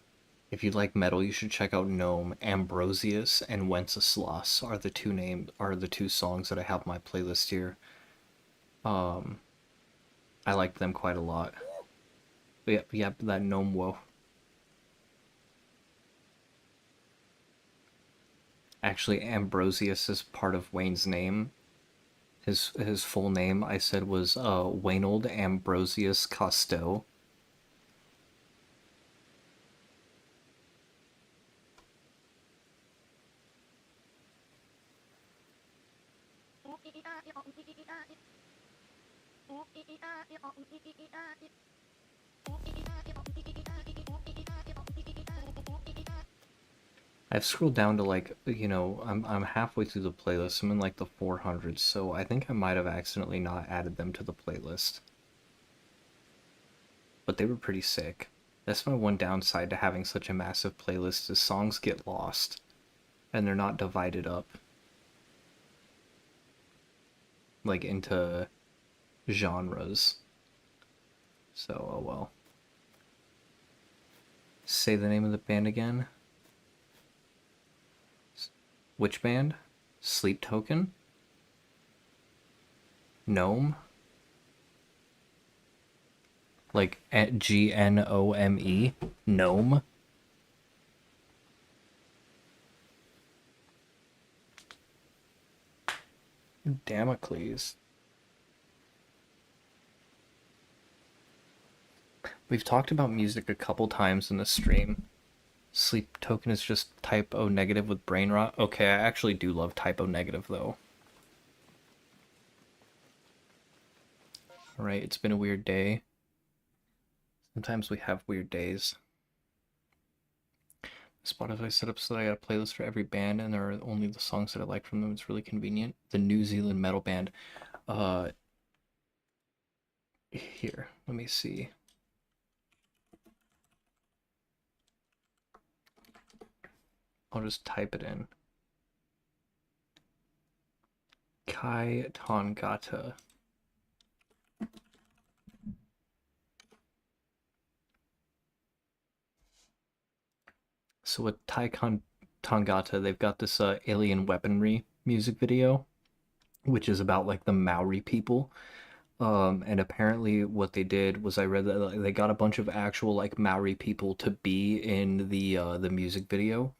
If you like metal, you should check out Gnome. Ambrosius and Wenceslas are the two songs that I have on my playlist here. Um, I like them quite a lot. But yeah, that Gnome Woe. Actually, Ambrosius is part of Wayne's name. His full name I said was Waynold Ambrosius Costeau. I've scrolled down to like, I'm halfway through the playlist. I'm in like the 400s, so I think I might have accidentally not added them to the playlist. But they were pretty sick. That's my one downside to having such a massive playlist is songs get lost and they're not divided up like into genres. So, oh well. Say the name of the band again. Which band? Sleep Token? Gnome? Like Gnome? Gnome? Damocles. We've talked about music a couple times in the stream. Sleep Token is just type O negative with brain rot. Okay, I actually do love type O negative though. Alright, it's been a weird day. Sometimes we have weird days. Spotify set up so that I got a playlist for every band and there are only the songs that I like from them. It's really convenient. The New Zealand metal band. Here, let me see. I'll just type it in. Kai Tangata. So with Tangata, they've got this alien weaponry music video, which is about like the Maori people. And apparently what they did was I read that they got a bunch of actual like Maori people to be in the music video.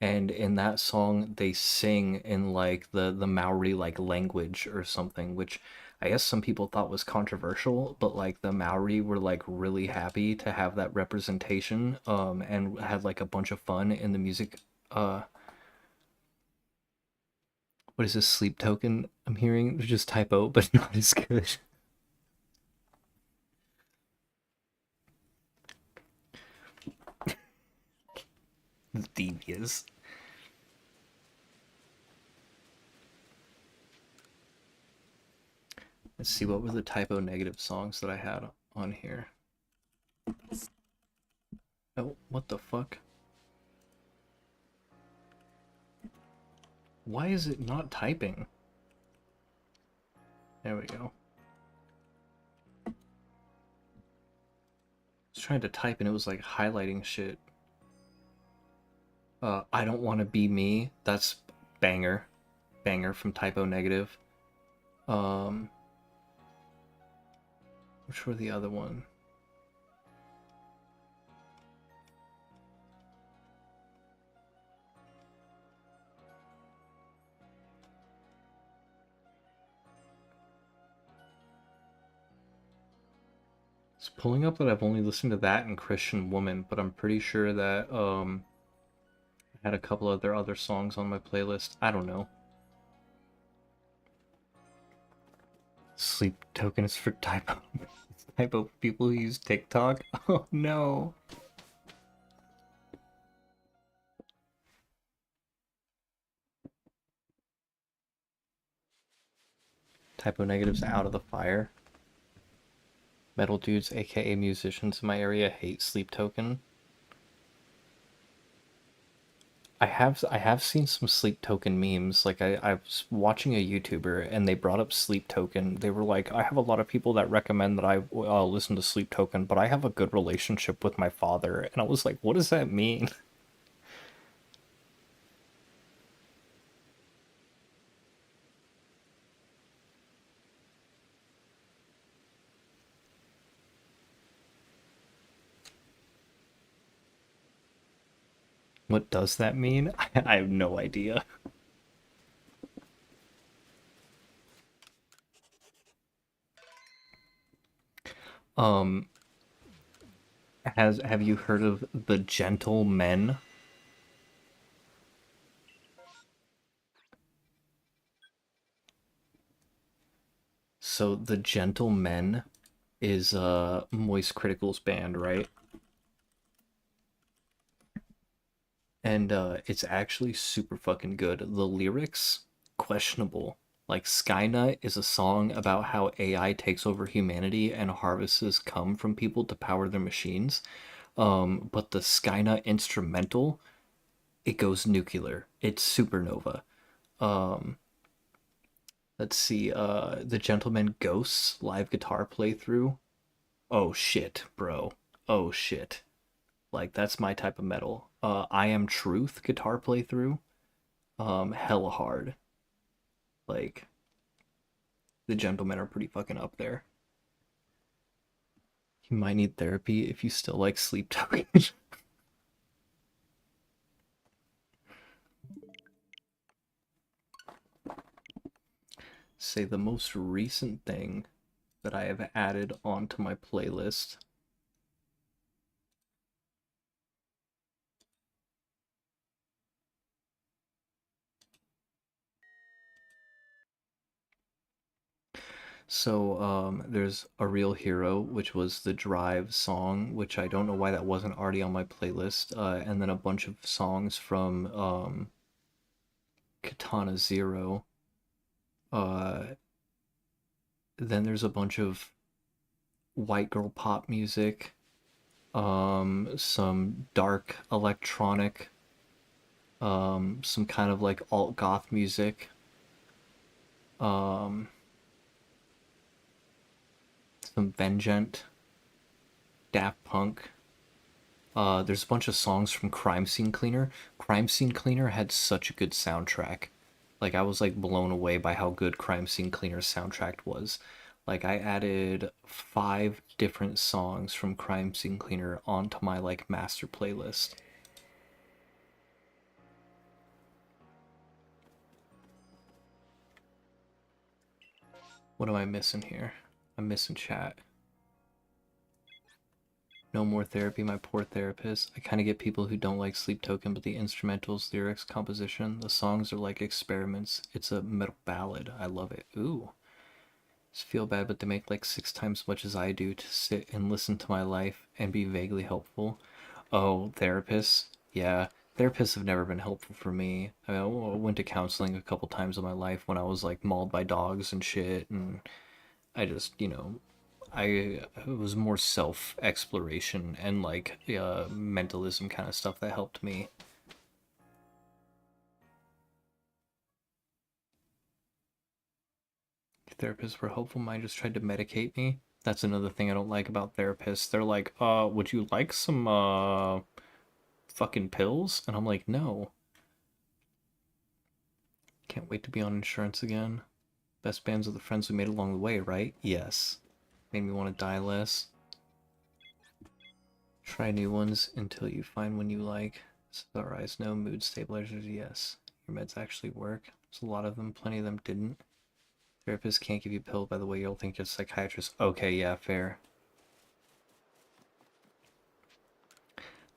And in that song they sing in like the Maori like language or something, which I guess some people thought was controversial, but like the Maori were like really happy to have that representation, and had like a bunch of fun in the music. What is this Sleep Token I'm hearing? It's just typo, but not as good. Devious. Let's see, what were the typo negative songs that I had on here? Oh, what the fuck? Why is it not typing? There we go. I was trying to type and it was like highlighting shit. I Don't Want to Be Me. That's banger. Banger from Typo Negative. Which were the other one? It's pulling up that I've only listened to that and Christian Woman, but I'm pretty sure that I had a couple of their other songs on my playlist. I don't know. Sleep Token is for typo. Typo people who use TikTok. Oh no. Typo Negative's out of the fire. Metal dudes, aka musicians in my area, hate Sleep Token. I have seen some Sleep Token memes. Like I was watching a YouTuber and they brought up Sleep Token. They were like, I have a lot of people that recommend that I listen to Sleep Token, but I have a good relationship with my father. And I was like, what does that mean? What does that mean? I have no idea. Um, have you heard of the Gentlemen? So the Gentlemen is Moist Critical's band, right? And it's actually super fucking good. The lyrics, questionable. Like Skynet is a song about how AI takes over humanity and harvests cum from people to power their machines. But the Skynet instrumental, it goes nuclear. It's supernova. Um, let's see. The Gentleman Ghosts live guitar playthrough. Oh shit, bro. Oh shit. Like that's my type of metal. I Am Truth guitar playthrough. Hella hard. Like the Gentlemen are pretty fucking up there. You might need therapy if you still like Sleep Token. Say the most recent thing that I have added onto my playlist. So there's A Real Hero, which was the Drive song, which I don't know why that wasn't already on my playlist. And then a bunch of songs from Katana Zero. Uh, then there's a bunch of white girl pop music, some dark electronic, some kind of like alt goth music, um, some Vengeant, Daft Punk. There's a bunch of songs from Crime Scene Cleaner. Crime Scene Cleaner had such a good soundtrack. Like I was like blown away by how good Crime Scene Cleaner's soundtrack was. Like I added 5 different songs from Crime Scene Cleaner onto my like master playlist. What am I missing here? I'm missing chat. No more therapy, my poor therapist. I kind of get people who don't like Sleep Token, but the instrumentals, lyrics, composition, the songs are like experiments. It's a metal ballad. I love it. Ooh. Just feel bad, but they make like 6 times as much as I do to sit and listen to my life and be vaguely helpful. Oh, therapists? Yeah, therapists have never been helpful for me. I mean, I went to counseling a couple times in my life when I was like mauled by dogs and shit, and I just, I it was more self exploration and like mentalism kind of stuff that helped me. Therapists were helpful. Mine just tried to medicate me. That's another thing I don't like about therapists. They're like, would you like some fucking pills? And I'm like, no. Can't wait to be on insurance again. Best bands are the friends we made along the way, right? Yes. Made me want to die less. Try new ones until you find one you like. Sunrise, no. Mood stabilizers, yes. Your meds actually work. There's a lot of them. Plenty of them didn't. Therapists can't give you pills, by the way. You'll think you're a psychiatrist. Okay, yeah, fair.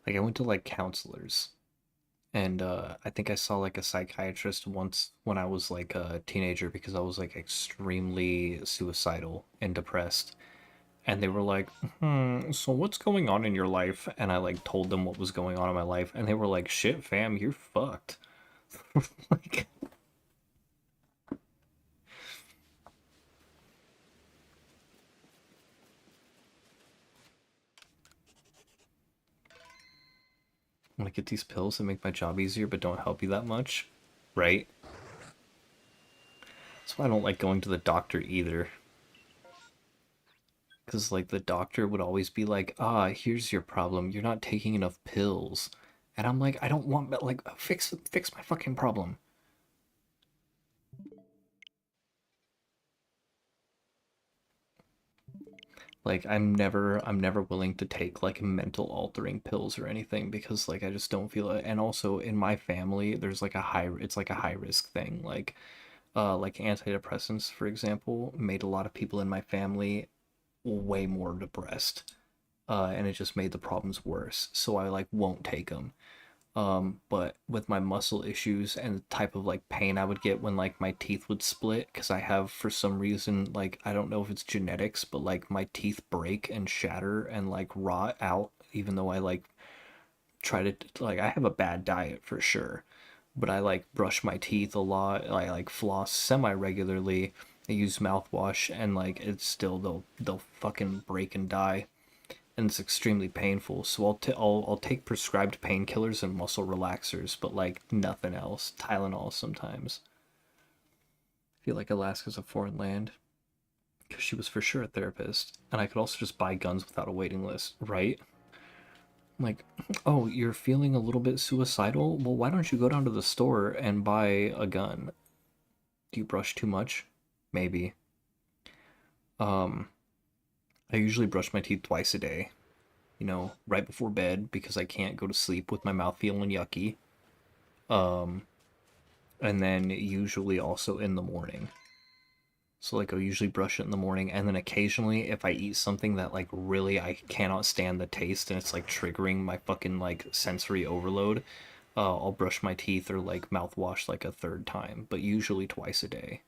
Like, I went to, like, counselors. And I think I saw, like, a psychiatrist once when I was, like, a teenager because I was, like, extremely suicidal and depressed. And they were like, so what's going on in your life? And I, like, told them what was going on in my life. And they were like, shit, fam, you're fucked. Like... I'm gonna get these pills that make my job easier but don't help you that much. Right? That's why I don't like going to the doctor either. Because, like, the doctor would always be like, here's your problem. You're not taking enough pills. And I'm like, I don't want, like, fix my fucking problem. Like I'm never willing to take like mental altering pills or anything because like I just don't feel it. And also in my family, there's like it's like a high risk thing. Like antidepressants, for example, made a lot of people in my family way more depressed. And it just made the problems worse. So I like won't take them. But with my muscle issues and the type of like pain I would get when like my teeth would split, because I have for some reason, like I don't know if it's genetics, but like my teeth break and shatter and like rot out, even though I like try to like I have a bad diet for sure, but I like brush my teeth a lot. I like floss semi regularly. I use mouthwash and like it's still they'll fucking break and die, and it's extremely painful. So I'll take prescribed painkillers and muscle relaxers, but like nothing else. Tylenol sometimes. I feel like Alaska's a foreign land because she was for sure a therapist, and I could also just buy guns without a waiting list, right? Like, oh, you're feeling a little bit suicidal? Well, why don't you go down to the store and buy a gun? Do you brush too much? Maybe. Um, I usually brush my teeth twice a day, right before bed because I can't go to sleep with my mouth feeling yucky. Um, and then usually also in the morning. So like I'll usually brush it in the morning, and then occasionally if I eat something that like really I cannot stand the taste and it's like triggering my fucking like sensory overload, I'll brush my teeth or like mouthwash like a third time, but usually twice a day.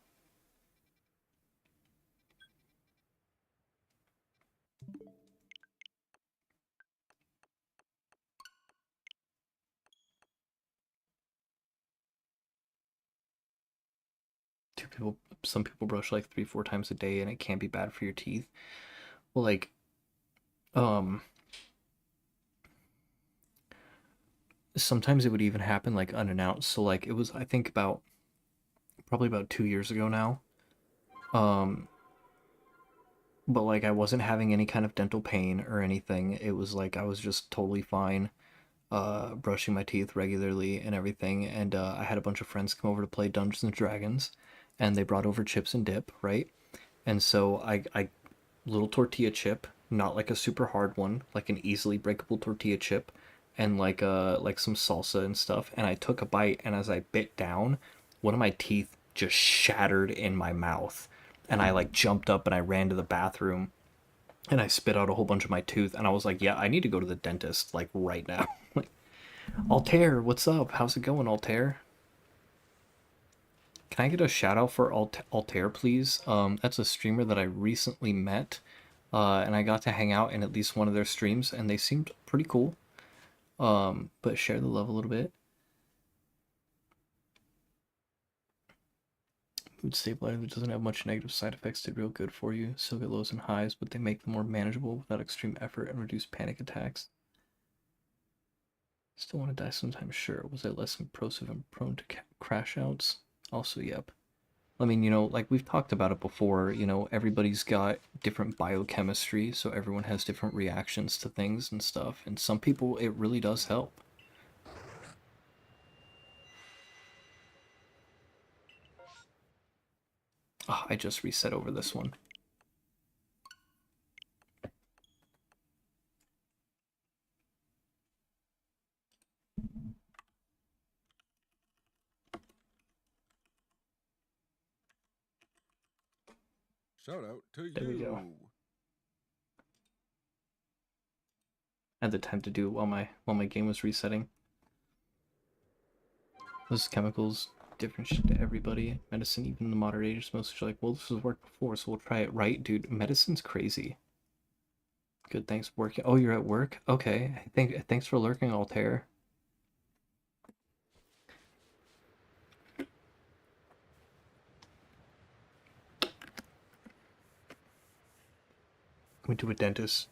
Two people, some people brush like 3, 4 times a day, and it can be bad for your teeth. Well, like, um, sometimes it would even happen like unannounced. So like it was, I think about probably about 2 years ago now. Um, but like I wasn't having any kind of dental pain or anything. It was like I was just totally fine, brushing my teeth regularly and everything. And I had a bunch of friends come over to play Dungeons and Dragons, and they brought over chips and dip, right? And so I little tortilla chip, not like a super hard one, like an easily breakable tortilla chip, and like some salsa and stuff. And I took a bite, and as I bit down, one of my teeth just shattered in my mouth, and I like jumped up and I ran to the bathroom, and I spit out a whole bunch of my tooth, and I was like, yeah, I need to go to the dentist like right now. Like, Altair, what's up? How's it going, Altair? Can I get a shout out for Altair, please? That's a streamer that I recently met, and I got to hang out in at least one of their streams, and they seemed pretty cool. But share the love a little bit. Mood stabilizer that doesn't have much negative side effects did real good for you. Still get lows and highs, but they make them more manageable without extreme effort and reduce panic attacks. Still want to die sometimes, sure. Was I less impressive and prone to crash outs? Also, yep. I mean, like we've talked about it before, everybody's got different biochemistry, so everyone has different reactions to things and stuff. And some people, it really does help. Oh, I just reset over this one. Shout out to There we go. you. I had the time to do it while my game was resetting. Those chemicals, different shit to everybody. Medicine, even the modern age, most are like, well, this has worked before, so we'll try it, right? Dude, medicine's crazy. Good, thanks for working. Oh, you're at work? Okay. Thanks for lurking, Altair. Went to a dentist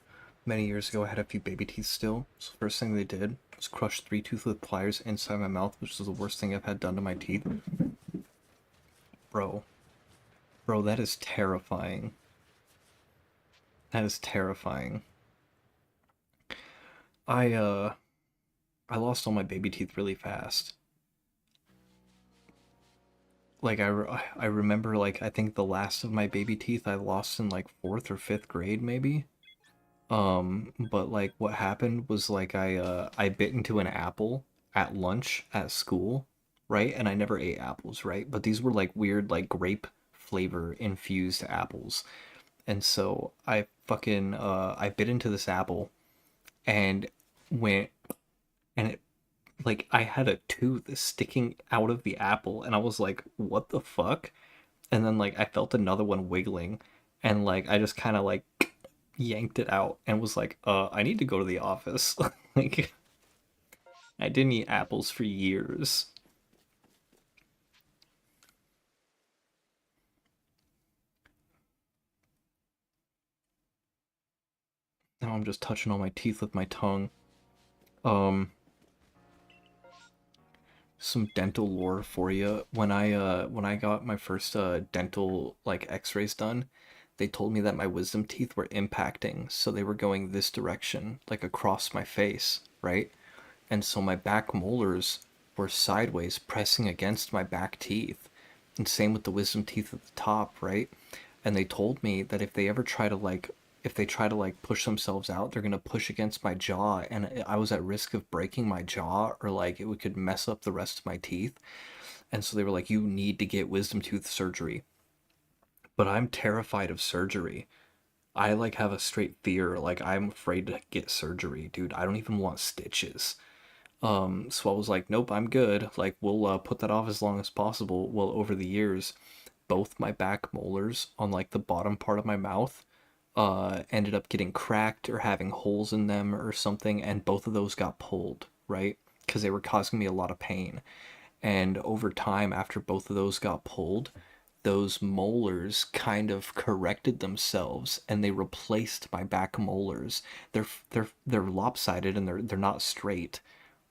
many years ago. I had a few baby teeth still. So the first thing they did was crush 3 tooth with pliers inside my mouth, which is the worst thing I've had done to my teeth. Bro. Bro, that is terrifying. That is terrifying. I I lost all my baby teeth really fast. Like I remember like I think the last of my baby teeth I lost in like 4th or 5th grade maybe. But like what happened was like I bit into an apple at lunch at school, right? And I never ate apples, right? But these were like weird like grape flavor infused apples. And so I bit into this apple and went and it like I had a tooth sticking out of the apple and I was like, what the fuck? And then like I felt another one wiggling and like I just kind of like yanked it out and was like, I need to go to the office. Like I didn't eat apples for years. Now I'm just touching all my teeth with my tongue. Um some dental lore for you. When I got my first dental like x-rays done, they told me that my wisdom teeth were impacting, so they were going this direction, like across my face, right? And so my back molars were sideways pressing against my back teeth. And same with the wisdom teeth at the top, right? And they told me that if they try to like push themselves out, they're gonna push against my jaw, and I was at risk of breaking my jaw or like it could mess up the rest of my teeth. And so they were like, you need to get wisdom tooth surgery. But I'm terrified of surgery. I like have a straight fear. Like I'm afraid to get surgery, dude. I don't even want stitches. So I was like, nope, I'm good. Like, we'll put that off as long as possible. Well, over the years, both my back molars on like the bottom part of my mouth ended up getting cracked or having holes in them or something, and both of those got pulled, right? Because they were causing me a lot of pain. And over time, after both of those got pulled, those molars kind of corrected themselves and they replaced my back molars. They're lopsided and they're not straight.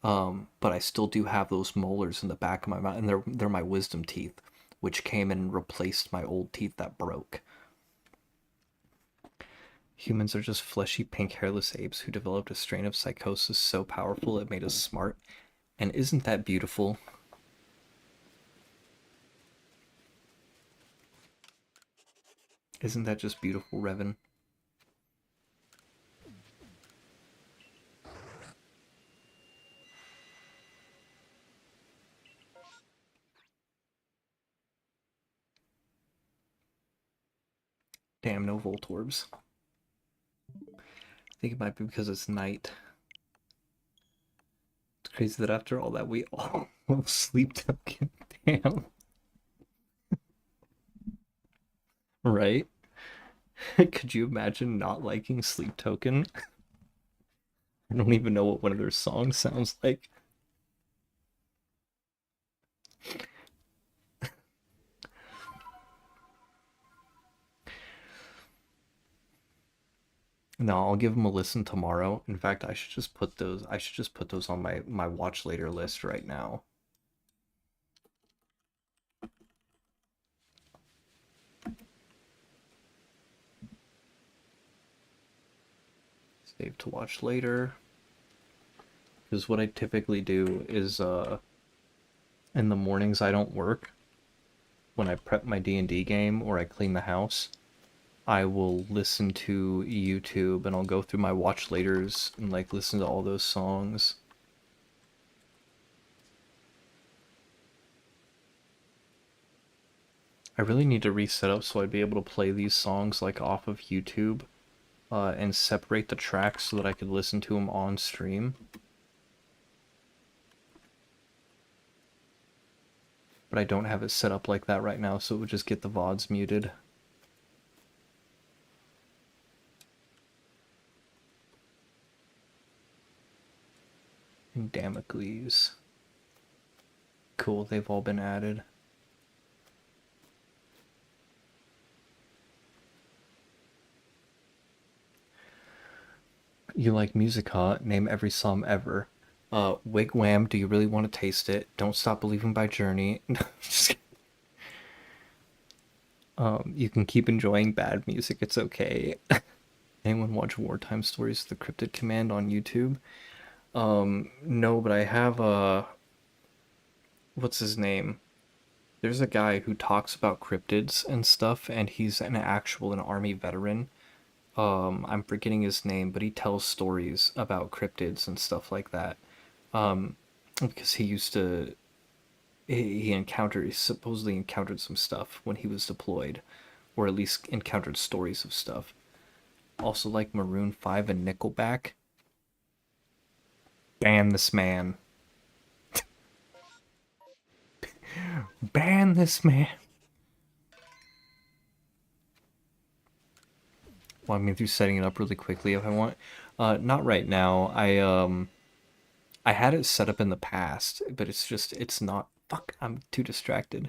But I still do have those molars in the back of my mouth, and they're my wisdom teeth, which came in and replaced my old teeth that broke. Humans are just fleshy, pink, hairless apes who developed a strain of psychosis so powerful it made us smart. And isn't that beautiful? Isn't that just beautiful, Revan? Damn, no Voltorbs. I think it might be because it's night. It's crazy that after all that we all sleep token. Damn. Right? Could you imagine not liking Sleep Token? I don't even know what one of their songs sounds like. No, I'll give them a listen tomorrow. In fact, I should just put those on my watch later list right now. Save to watch later. Because what I typically do is in the mornings I don't work. When I prep my D&D game or I clean the house, I will listen to YouTube and I'll go through my watch laters and like listen to all those songs. I really need to reset up so I'd be able to play these songs like off of YouTube and separate the tracks so that I could listen to them on stream. But I don't have it set up like that right now, so it would just get the VODs muted. And Damocles. Cool, they've all been added. You like music, huh? Name every psalm ever. Wigwam, do you really want to taste it? Don't Stop Believing by Journey. You can keep enjoying bad music, it's okay. Anyone watch Wartime Stories of the Cryptid Command on YouTube? No, but I have what's his name? There's a guy who talks about cryptids and stuff, and he's an army veteran. I'm forgetting his name, but he tells stories about cryptids and stuff like that. Because he used to he supposedly encountered some stuff when he was deployed, or at least encountered stories of stuff. Also like Maroon 5 and Nickelback. Ban this man. Ban this man. Want me through setting it up really quickly if I want? Not right now. I had it set up in the past, but it's not. Fuck, I'm too distracted.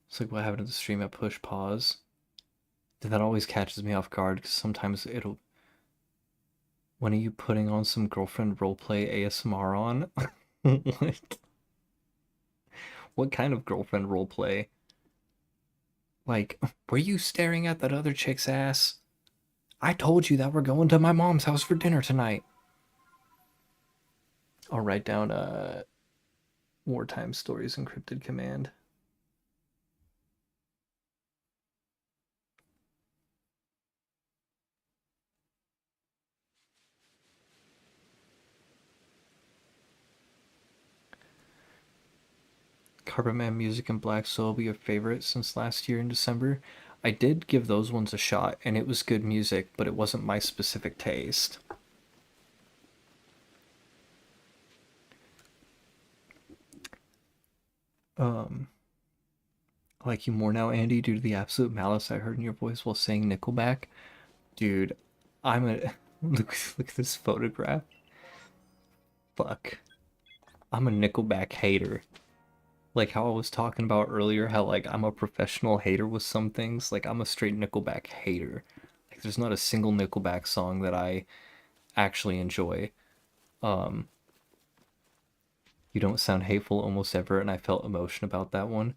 It's like what happened to the stream at push pause. That always catches me off guard because sometimes it'll. When are you putting on some girlfriend roleplay ASMR on? What? What kind of girlfriend roleplay? Like, were you staring at that other chick's ass? I told you that we're going to my mom's house for dinner tonight. I'll write down wartime stories encrypted command. Carpetman Music and Black Soul be your favorite since last year in December. I did give those ones a shot, and it was good music, but it wasn't my specific taste. I like you more now, Andy, due to the absolute malice I heard in your voice while saying Nickelback. Dude, I'm a look at this photograph. Fuck. I'm a Nickelback hater. Like how I was talking about earlier, how like I'm a professional hater with some things. Like I'm a straight Nickelback hater. Like there's not a single Nickelback song that I actually enjoy. Um, you don't sound hateful almost ever, and I felt emotion about that one.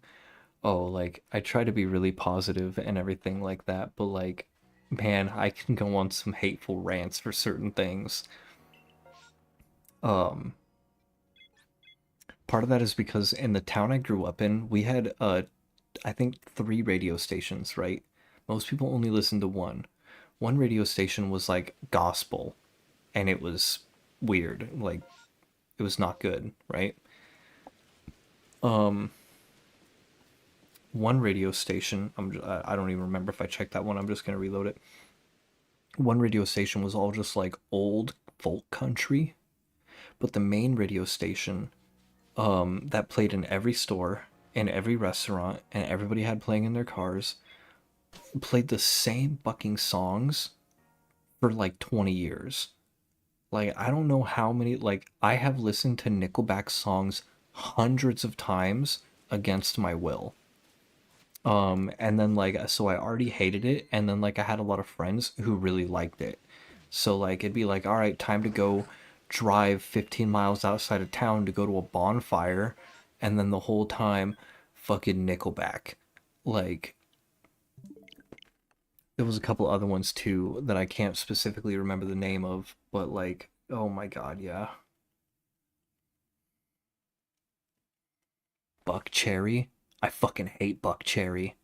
Oh, like I try to be really positive and everything like that, but like, man, I can go on some hateful rants for certain things. Um, Part of that is because in the town I grew up in, we had I think 3 radio stations, right? Most people only listened to one. One radio station was like gospel, and it was weird. Like it was not good, right? Um, one radio station. I don't even remember if I checked that one. I'm just gonna reload it. One radio station was all just like old folk country, but the main radio station that played in every store, in every restaurant, and everybody had playing in their cars, played the same fucking songs for like 20 years. Like, I don't know how many, like, I have listened to Nickelback songs hundreds of times against my will. And then, like, so I already hated it, and then, like, I had a lot of friends who really liked it. So, like, it'd be like, all right, time to go drive 15 miles outside of town to go to a bonfire, and then the whole time, fucking Nickelback. Like, there was a couple other ones too that I can't specifically remember the name of, but like, oh my god, yeah. Buck Cherry. I fucking hate Buck Cherry.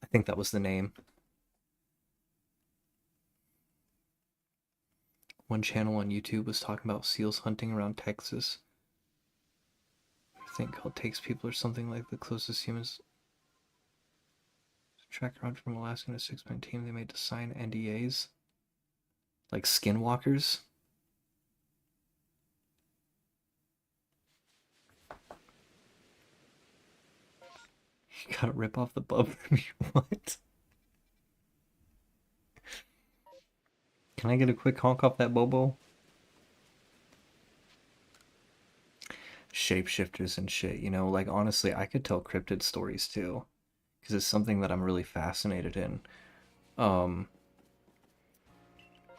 I think that was the name. One channel on YouTube was talking about seals hunting around Texas. I think called Takes People or something like the closest humans. Track around from Alaska in a 6-man team they made to sign NDAs. Like skinwalkers. You gotta rip off the bub. What? Can I get a quick honk off that Bobo? Shapeshifters and shit, you know, like honestly, I could tell cryptid stories too, because it's something that I'm really fascinated in. Um,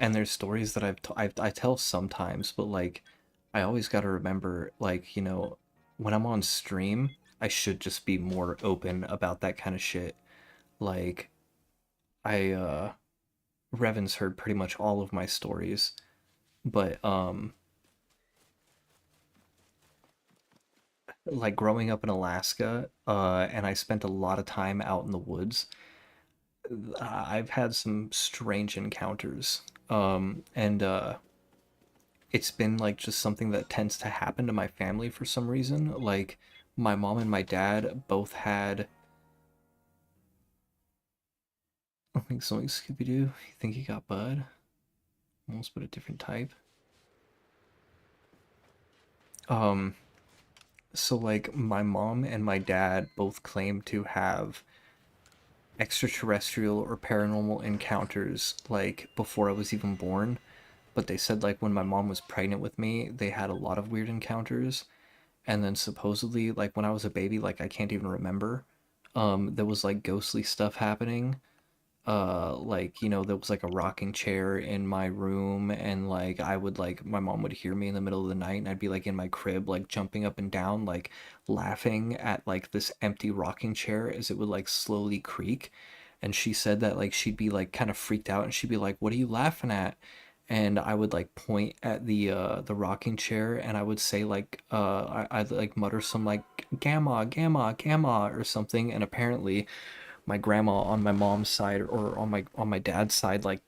and there's stories that I tell sometimes, but like, I always got to remember, like, you know, when I'm on stream, I should just be more open about that kind of shit. Like, I Revan's heard pretty much all of my stories, but like growing up in Alaska, and I spent a lot of time out in the woods. I've had some strange encounters. And it's been like just something that tends to happen to my family for some reason. Like my mom and my dad both had, I think something Scooby Doo. You think he got Bud? Almost, but a different type. Um, so like my mom and my dad both claim to have extraterrestrial or paranormal encounters like before I was even born. But they said like when my mom was pregnant with me, they had a lot of weird encounters. And then supposedly like when I was a baby, like I can't even remember, there was like ghostly stuff happening. Like there was like a rocking chair in my room, and like I would like my mom would hear me in the middle of the night, and I'd be like in my crib like jumping up and down, like laughing at like this empty rocking chair as it would like slowly creak. And she said that like she'd be like kind of freaked out, and she'd be like, what are you laughing at? And I would like point at the rocking chair, and I would say like I'd like mutter some like gamma gamma gamma or something. And apparently my grandma on my mom's side or on my dad's side like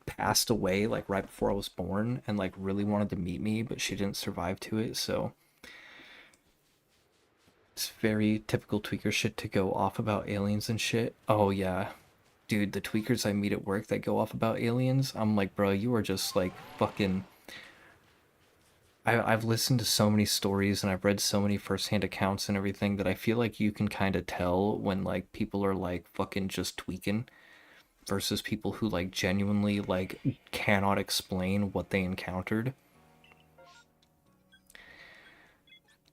passed away like right before I was born, and like really wanted to meet me, but she didn't survive to it. So it's very typical tweaker shit to go off about aliens and shit. Oh yeah, dude, the tweakers I meet at work that go off about aliens, I'm like, bro, you are just like fucking. I've listened to so many stories and I've read so many firsthand accounts and everything that I feel like you can kind of tell when like people are like fucking just tweaking versus people who like genuinely like cannot explain what they encountered.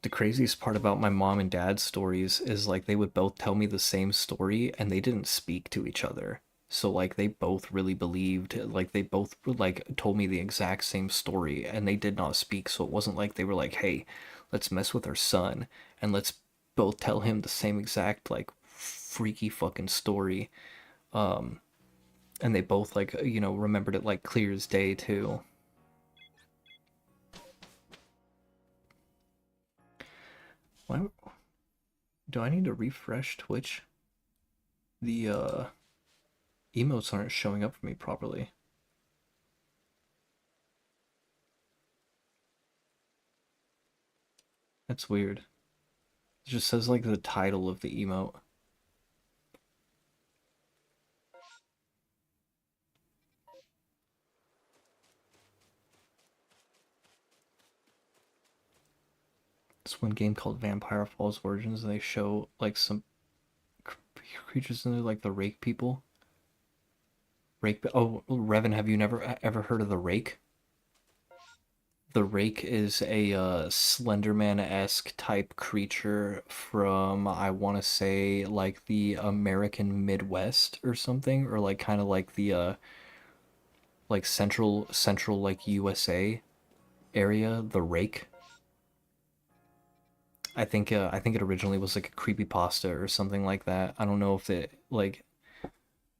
The craziest part about my mom and dad's stories is like they would both tell me the same story and they didn't speak to each other. So like they both really believed, like they both like told me the exact same story and they did not speak. So it wasn't like they were like, "Hey, let's mess with our son and let's both tell him the same exact like freaky fucking story." And they both like remembered it like clear as day too. Why do I need to refresh Twitch? The emotes aren't showing up for me properly. That's weird. It just says like the title of the emote. It's one game called Vampire Falls Origins, and they show like some creatures in there, like the Rake people. Rake. Oh, Revan, have you never ever heard of the Rake? The Rake is a Slenderman-esque type creature from, I want to say, like the American Midwest or something, or like kind of like the like central like USA area. The Rake. I think it originally was like a creepy pasta or something like that. I don't know if it like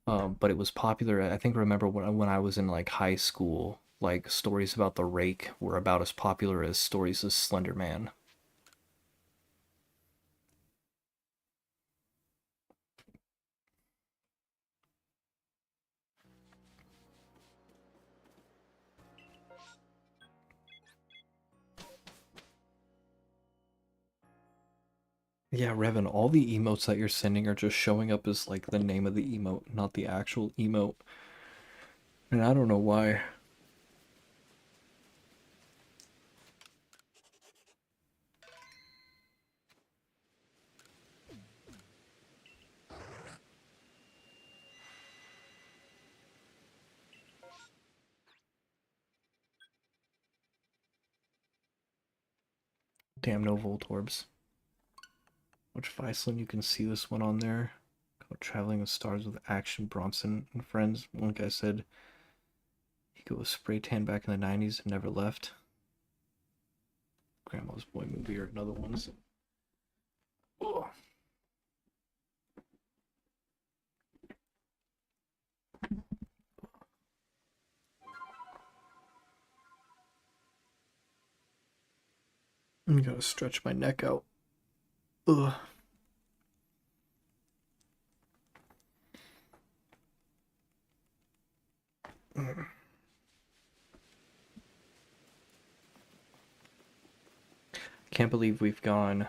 but it was popular. I think remember when I was in like high school, like stories about the Rake were about as popular as stories of Slender Man. Yeah, Revan, all the emotes that you're sending are just showing up as like the name of the emote, not the actual emote. And I don't know why. Damn, no Voltorbs. Which Viceland, you can see this one on there. Called Traveling with Stars with Action Bronson and Friends. One guy said he was spray tan back in the 90s and never left. Grandma's Boy movie or another one. Oh. I gotta stretch my neck out. Ugh. Can't believe we've gone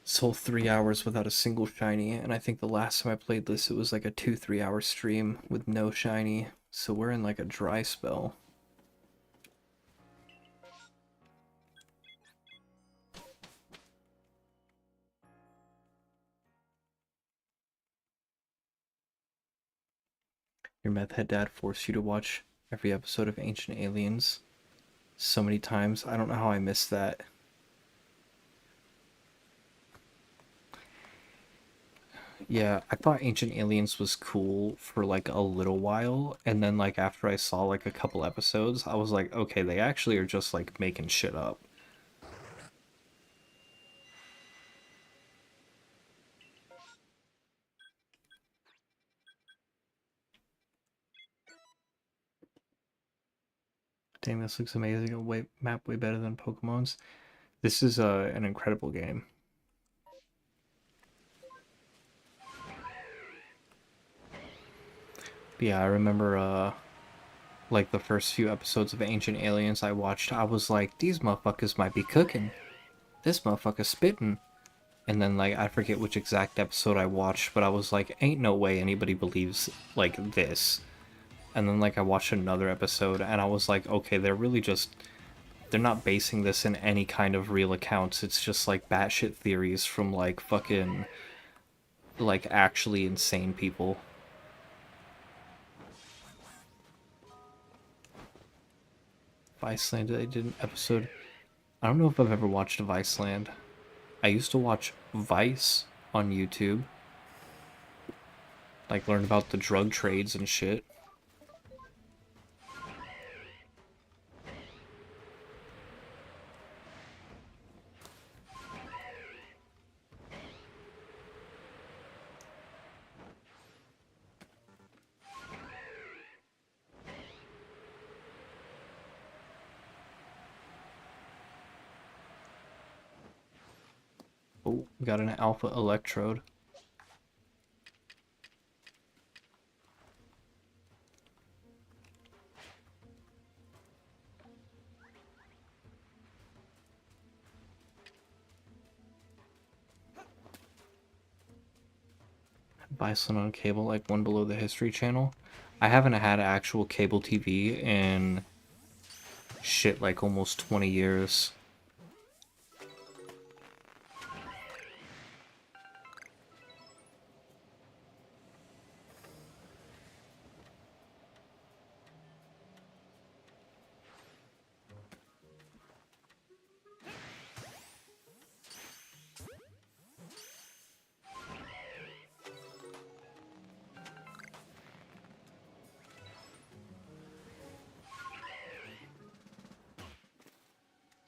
this whole 3 hours without a single shiny, and I think the last time I played this, it was like a 2-3 hour stream with no shiny, so we're in like a dry spell. Your meth head dad forced you to watch every episode of Ancient Aliens so many times. I don't know how I missed that. Yeah, I thought Ancient Aliens was cool for like a little while, and then like after I saw like a couple episodes, I was like, okay, they actually are just like making shit up. Dang, this looks amazing. A map way better than Pokemon's. This is an incredible game. But yeah, I remember like the first few episodes of Ancient Aliens I watched, I was like, these motherfuckers might be cooking. This motherfucker's spitting. And then like I forget which exact episode I watched, but I was like, ain't no way anybody believes like this. And then like I watched another episode and I was like, okay, they're not basing this in any kind of real accounts. It's just like batshit theories from like fucking like actually insane people. Viceland, I did an episode. I don't know if I've ever watched Viceland. I used to watch Vice on YouTube. Like learn about the drug trades and shit. Oh, got an alpha electrode. Viceland on cable, like one below the History Channel. I haven't had actual cable TV in shit like almost 20 years.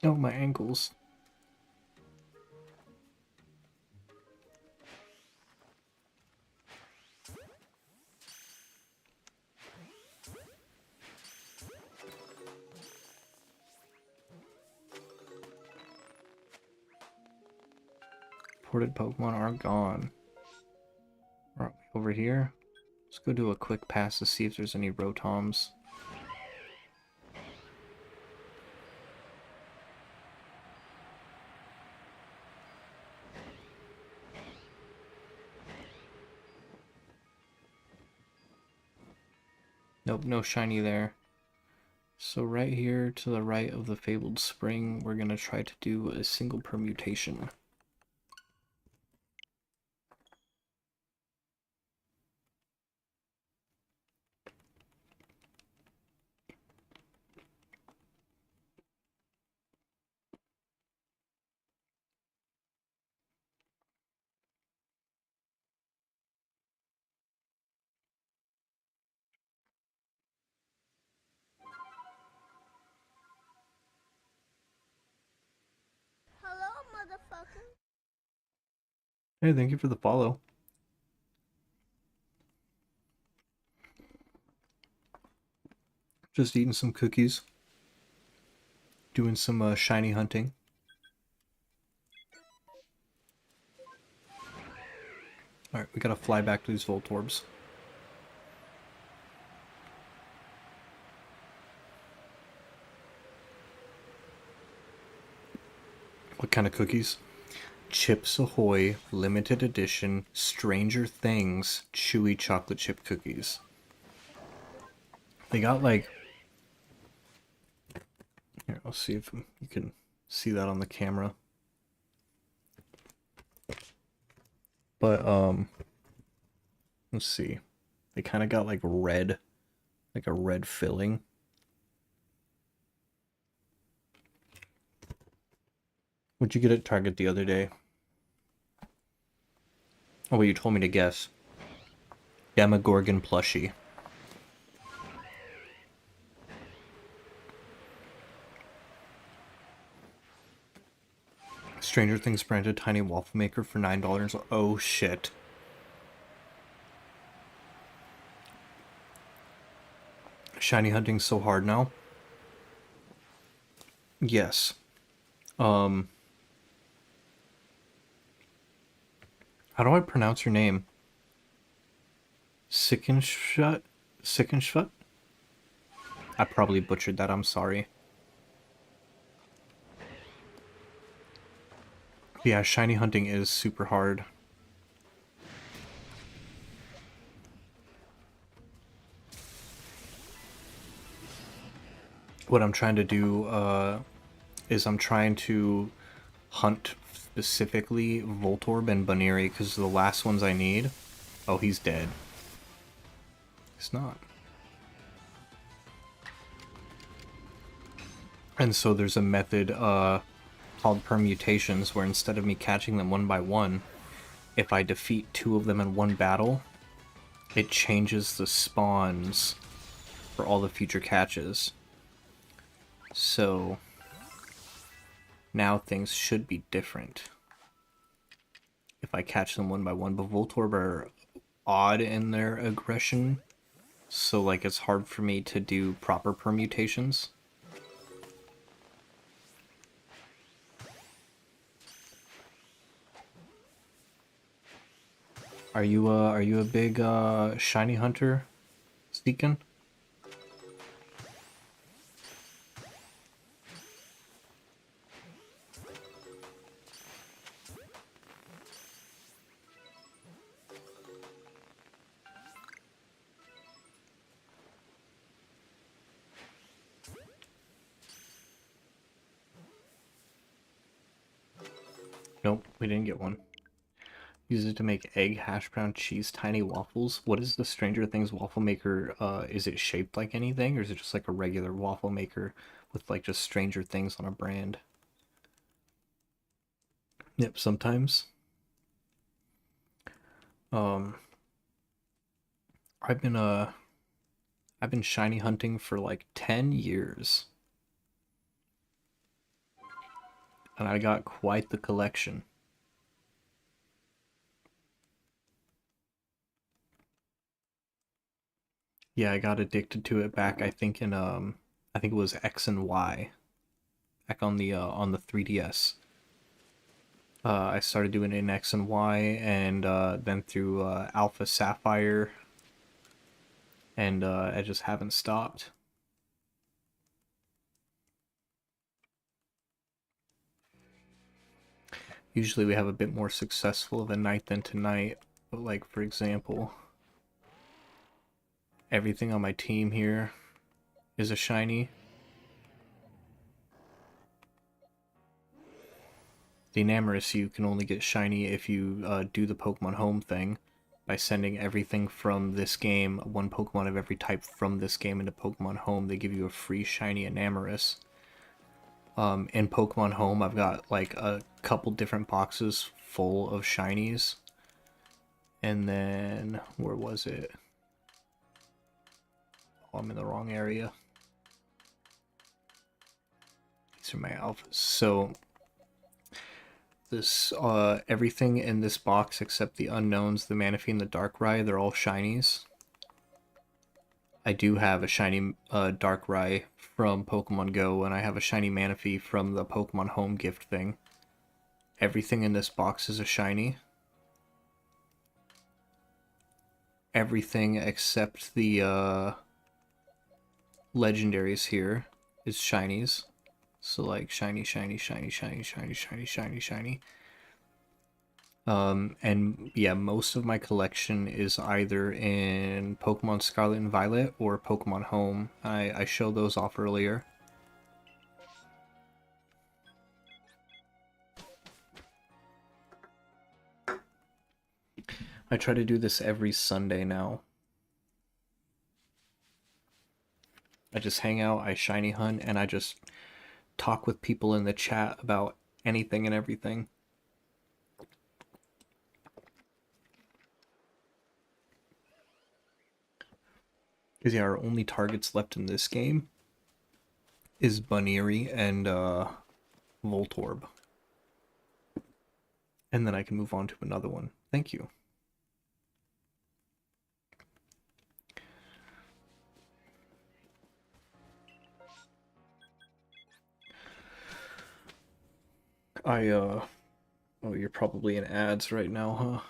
Oh, my ankles. Ported Pokemon are gone. Are we over here? Let's go do a quick pass to see if there's any Rotoms. Nope, no shiny there. So right here to the right of the Fabled Spring, we're gonna try to do a single permutation. Hello, motherfucker. Hey, thank you for the follow. Just eating some cookies. Doing some shiny hunting. Alright, we gotta fly back to these Voltorbs. What kind of cookies? Chips Ahoy limited edition Stranger Things chewy chocolate chip cookies. They got like... Here, I'll see if you can see that on the camera. But, let's see. They kind of got like red, like a red filling. What'd you get at Target the other day? Oh, well, you told me to guess. Demogorgon plushie. Stranger Things branded tiny waffle maker for $9. Oh shit. Shiny hunting's so hard now. Yes. How do I pronounce your name? Sickenshut? Sickenshut? I probably butchered that, I'm sorry. Yeah, shiny hunting is super hard. What I'm trying to do is I'm trying to hunt specifically Voltorb and Baneri because the last ones I need... Oh, he's dead. He's not. And so there's a method called permutations where instead of me catching them one by one, if I defeat 2 of them in one battle, it changes the spawns for all the future catches. So now things should be different if I catch them one by one, but Voltorb are odd in their aggression, so like it's hard for me to do proper permutations. Are you a big shiny hunter, Steakin? Nope, we didn't get one. Use it to make egg, hash brown, cheese, tiny waffles. What is the Stranger Things waffle maker? Is it shaped like anything, or is it just like a regular waffle maker with like just Stranger Things on a brand? Yep, sometimes. I've been shiny hunting for like 10 years. And I got quite the collection. Yeah, I got addicted to it back, I think in I think it was X and Y. Back on the 3DS. I started doing it in X and Y, and then through Alpha Sapphire, and I just haven't stopped. Usually we have a bit more successful of a night than tonight, but like, for example, everything on my team here is a shiny. The Enamorous you can only get shiny if you do the Pokemon Home thing by sending everything from this game, one Pokemon of every type from this game into Pokemon Home. They give you a free shiny Enamorous. In Pokemon Home, I've got like a couple different boxes full of shinies. And then, where was it? Oh, I'm in the wrong area. These are my alphas. So, this, everything in this box except the Unknowns, the Manaphy, and the Darkrai, they're all shinies. I do have a shiny Darkrai from Pokemon Go, and I have a shiny Manaphy from the Pokemon Home gift thing. Everything in this box is a shiny. everything except the legendaries here is shinies. So like shiny, shiny, shiny, shiny, shiny, shiny, shiny, shiny. And yeah, most of my collection is either in Pokemon Scarlet and Violet or Pokemon Home. I showed those off earlier. I try to do this every Sunday now. I just hang out, I shiny hunt, and I just talk with people in the chat about anything and everything. Because yeah, our only targets left in this game is Buneary and Voltorb. And then I can move on to another one. Thank you. Oh, you're probably in ads right now, huh?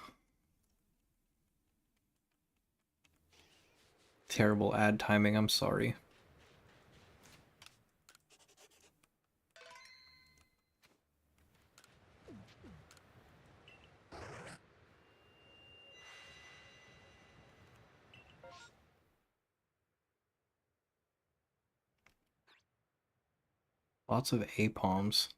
Terrible ad timing, I'm sorry. Lots of A-palms.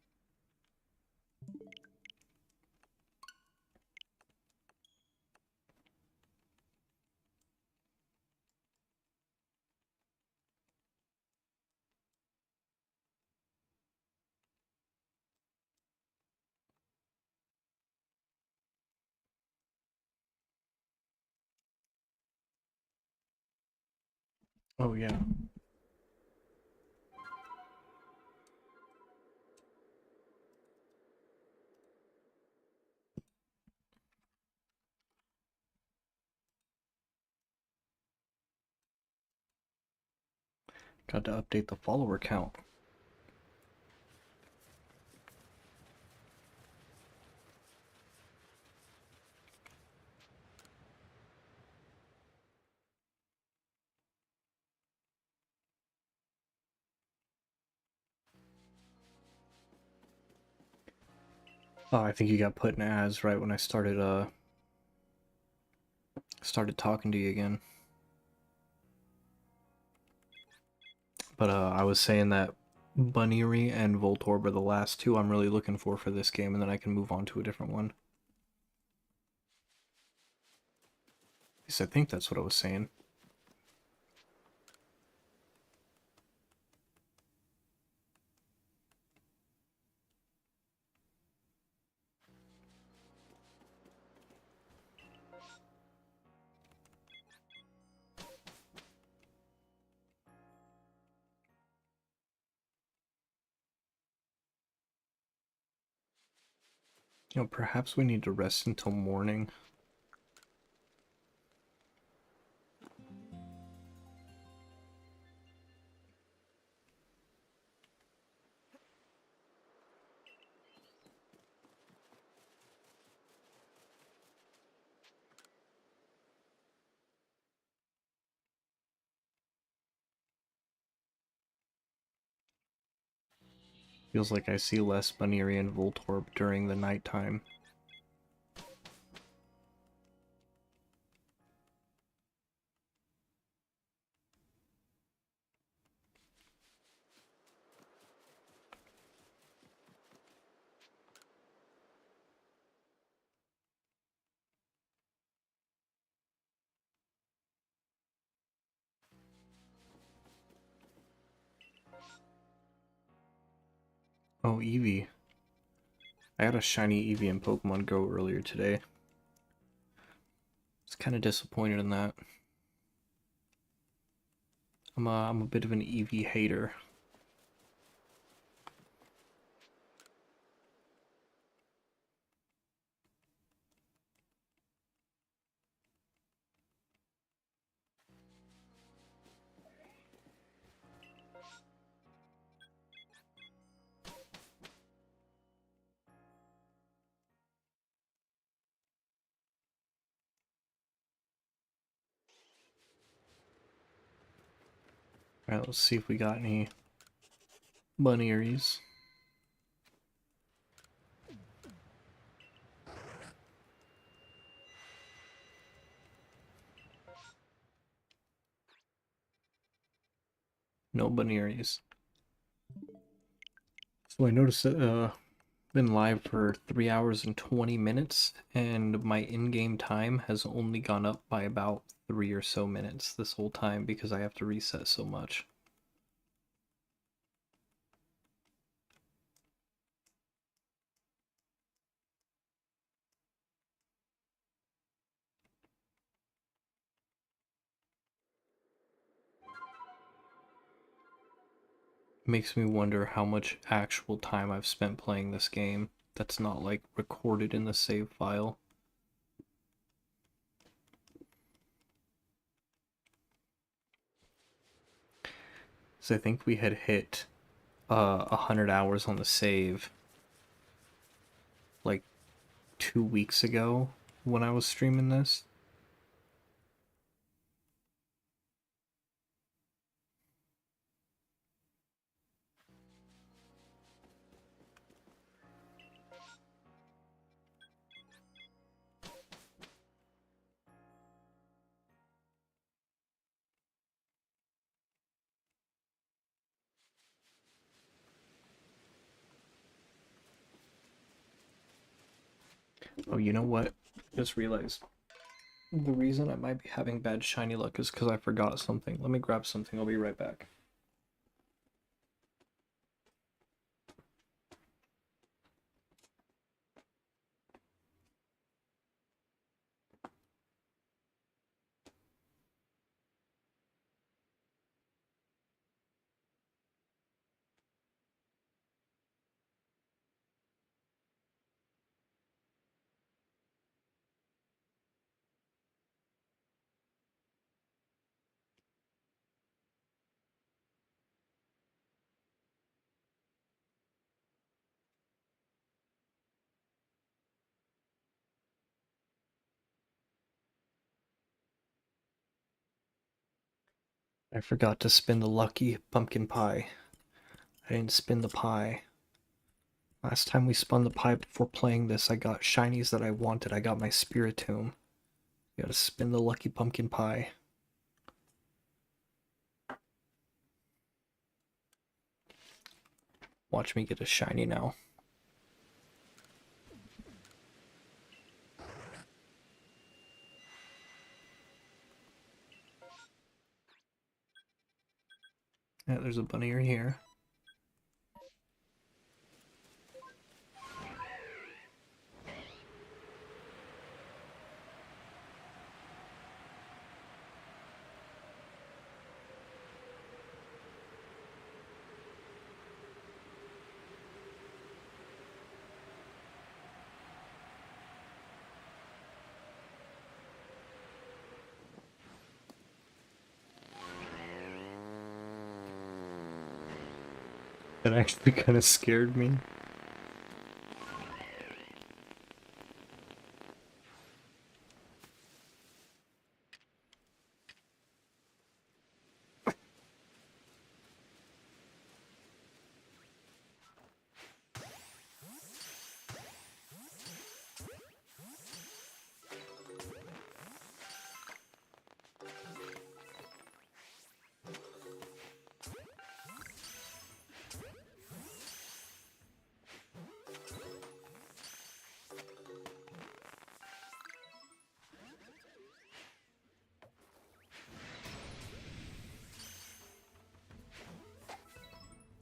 Oh yeah. Got to update the follower count. Oh, I think you got put in ads right when I started talking to you again. But I was saying that Buneary and Voltorb are the last two I'm really looking for this game, and then I can move on to a different one. At least I think that's what I was saying. You know, perhaps we need to rest until morning. Feels like I see less Buneary and Voltorb during the nighttime. Oh, Eevee. I got a shiny Eevee in Pokemon Go earlier today. I was kind of disappointed in that. I'm a bit of an Eevee hater. Alright, let's see if we got any bunnieries. No bunnieries. So I noticed that been live for 3 hours and 20 minutes, and my in-game time has only gone up by about 3 or so minutes this whole time because I have to reset so much. Makes me wonder how much actual time I've spent playing this game that's not like recorded in the save file. So I think we had hit 100 hours on the save like 2 weeks ago when I was streaming this. Oh, you know what? Just realized the reason I might be having bad shiny luck is because I forgot something. Let me grab something. I'll be right back. I forgot to spin the lucky pumpkin pie. I didn't spin the pie. Last time we spun the pie before playing this, I got shinies that I wanted. I got my Spiritomb. You gotta spin the lucky pumpkin pie. Watch me get a shiny now. Yeah, there's a bunny right here. That actually kind of scared me.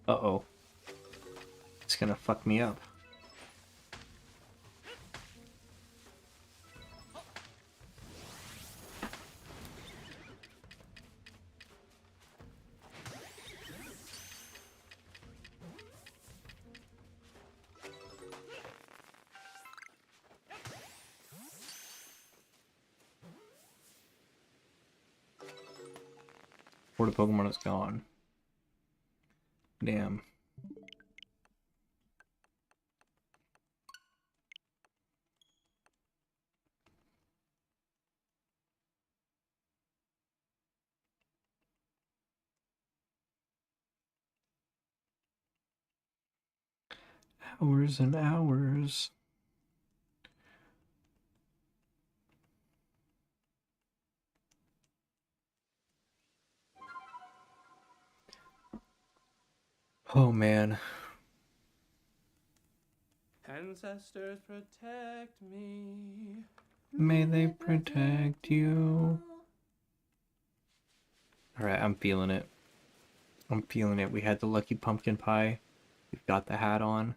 Uh-oh. It's gonna fuck me up. Before the Pokemon is gone. Damn. Hours and hours. Oh man. Ancestors protect me. May they protect you. Alright, I'm feeling it. I'm feeling it. We had the lucky pumpkin pie. We've got the hat on.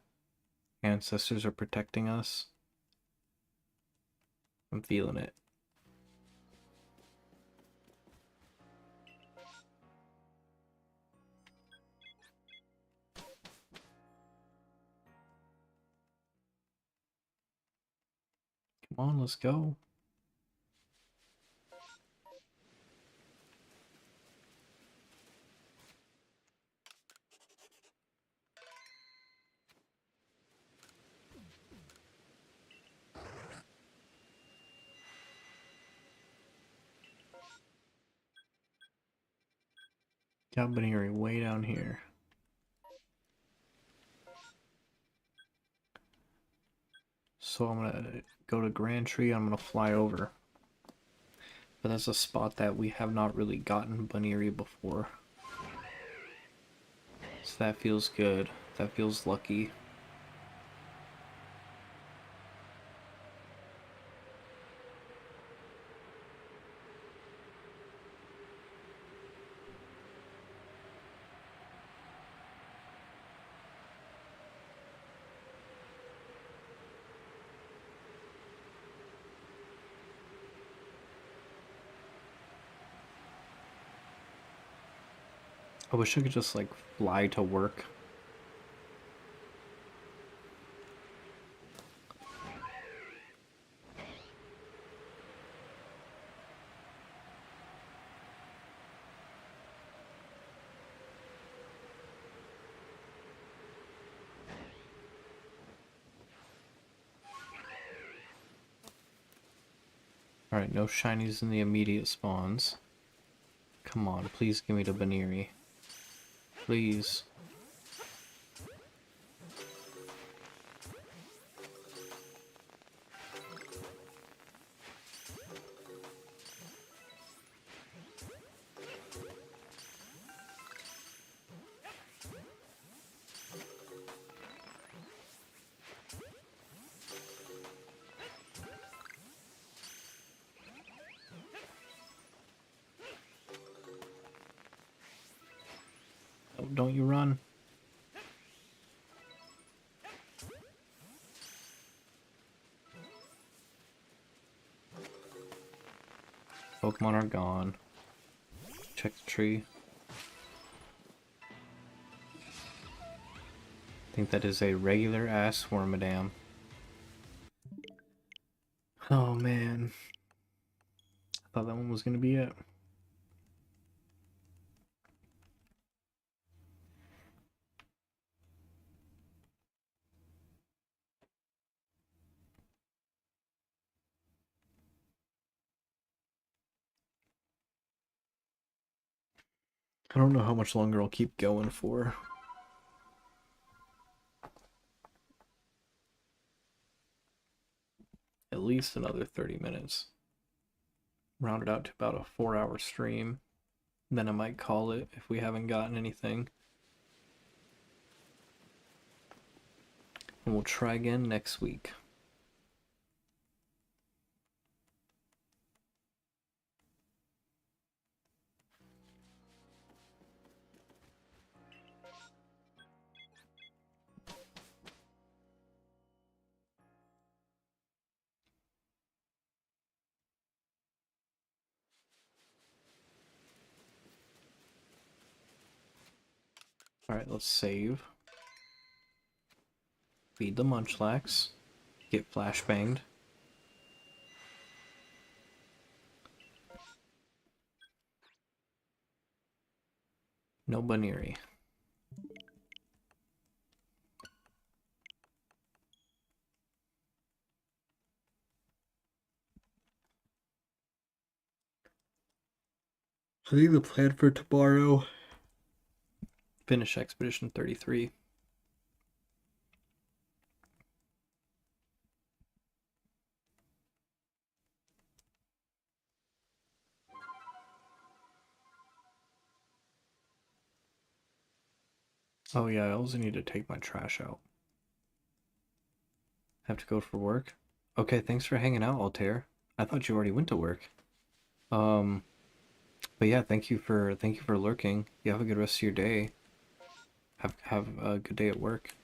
Ancestors are protecting us. I'm feeling it. Come on, let's go. Got Baneri way down here. So I'm gonna go to Grand Tree. I'm gonna fly over. But that's a spot that we have not really gotten Baneri before. So that feels good. That feels lucky. I wish I could just like fly to work. Alright, no shinies in the immediate spawns. Come on, please give me the Baneri. Please. Oh, don't you run. Pokemon are gone. Check the tree. I think that is a regular ass Wormadam. Oh man. I thought that one was gonna be it. I don't know how much longer I'll keep going for. At least another 30 minutes. Round it out to about a 4-hour stream. Then I might call it if we haven't gotten anything. And we'll try again next week. Alright, let's save. Feed the Munchlax. Get flashbanged. No Baneri. I think the plan for tomorrow. Finish Expedition 33. Oh yeah, I also need to take my trash out. Have to go for work? Okay, thanks for hanging out, Altair. I thought you already went to work. Um, but yeah, thank you for lurking. You have a good rest of your day. Have a good day at work.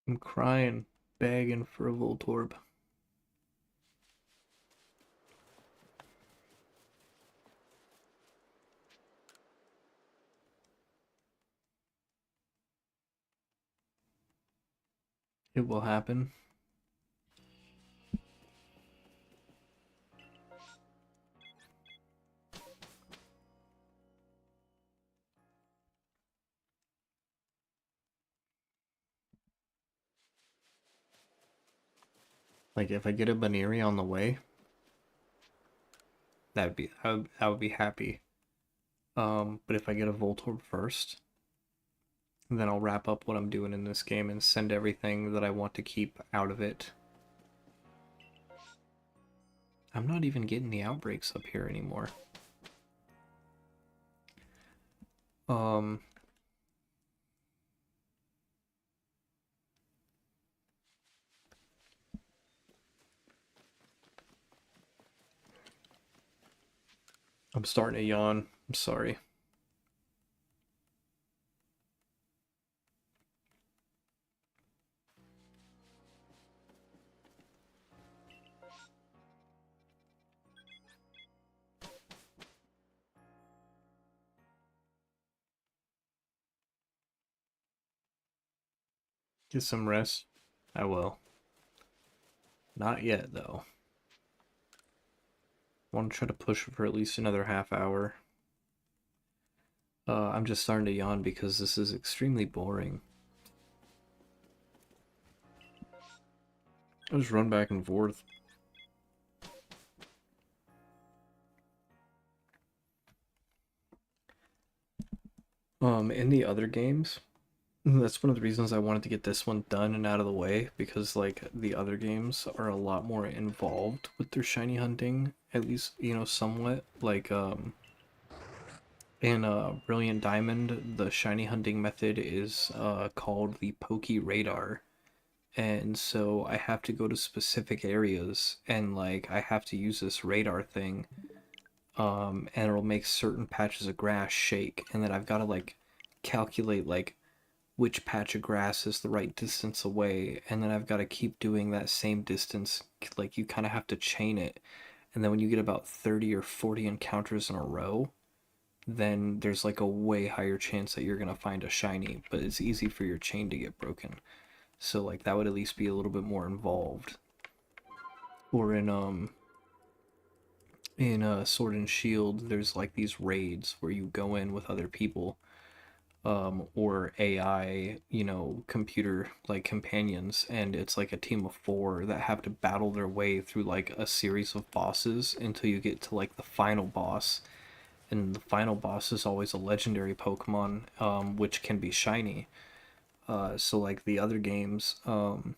I'm crying, begging for a Voltorb. It will happen. Like if I get a Baneri on the way, I would be happy. But if I get a Voltorb first, then I'll wrap up what I'm doing in this game and send everything that I want to keep out of it. I'm not even getting the outbreaks up here anymore. Um, I'm starting to yawn. I'm sorry. Get some rest. I will. Not yet, though. Want to try to push for at least another half hour. I'm just starting to yawn because this is extremely boring. I just run back and forth. In the other games, that's one of the reasons I wanted to get this one done and out of the way, because like the other games are a lot more involved with their shiny hunting, at least, somewhat. Like in Brilliant Diamond, the shiny hunting method is called the Pokey Radar. And so I have to go to specific areas and like I have to use this radar thing, and it'll make certain patches of grass shake, and then I've got to like calculate like which patch of grass is the right distance away, and then I've got to keep doing that same distance. Like you kind of have to chain it, and then when you get about 30 or 40 encounters in a row, then there's like a way higher chance that you're gonna find a shiny, but it's easy for your chain to get broken. So like that would at least be a little bit more involved. Or in Sword and Shield, there's like these raids where you go in with other people, or AI, computer like companions, and it's like a team of four that have to battle their way through like a series of bosses until you get to like the final boss. And the final boss is always a legendary Pokemon, which can be shiny. So like the other games, in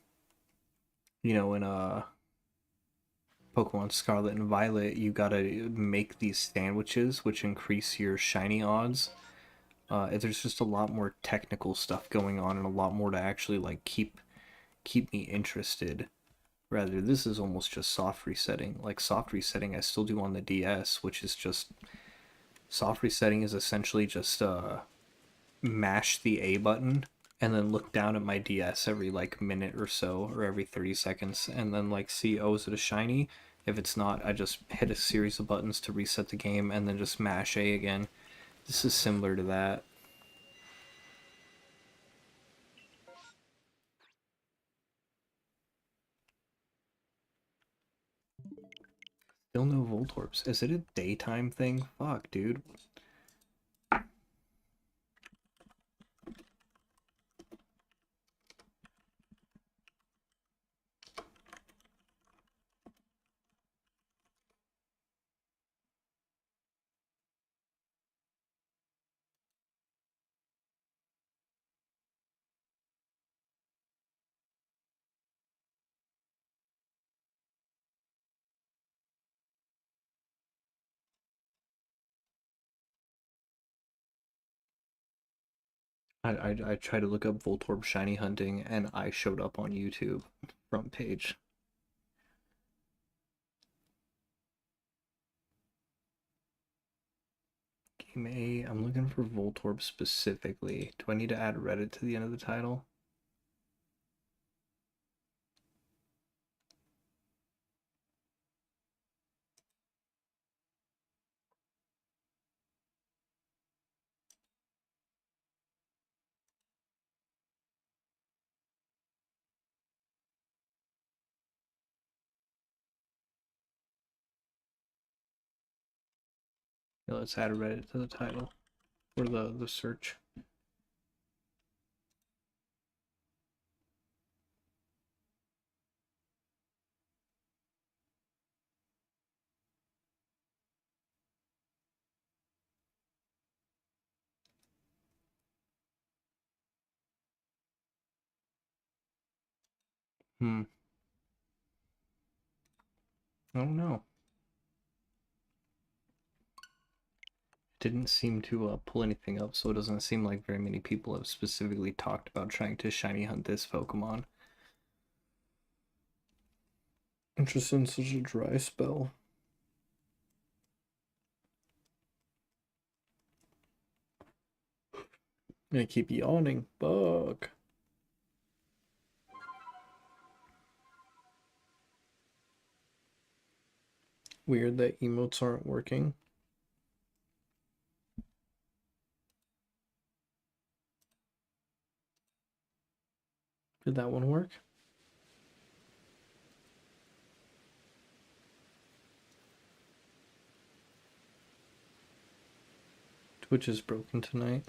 Pokemon Scarlet and Violet, you gotta make these sandwiches, which increase your shiny odds. There's just a lot more technical stuff going on, and a lot more to actually like keep me interested. Rather, this is almost just soft resetting. Like soft resetting, I still do on the DS, which is just soft resetting is essentially just mash the A button and then look down at my DS every like minute or so, or every 30 seconds, and then like see, oh, is it a shiny? If it's not, I just hit a series of buttons to reset the game and then just mash A again. This is similar to that. Still no Voltorbs. Is it a daytime thing? Fuck, dude. I tried to look up Voltorb shiny hunting and I showed up on YouTube front page. Game A, I'm looking for Voltorb specifically. Do I need to add Reddit to the end of the title? Yeah, let's add Reddit to the title or the search. I don't know. Didn't seem to pull anything up, so it doesn't seem like very many people have specifically talked about trying to shiny hunt this Pokemon. Interesting, such a dry spell. I'm gonna keep yawning. Bug. Weird that emotes aren't working. Did that one work? Twitch is broken tonight.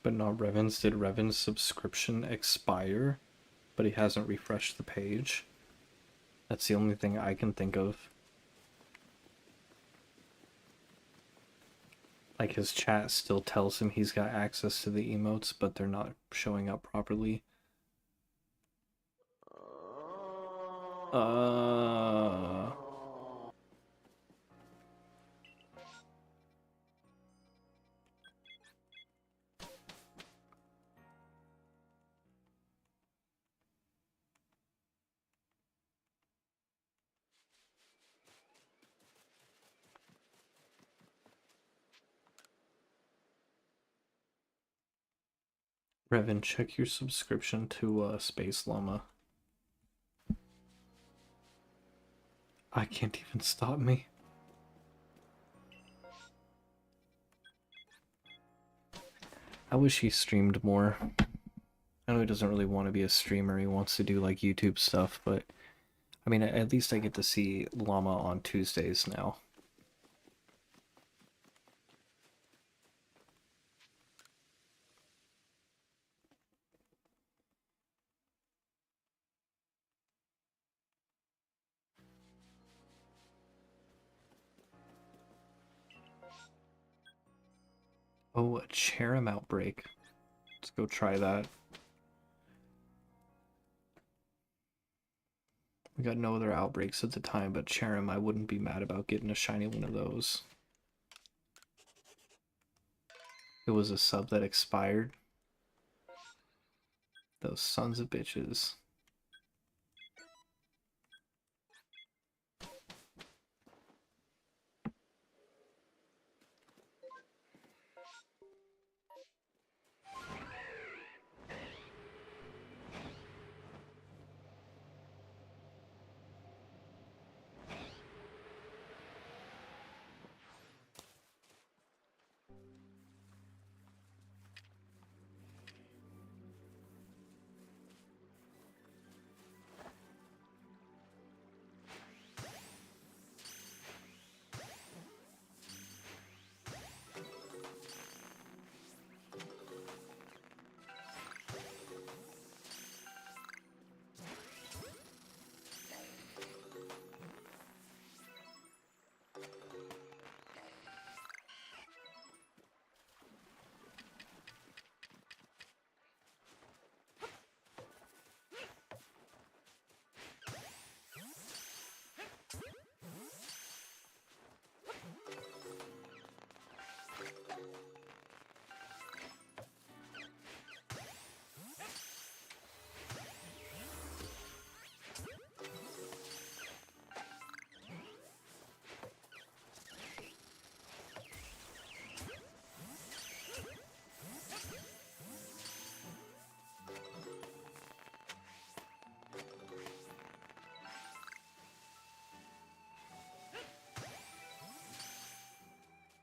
But not Revan's. Did Revan's subscription expire? But he hasn't refreshed the page. That's the only thing I can think of. Like his chat still tells him he's got access to the emotes, but they're not showing up properly. Revan, check your subscription to Space Llama. I can't even stop me. I wish he streamed more. I know he doesn't really want to be a streamer, he wants to do like YouTube stuff, but I mean, at least I get to see Llama on Tuesdays now. Oh, a Cherim outbreak. Let's go try that. We got no other outbreaks at the time, but Cherim, I wouldn't be mad about getting a shiny one of those. It was a sub that expired. Those sons of bitches.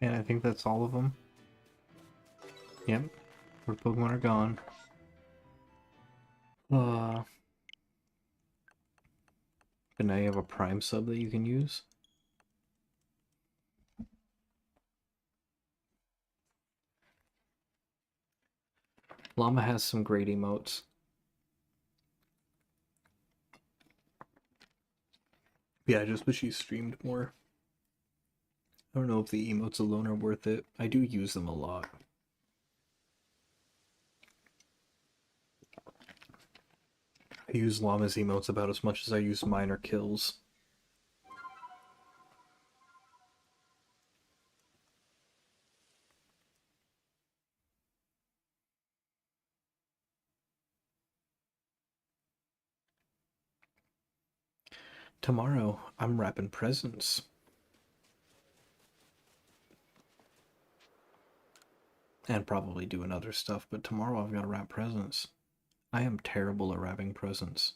And I think that's all of them. Yep. Our Pokemon are gone. But now you have a Prime sub that you can use. Llama has some great emotes. Yeah, I just wish you streamed more. I don't know if the emotes alone are worth it. I do use them a lot. I use Llama's emotes about as much as I use minor kills. Tomorrow, I'm wrapping presents. And probably doing other stuff, but tomorrow I've got to wrap presents. I am terrible at wrapping presents.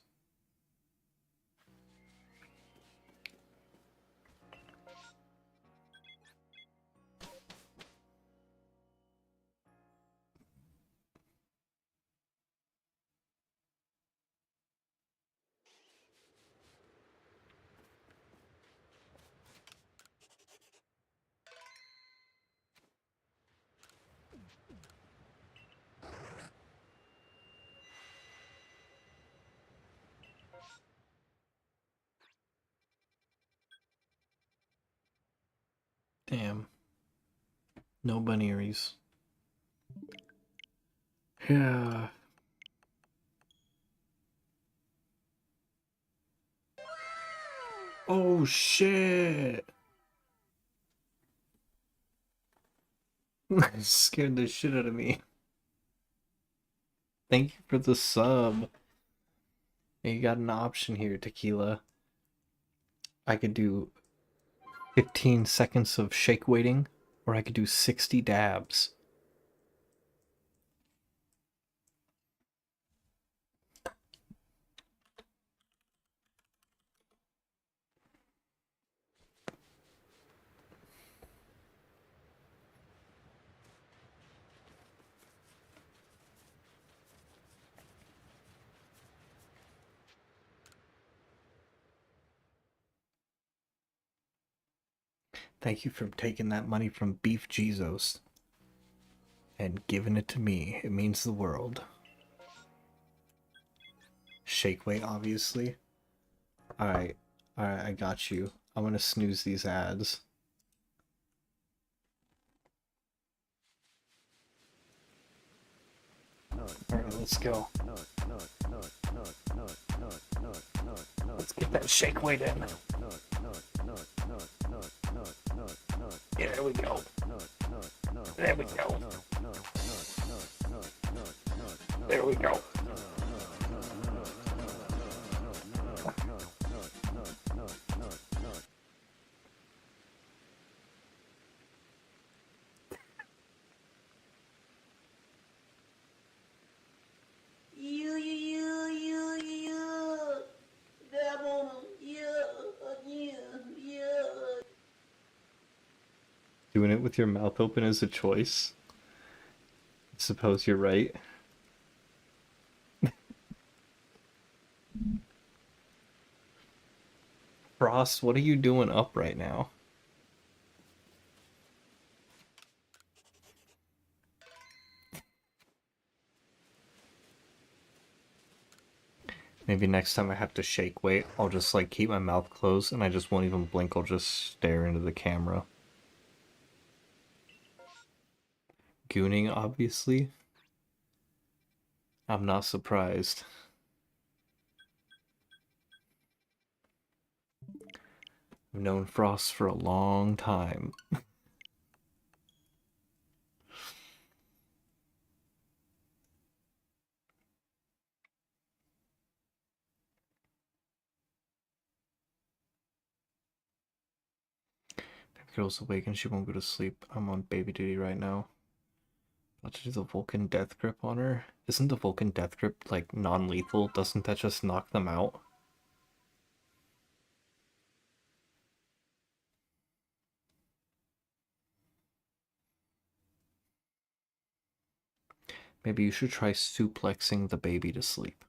Damn. No Bunearies. Yeah. Oh shit! Scared the shit out of me. Thank you for the sub. You got an option here, Tequila. I could do 15 seconds of shake weighting, or I could do 60 dabs. Thank you for taking that money from Beef Jesus and giving it to me. It means the world. Shake weight, obviously. Alright. Alright, I got you. I'm gonna snooze these ads. Alright, let's go. Let's get that shake weight in. Yeah, there we go. There we go. There we go. Doing it with your mouth open is a choice. I suppose you're right. Frost, what are you doing up right now? Maybe next time I have to shake weight, I'll just like keep my mouth closed and I just won't even blink, I'll just stare into the camera. Gooning, obviously. I'm not surprised. I've known Frost for a long time. Baby girl's awake and she won't go to sleep. I'm on baby duty right now. About to do the Vulcan Death Grip on her. Isn't the Vulcan Death Grip like non-lethal? Doesn't that just knock them out? Maybe you should try suplexing the baby to sleep.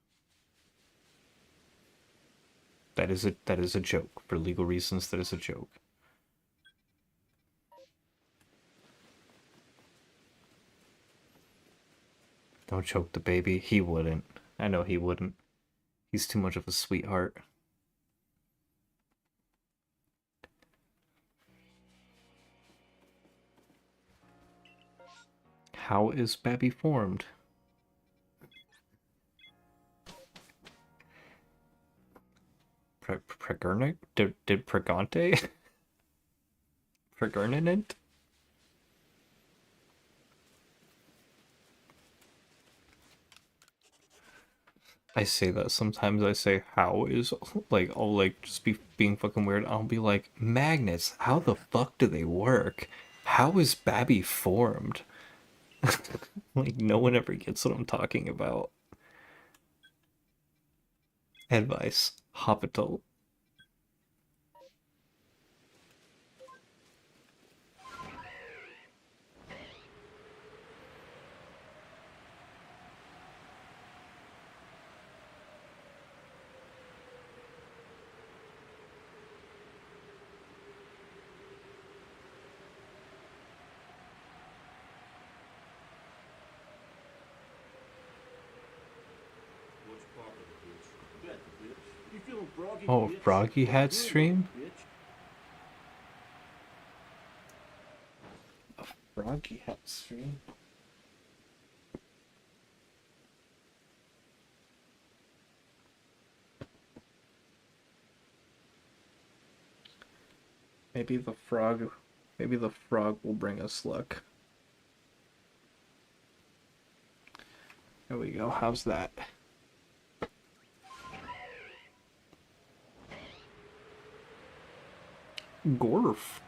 That is a joke. For legal reasons, that is a joke. Don't choke the baby. He wouldn't. I know he wouldn't. He's too much of a sweetheart. How is Babby formed? Pregurnant? Did Pregante? Pregurnant? I say that sometimes. I say how is, like, I'll like just be being fucking weird. I'll be like, magnets, how the fuck do they work? How is Babby formed? Like, no one ever gets what I'm talking about. Advice. Hospital. Oh, Froggy had stream? A Froggy had stream? Maybe the frog will bring us luck. There we go. How's that? Gorf.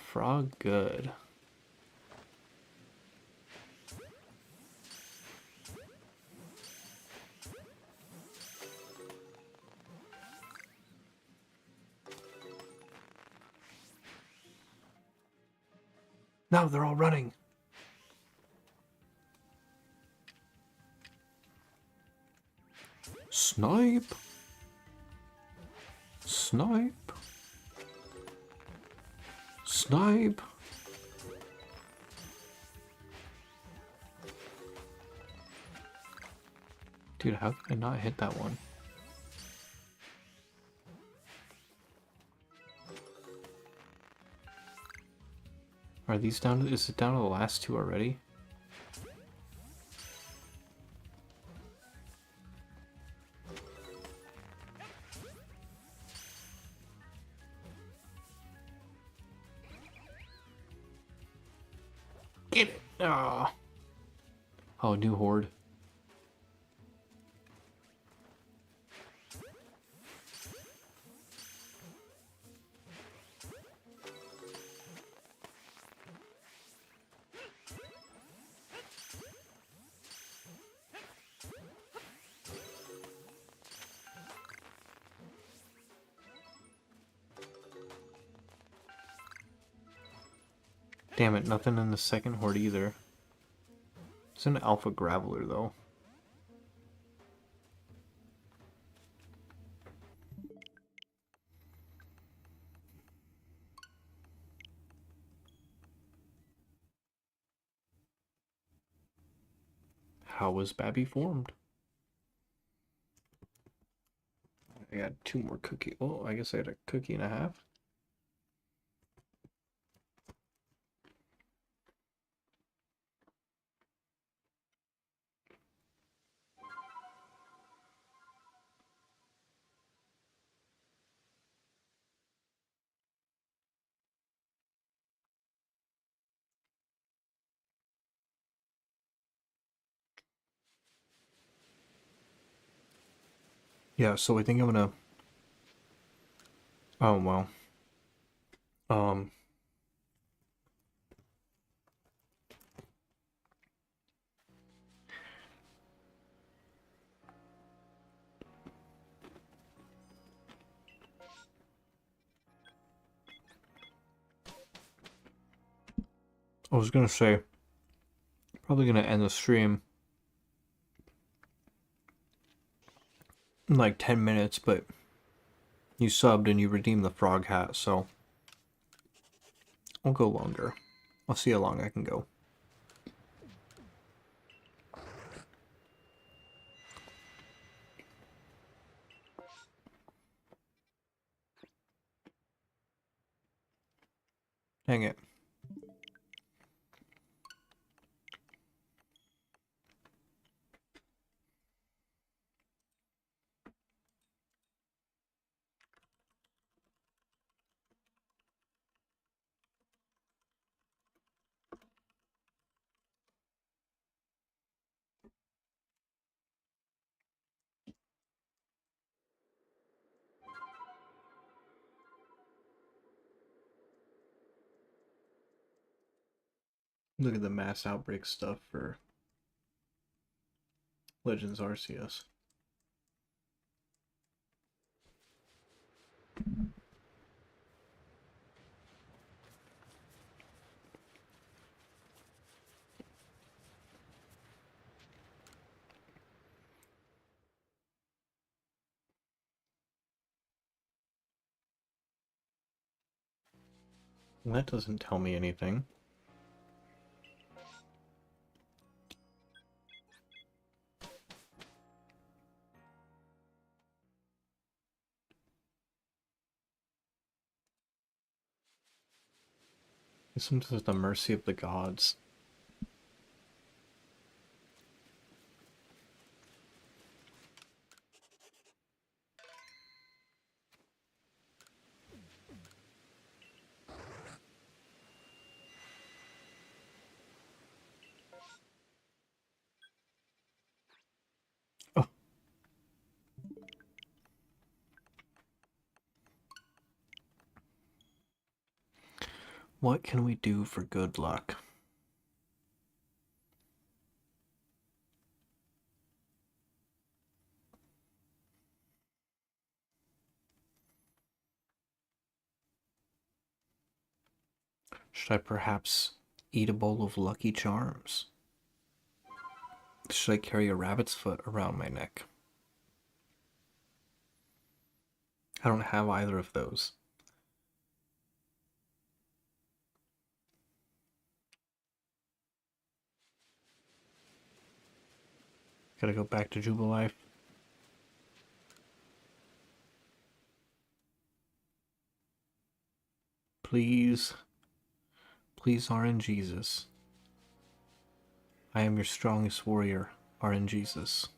Frog good. No, they're all running. Snipe. Snipe. Snipe. Dude, how could I not hit that one? Are these down to, is it down to the last two already? Get it! Ah. Oh, new horde. Damn it, nothing in the second horde either. It's an alpha graveler though. How was Babby formed? I got two more cookie. Oh, I guess I had a cookie and a half. Yeah, so I think I'm gonna. Oh well. Um. I was gonna say, probably gonna end the stream in like 10 minutes, but you subbed and you redeemed the frog hat, so I'll go longer. I'll see how long I can go. Dang it. Look at the mass outbreak stuff for Legends Arceus. That doesn't tell me anything. It's sometimes the mercy of the gods. Oh. What can we do for good luck? Should I perhaps eat a bowl of Lucky Charms? Should I carry a rabbit's foot around my neck? I don't have either of those. Gotta go back to Jubilife. Please. Please, RN Jesus. I am your strongest warrior, RN Jesus.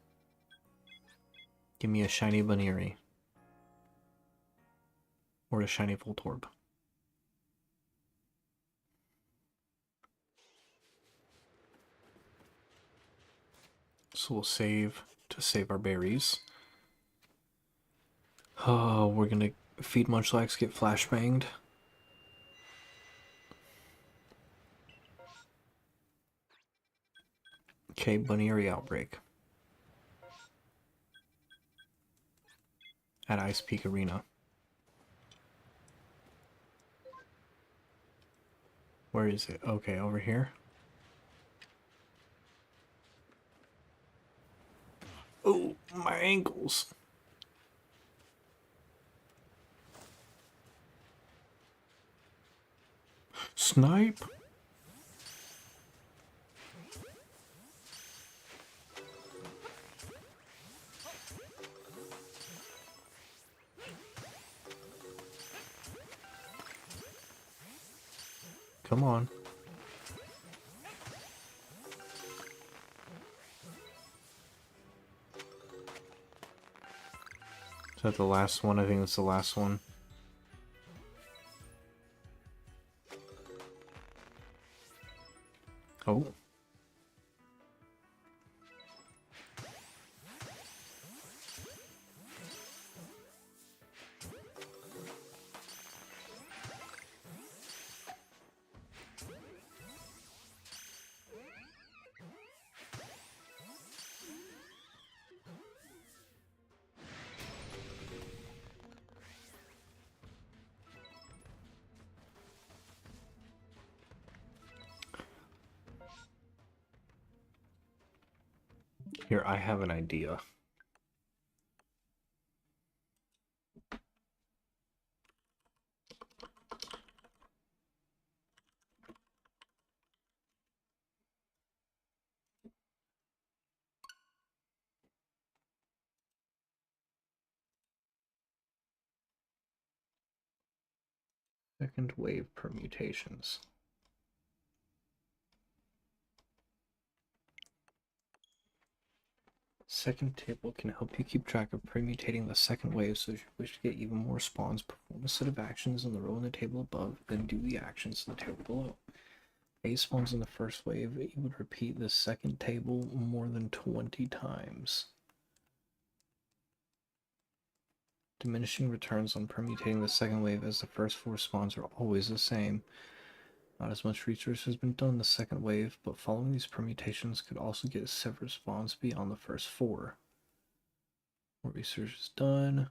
Give me a shiny Baneri. Or a shiny Voltorb. So we'll save to save our berries. Oh, we're gonna feed Munchlax, get flashbanged. Okay, Baneri outbreak. At Ice Peak Arena. Where is it? Okay, over here. Oh, my ankles. Snipe. Come on. Is that the last one? I think that's the last one. Oh. Here, I have an idea. Second wave permutations. Second table can help you keep track of permutating the second wave, so if you wish to get even more spawns, perform a set of actions in the row in the table above, then do the actions in the table below. 8 spawns in the first wave, you would repeat the second table more than 20 times. Diminishing returns on permutating the second wave, as the first 4 spawns are always the same. Not as much research has been done in the second wave, but following these permutations could also get several spawns beyond the first 4. More research is done.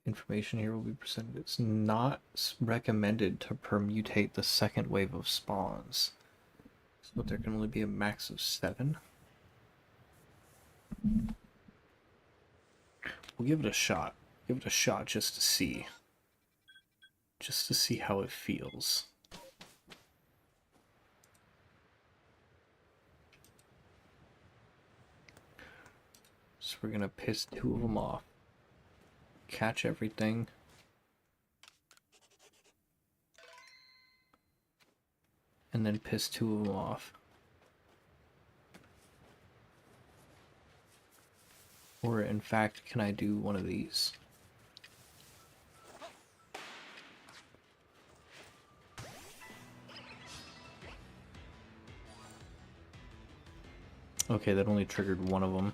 Information here will be presented. It's not recommended to permutate the second wave of spawns, so there can only be a max of 7. We'll give it a shot. Give it a shot just to see. Just to see how it feels. So we're gonna piss 2 of them off. Catch everything. And then piss 2 of them off. Or in fact, can I do one of these? Okay, that only triggered one of them.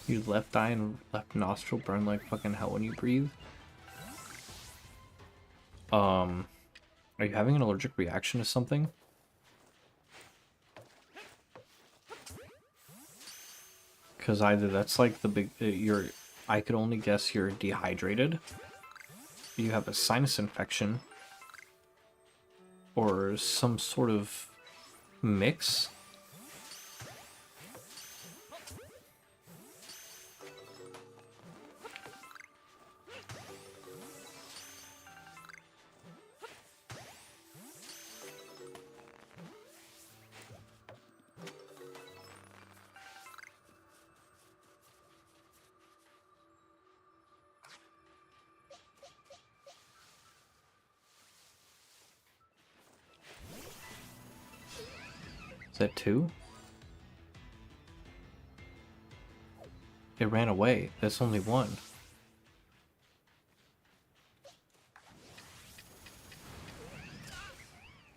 Your left eye and left nostril burn like fucking hell when you breathe. Are you having an allergic reaction to something? Because either that's like the big, I could only guess you're dehydrated, you have a sinus infection, or some sort of mix. Is that 2? It ran away. That's only 1.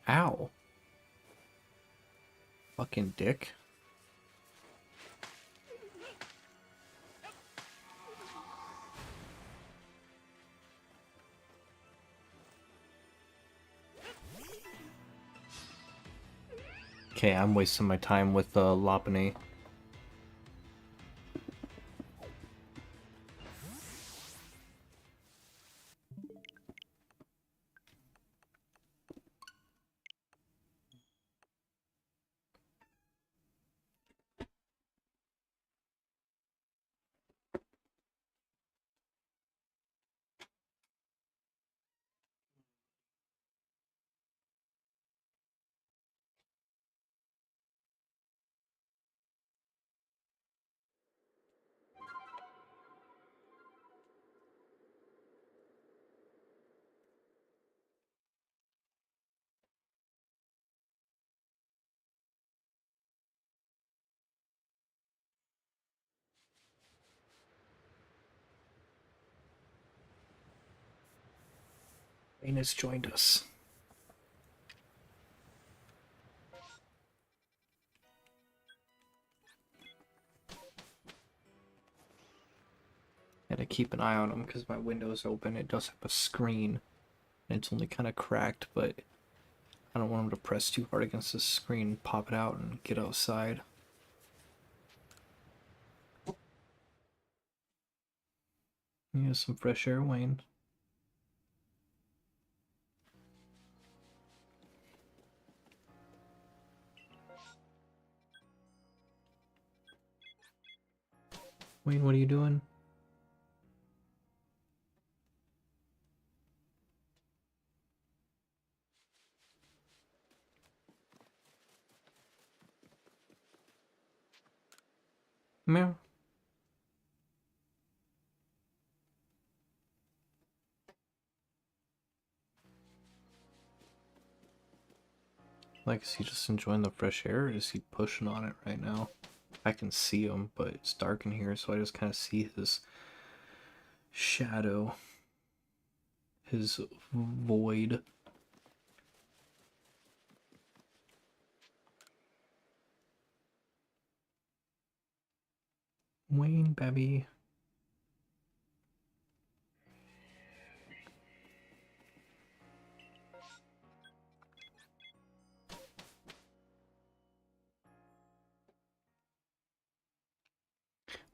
Ow. Fucking dick. Okay, I'm wasting my time with Lopunny. Rain has joined us. Gotta keep an eye on him because my window's open. It does have a screen. And it's only kind of cracked, but I don't want him to press too hard against the screen, pop it out, and get outside. Yeah, some fresh air, Wayne. Wayne, what are you doing? Meow. Like, is he just enjoying the fresh air, or is he pushing on it right now? I can see him, but it's dark in here, so I just kind of see his shadow, his void. Wayne, baby.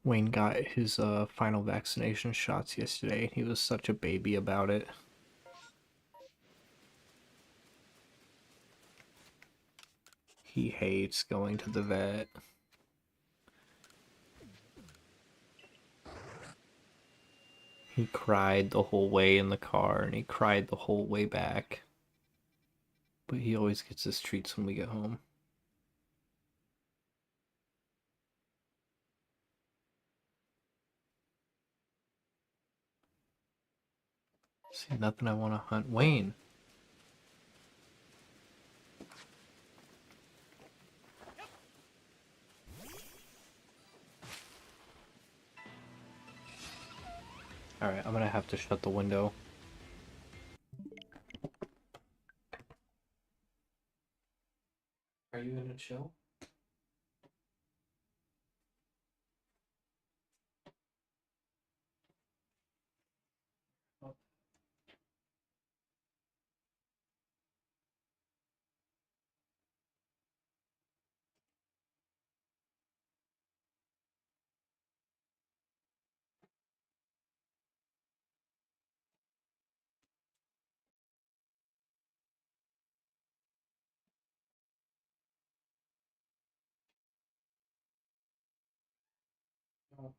Wayne got his final vaccination shots yesterday. He was such a baby about it. He hates going to the vet. He cried the whole way in the car, and he cried the whole way back. But he always gets his treats when we get home. See, nothing I want to hunt. Wayne! Alright, I'm gonna have to shut the window. Are you gonna chill? No.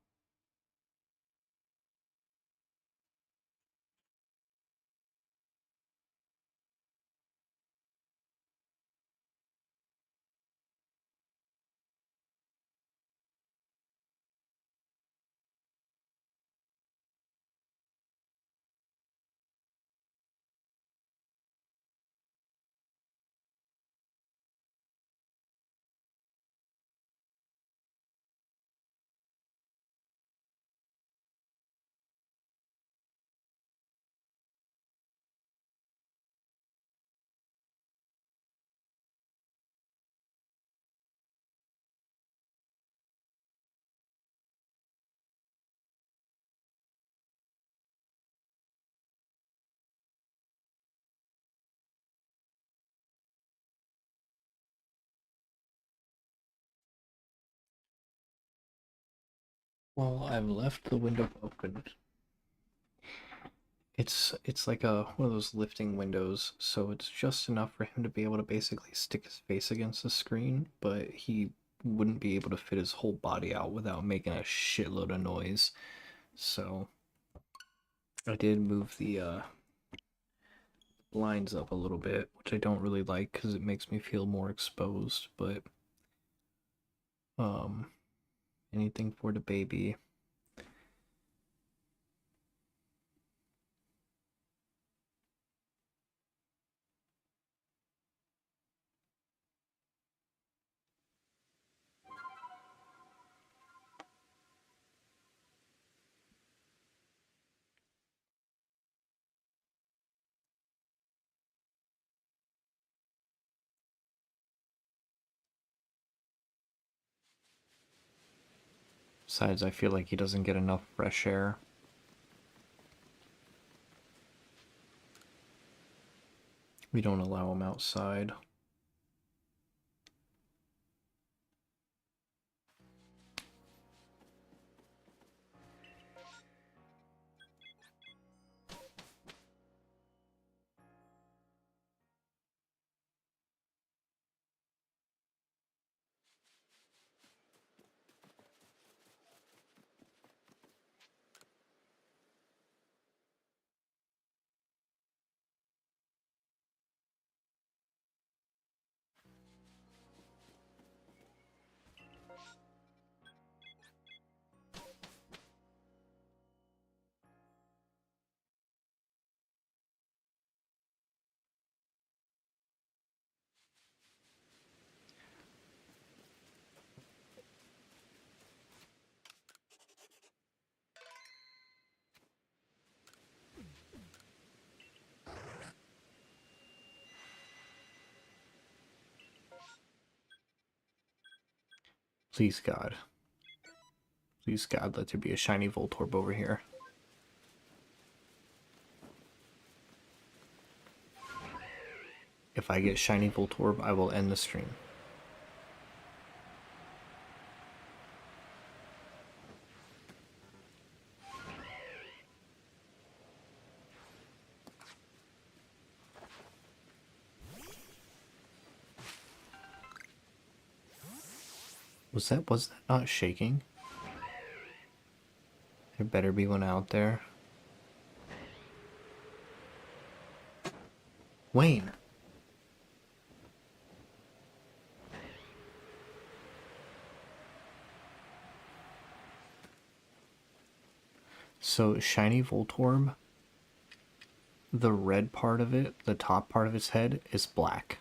Well, I've left the window open. It's like a one of those lifting windows, so it's just enough for him to be able to basically stick his face against the screen, but he wouldn't be able to fit his whole body out without making a shitload of noise. So I did move the blinds up a little bit, which I don't really like because it makes me feel more exposed, but um anything for the baby. Besides, I feel like he doesn't get enough fresh air. We don't allow him outside. Please God. Please God, let there be a shiny Voltorb over here. If I get shiny Voltorb, I will end the stream. Was that not shaking? There better be one out there. Wayne. So, shiny Voltorb, the red part of it, the top part of its head, is black.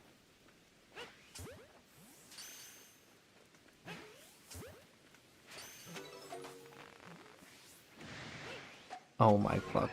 Oh my fuck.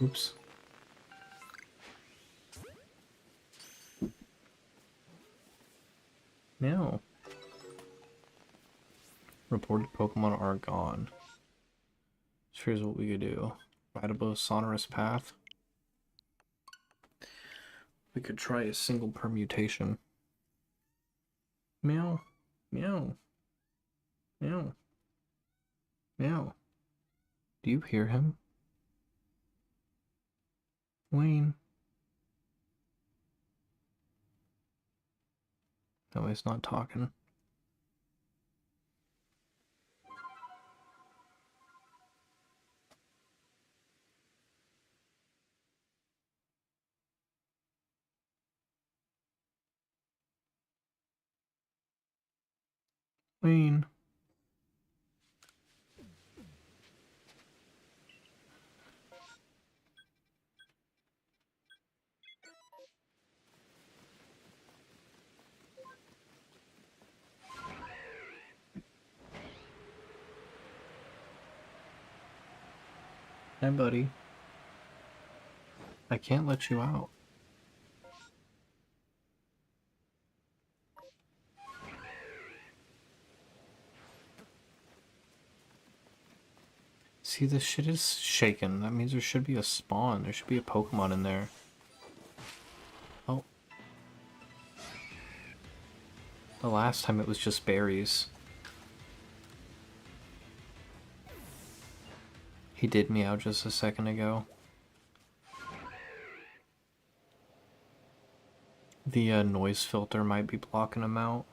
Oops. No. Reported Pokemon are gone. So here's what we could do. Rideable sonorous path. We could try a single permutation. Meow. Meow. Meow. Meow. Do you hear him? Wayne. No, he's not talking. Wayne. Hi, buddy. I can't let you out. See, this shit is shaken. That means there should be a spawn. There should be a Pokemon in there. Oh. The last time it was just berries. He did meow just a second ago. The noise filter might be blocking him out.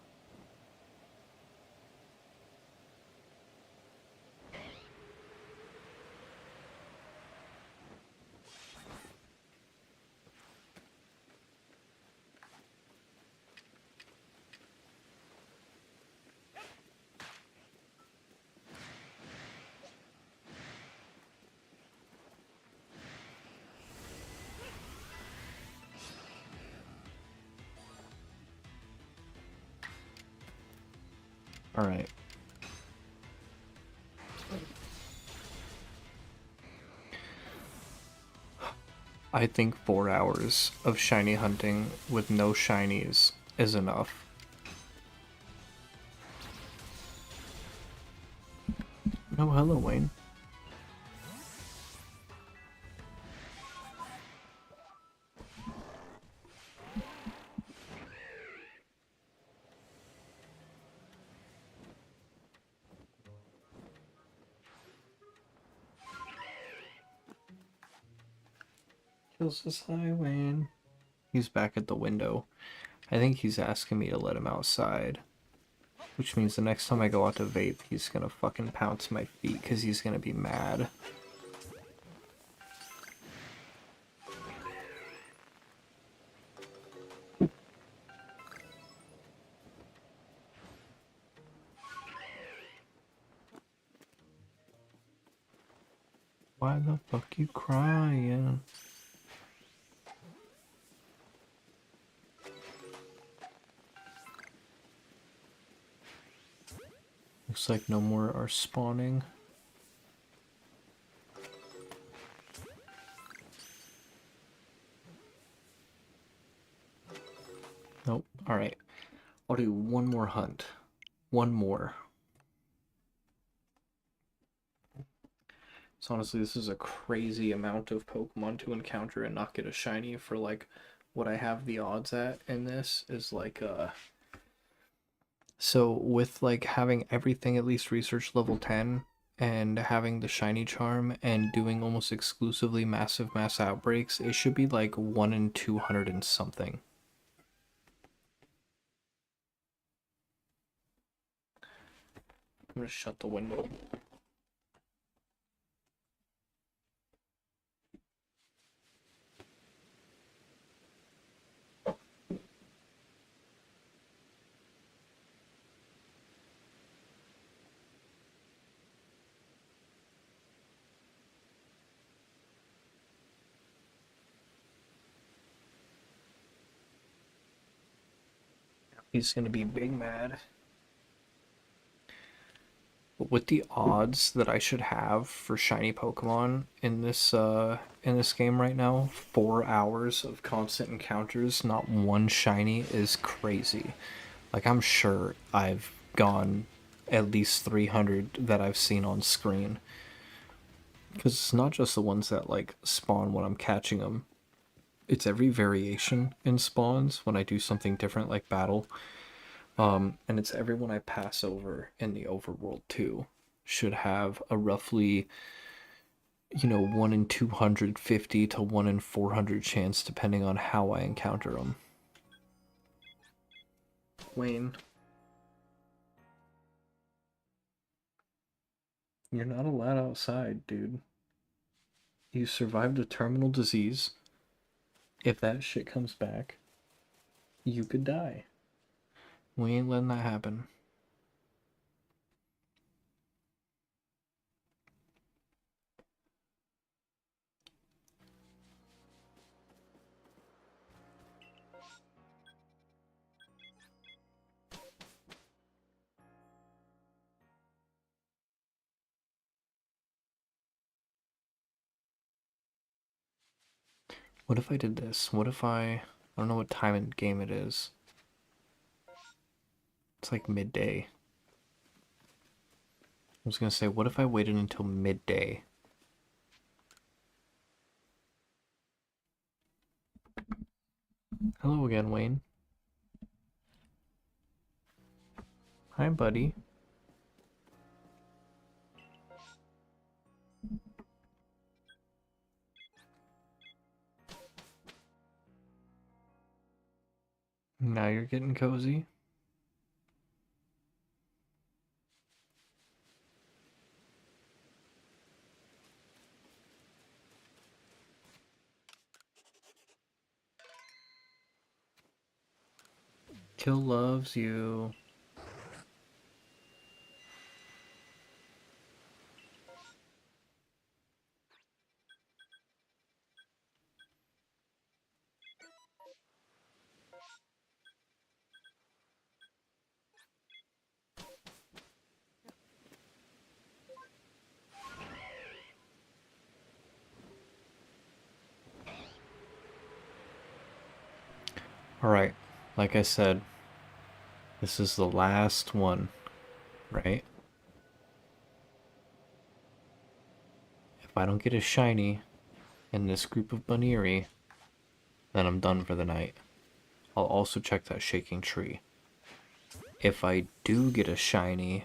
Alright. I think 4 hours of shiny hunting with no shinies is enough. Oh, hello, Wayne. Kills us, hi, Wayne. He's back at the window. I think he's asking me to let him outside. Which means the next time I go out to vape, he's gonna fucking pounce my feet because he's gonna be mad. Why the fuck you crying? Looks like no more are spawning. Nope. Alright. I'll do one more hunt. One more. So honestly, this is a crazy amount of Pokemon to encounter and not get a shiny for like what I have the odds at in this is like so with like having everything at least research level 10 and having the shiny charm and doing almost exclusively massive mass outbreaks, it should be like 1 in 200 and something. I'm gonna shut the window. He's gonna be big mad. But with the odds that I should have for shiny Pokemon in this game right now, 4 hours of constant encounters, not one shiny is crazy. Like I'm sure I've gone at least 300 that I've seen on screen. Because it's not just the ones that like spawn when I'm catching them. It's every variation in spawns when I do something different like battle. And it's everyone I pass over in the overworld too should have a roughly, 1 in 250 to 1 in 400 chance depending on how I encounter them. Wayne, you're not allowed outside, dude. You survived a terminal disease. If that shit comes back, you could die. We ain't letting that happen. What if I did this? What if I don't know what time in game it is. It's like midday. I was gonna say, what if I waited until midday? Hello again, Wayne. Hi, buddy. Now you're getting cozy. Kill loves you. Alright, like I said, this is the last one, right? If I don't get a shiny in this group of Baniri, then I'm done for the night. I'll also check that shaking tree. If I do get a shiny,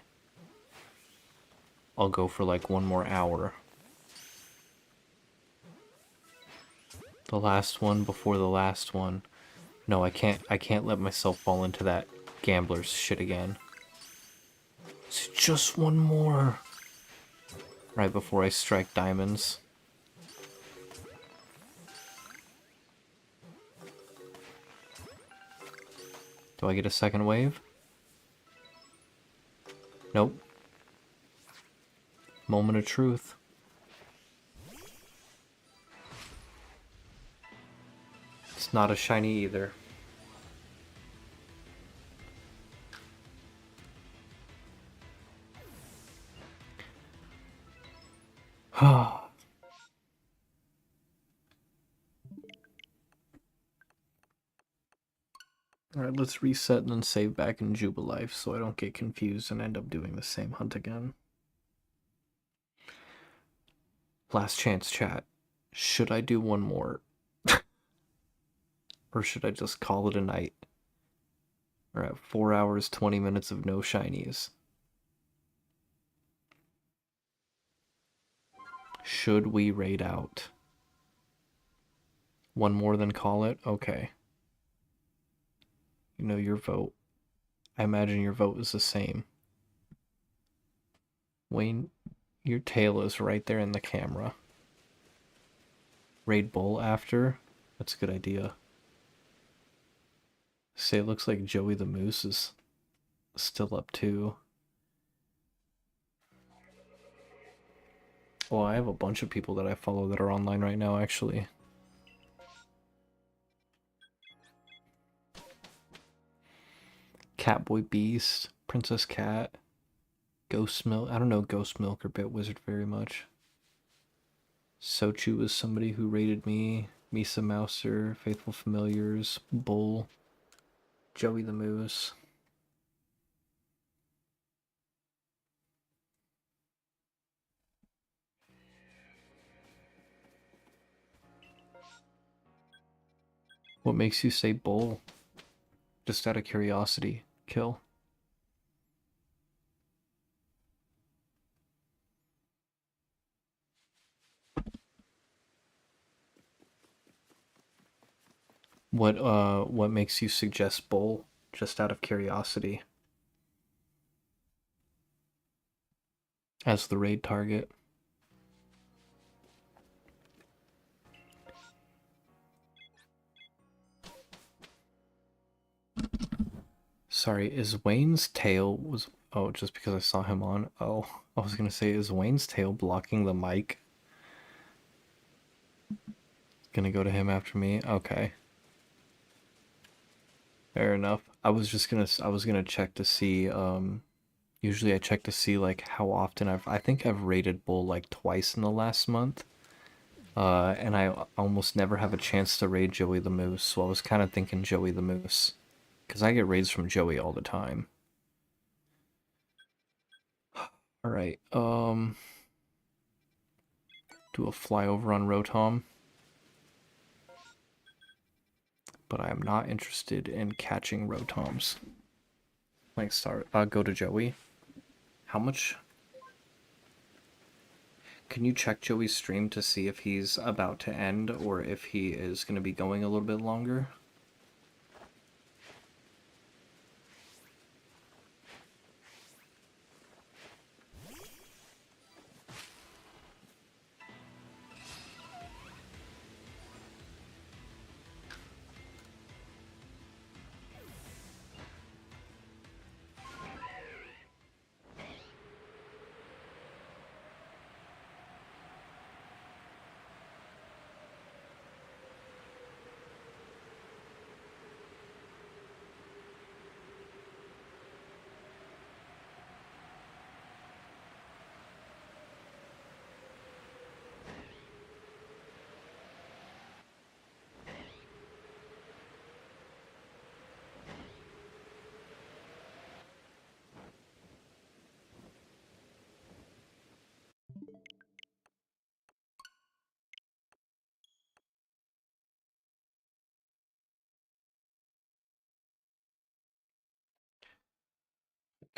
I'll go for like 1 more hour. The last one before the last one. No, I can't let myself fall into that gambler's shit again. It's just 1 more. Right before I strike diamonds. Do I get a second wave? Nope. Moment of truth. Not a shiny either. Alright, let's reset and then save back in Jubilife so I don't get confused and end up doing the same hunt again. Last chance, chat. Should I do one more? Or should I just call it a night? We're at 4 hours, 20 minutes of no shinies. Should we raid out? One more than call it? Okay. You know your vote. I imagine your vote is the same. Wayne, your tail is right there in the camera. Raid Bull after? That's a good idea. Say it looks like Joey the Moose is still up too. Well, I have a bunch of people that I follow that are online right now, actually. Catboy Beast, Princess Cat, Ghost Milk. I don't know Ghost Milk or Bit Wizard very much. Sochu is somebody who rated me. Misa Mouser, Faithful Familiars, Bull, Joey the Moose. What makes you say Bull? Just out of curiosity. Kill. What makes you suggest Bull? Just out of curiosity. As the raid target. Sorry, is Wayne's tail was... Oh, just because I saw him on... Oh, I was gonna say, is Wayne's tail blocking the mic? Gonna go to him after me? Okay. Fair enough. I was gonna check to see, usually I check to see, like, how often I think I've raided Bull, like, twice in the last month. And I almost never have a chance to raid Joey the Moose, so I was kind of thinking Joey the Moose. Because I get raids from Joey all the time. Alright, do a flyover on Rotom. But I am not interested in catching Rotoms. Like, go to Joey. How much? Can you check Joey's stream to see if he's about to end or if he is going to be going a little bit longer?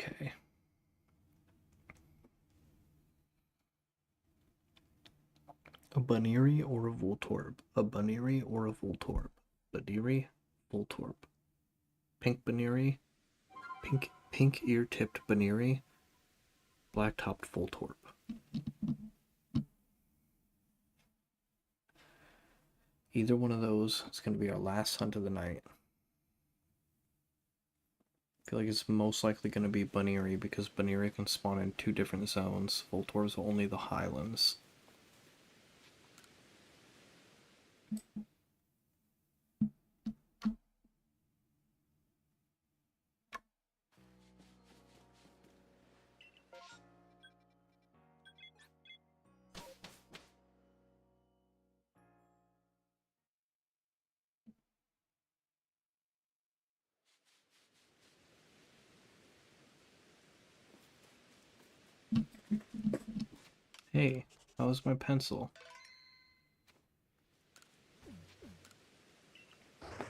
Okay. A Baniri or a Voltorb? A Baniri or a Voltorb? Baniri, Voltorb. Pink Baniri, pink ear-tipped Baniri, black-topped Voltorb. Either one of those is going to be our last hunt of the night. I feel like it's most likely going to be Baniri because Baniri can spawn in 2 different zones. Voltorb's only the Highlands. Hey, how was my pencil?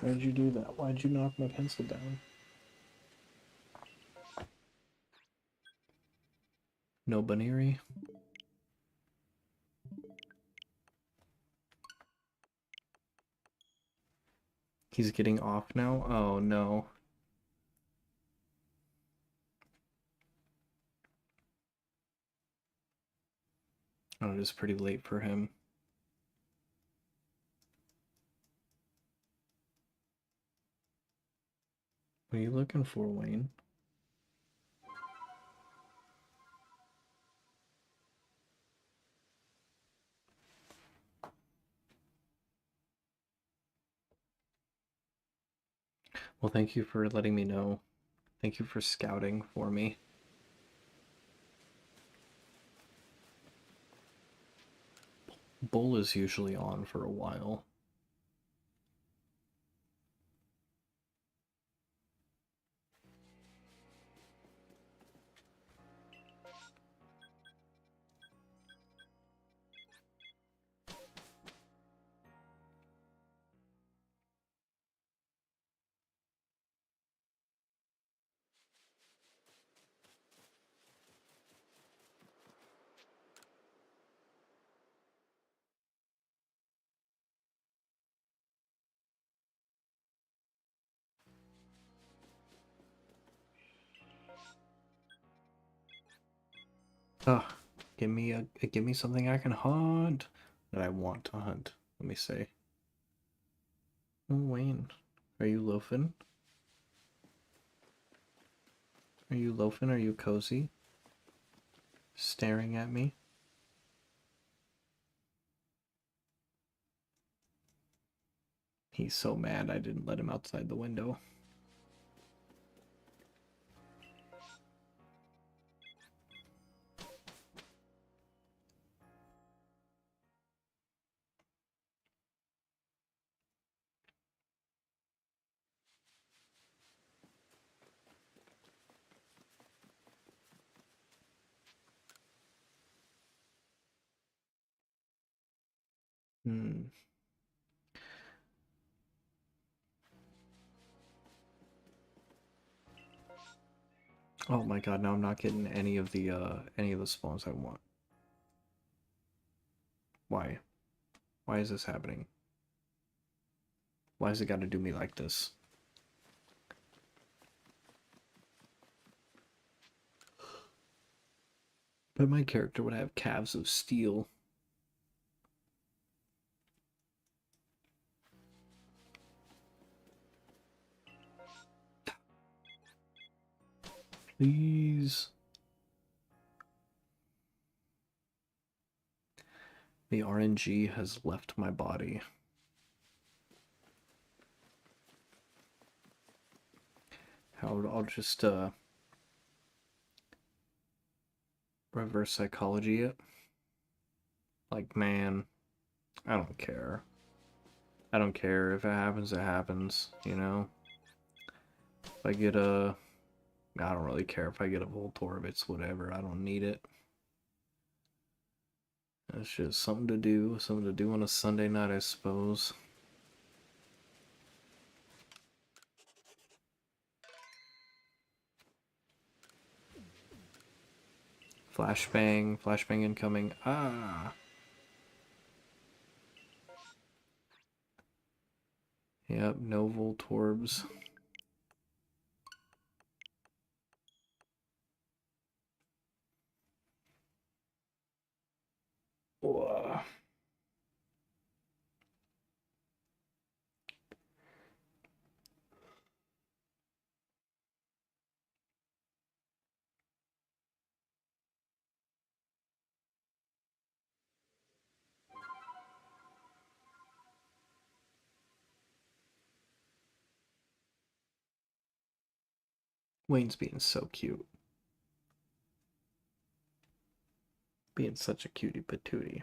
Why'd you do that? Why'd you knock my pencil down? No Baneri? He's getting off now? Oh no. Oh, it is pretty late for him. What are you looking for, Wayne? Well, thank you for letting me know. Thank you for scouting for me. Bull is usually on for a while. Ugh, give me something I can hunt that I want to hunt. Let me say. Oh, Wayne, are you loafing? Are you loafing? Are you cozy? Staring at me? He's so mad I didn't let him outside the window. Hmm. Oh my god, now I'm not getting any of the spawns I want. Why? Why is this happening? Why has it got to do me like this? But my character would have calves of steel. Please. The RNG has left my body. I'll just reverse psychology it. Like, man, I don't care. I don't care. If it happens, it happens, you know? If I get a... I don't really care if I get a VOLTORB, it's whatever, I don't need it. It's just something to do on a Sunday night, I suppose. Flashbang incoming. Ah! Yep, no VOLTORBs. Whoa. Wayne's being so cute. Being such a cutie patootie.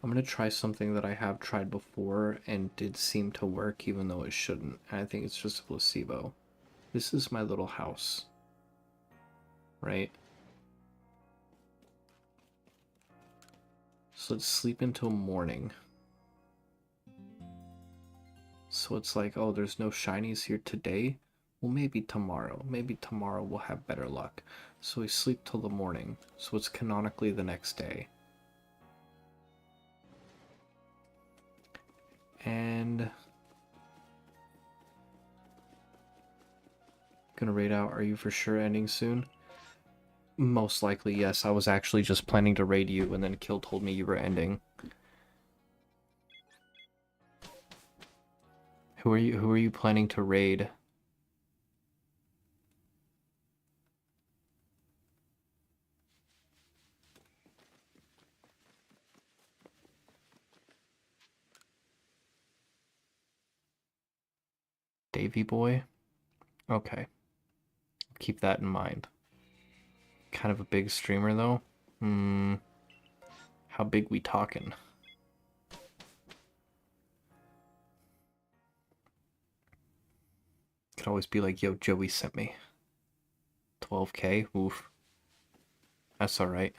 I'm gonna try something that I have tried before and did seem to work even though it shouldn't. And I think it's just a placebo. This is my little house. Right? So let's sleep until morning. So it's like, oh, there's no shinies here today? Well, maybe tomorrow. Maybe tomorrow we'll have better luck. So we sleep till the morning. So it's canonically the next day. And... gonna raid out, are you for sure ending soon? Most likely, yes. I was actually just planning to raid you, and then Kill told me you were ending. Who are you planning to raid? Davy Boy? Okay. Keep that in mind. Kind of a big streamer, though? How big we talking? Could always be like, yo, Joey sent me 12K. Oof. That's alright.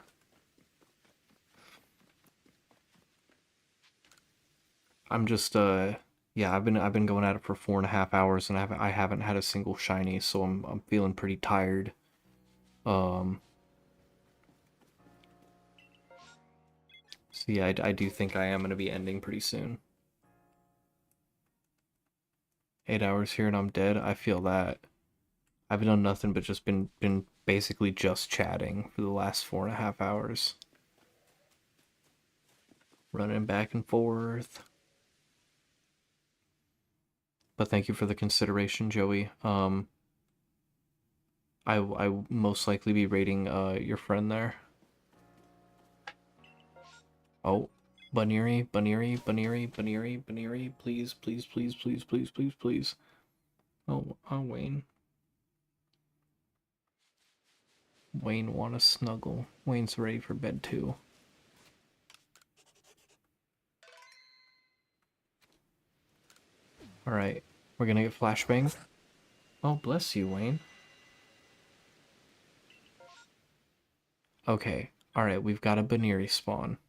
I'm just, yeah, I've been going at it for 4.5 hours, and I haven't had a single shiny, so I'm feeling pretty tired. So yeah, I do think I am gonna be ending pretty soon. 8 hours here and I'm dead. I feel that. I've done nothing but just been basically just chatting for the last 4.5 hours. Running back and forth. But thank you for the consideration, Joey. I will most likely be raiding your friend there. Oh, Baneri, Baneri, Baneri, Baneri, Baneri, please, please, please, please, please, please, please. Oh, Wayne. Wayne wanna snuggle. Wayne's ready for bed too. Alright, we're gonna get flashbang. Oh, bless you, Wayne. Okay, alright, we've got a Baneri spawn.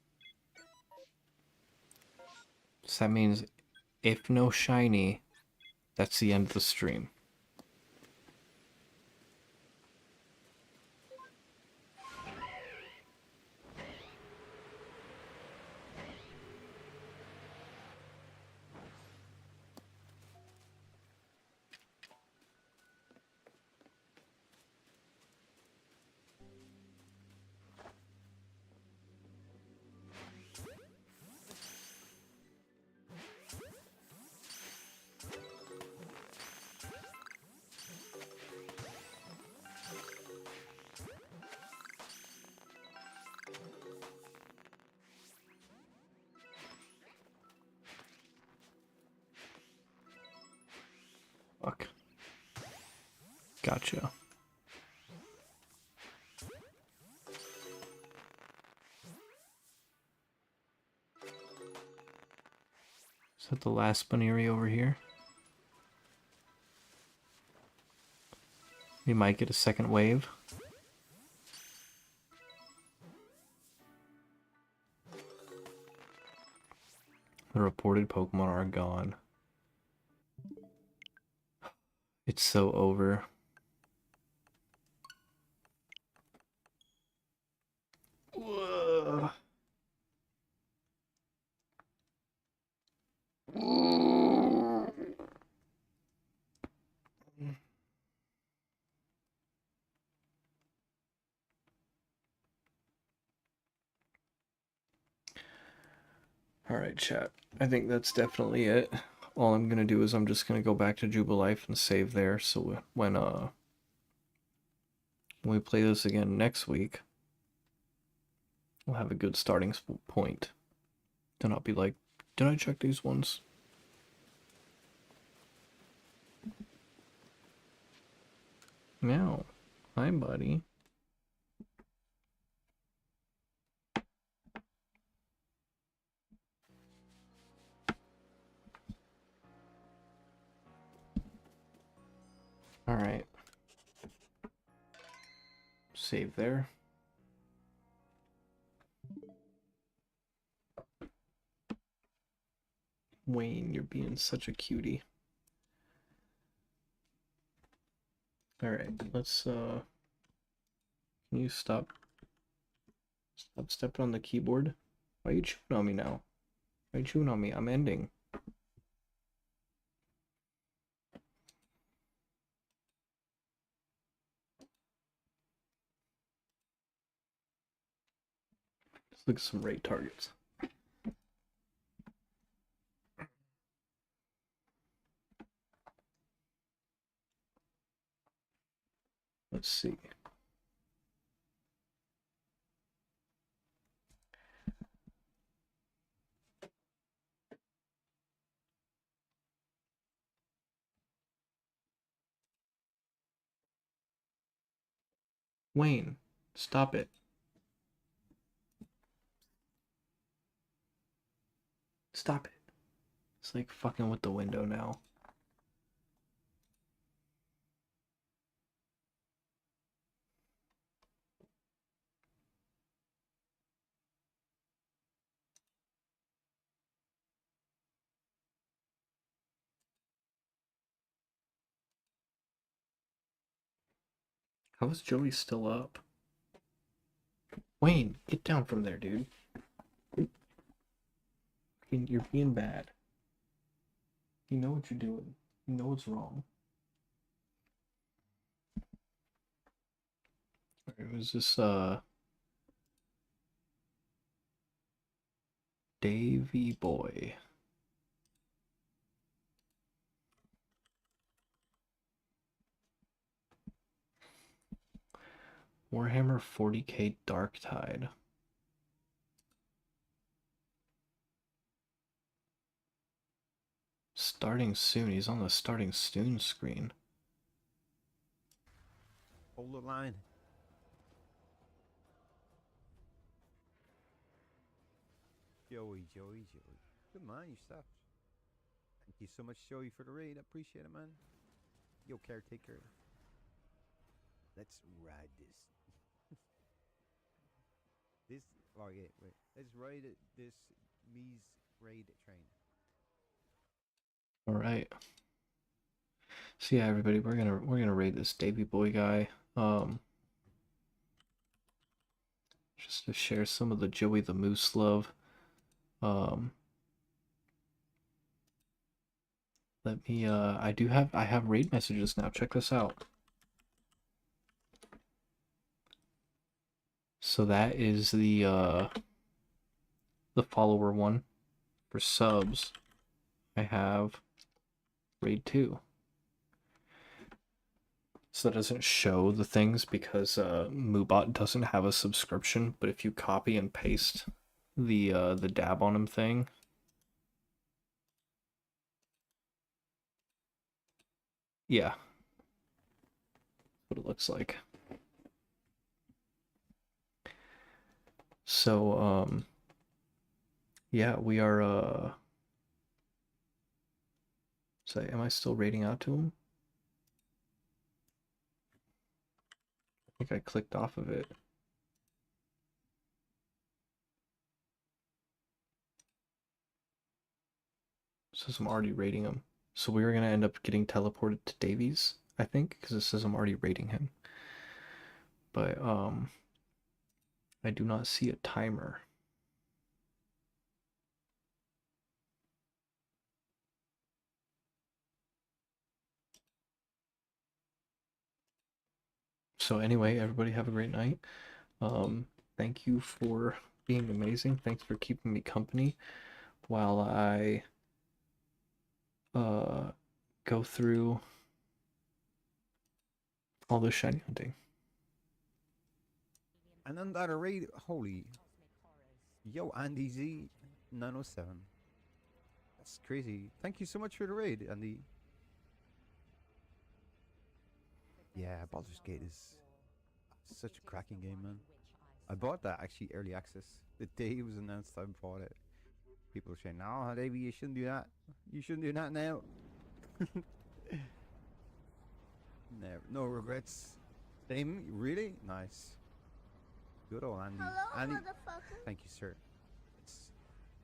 So that means if no shiny, that's the end of the stream. Fuck. Gotcha. Is that the last Baneri over here? We might get a second wave. The reported Pokemon are gone. It's so over. Ugh. Alright, chat. I think that's definitely it. All I'm gonna do is I'm just gonna go back to Jubilife and save there, so when we play this again next week, we'll have a good starting point. To not be like, did I check these ones? Meow. Hi, buddy. Alright. Save there. Wayne, you're being such a cutie. Alright, let's can you stop stepping on the keyboard? Why are you chewing on me now? Why are you chewing on me? I'm ending. Let's look at some raid targets. Let's see. Wayne, stop it. Stop it. It's like fucking with the window now. How is Joey still up? Wayne, get down from there, dude. You're being bad. You know what you're doing. You know what's wrong. It was this Davy Boy. Warhammer 40k Darktide. Starting soon. He's on the starting soon screen. Hold the line. Joey. Good man, you stopped. Thank you so much, Joey, for the raid. I appreciate it, man. Yo, caretaker. Let's ride this. Oh, yeah, wait. Let's ride this Mies raid train. All right. So yeah, everybody, we're gonna raid this Davy Boy guy. Just to share some of the Joey the Moose love. Let me I have raid messages now. Check this out. So that is the follower one. For subs, I have raid 2. So that doesn't show the things because Moobot doesn't have a subscription, but if you copy and paste the dab on him thing, yeah, what it looks like. So yeah, we are say, am I still raiding out to him? I think I clicked off of it. It says I'm already rating him. So we were gonna end up getting teleported to Davies, I think, because it says I'm already rating him. But I do not see a timer. So anyway, everybody have a great night. Thank you for being amazing. Thanks for keeping me company while I go through all this shiny hunting. And then that raid, holy. Yo, Andy Z 907. That's crazy. Thank you so much for the raid, Andy. Yeah, Baldur's Gate is such a cracking game, man. I bought that actually early access. The day it was announced, I bought it. People were saying, "No, Davey, you shouldn't do that. You shouldn't do that now." Never, no regrets. Same, really nice. Good old Andy. Hello, Andy, motherfucker. thank you, sir.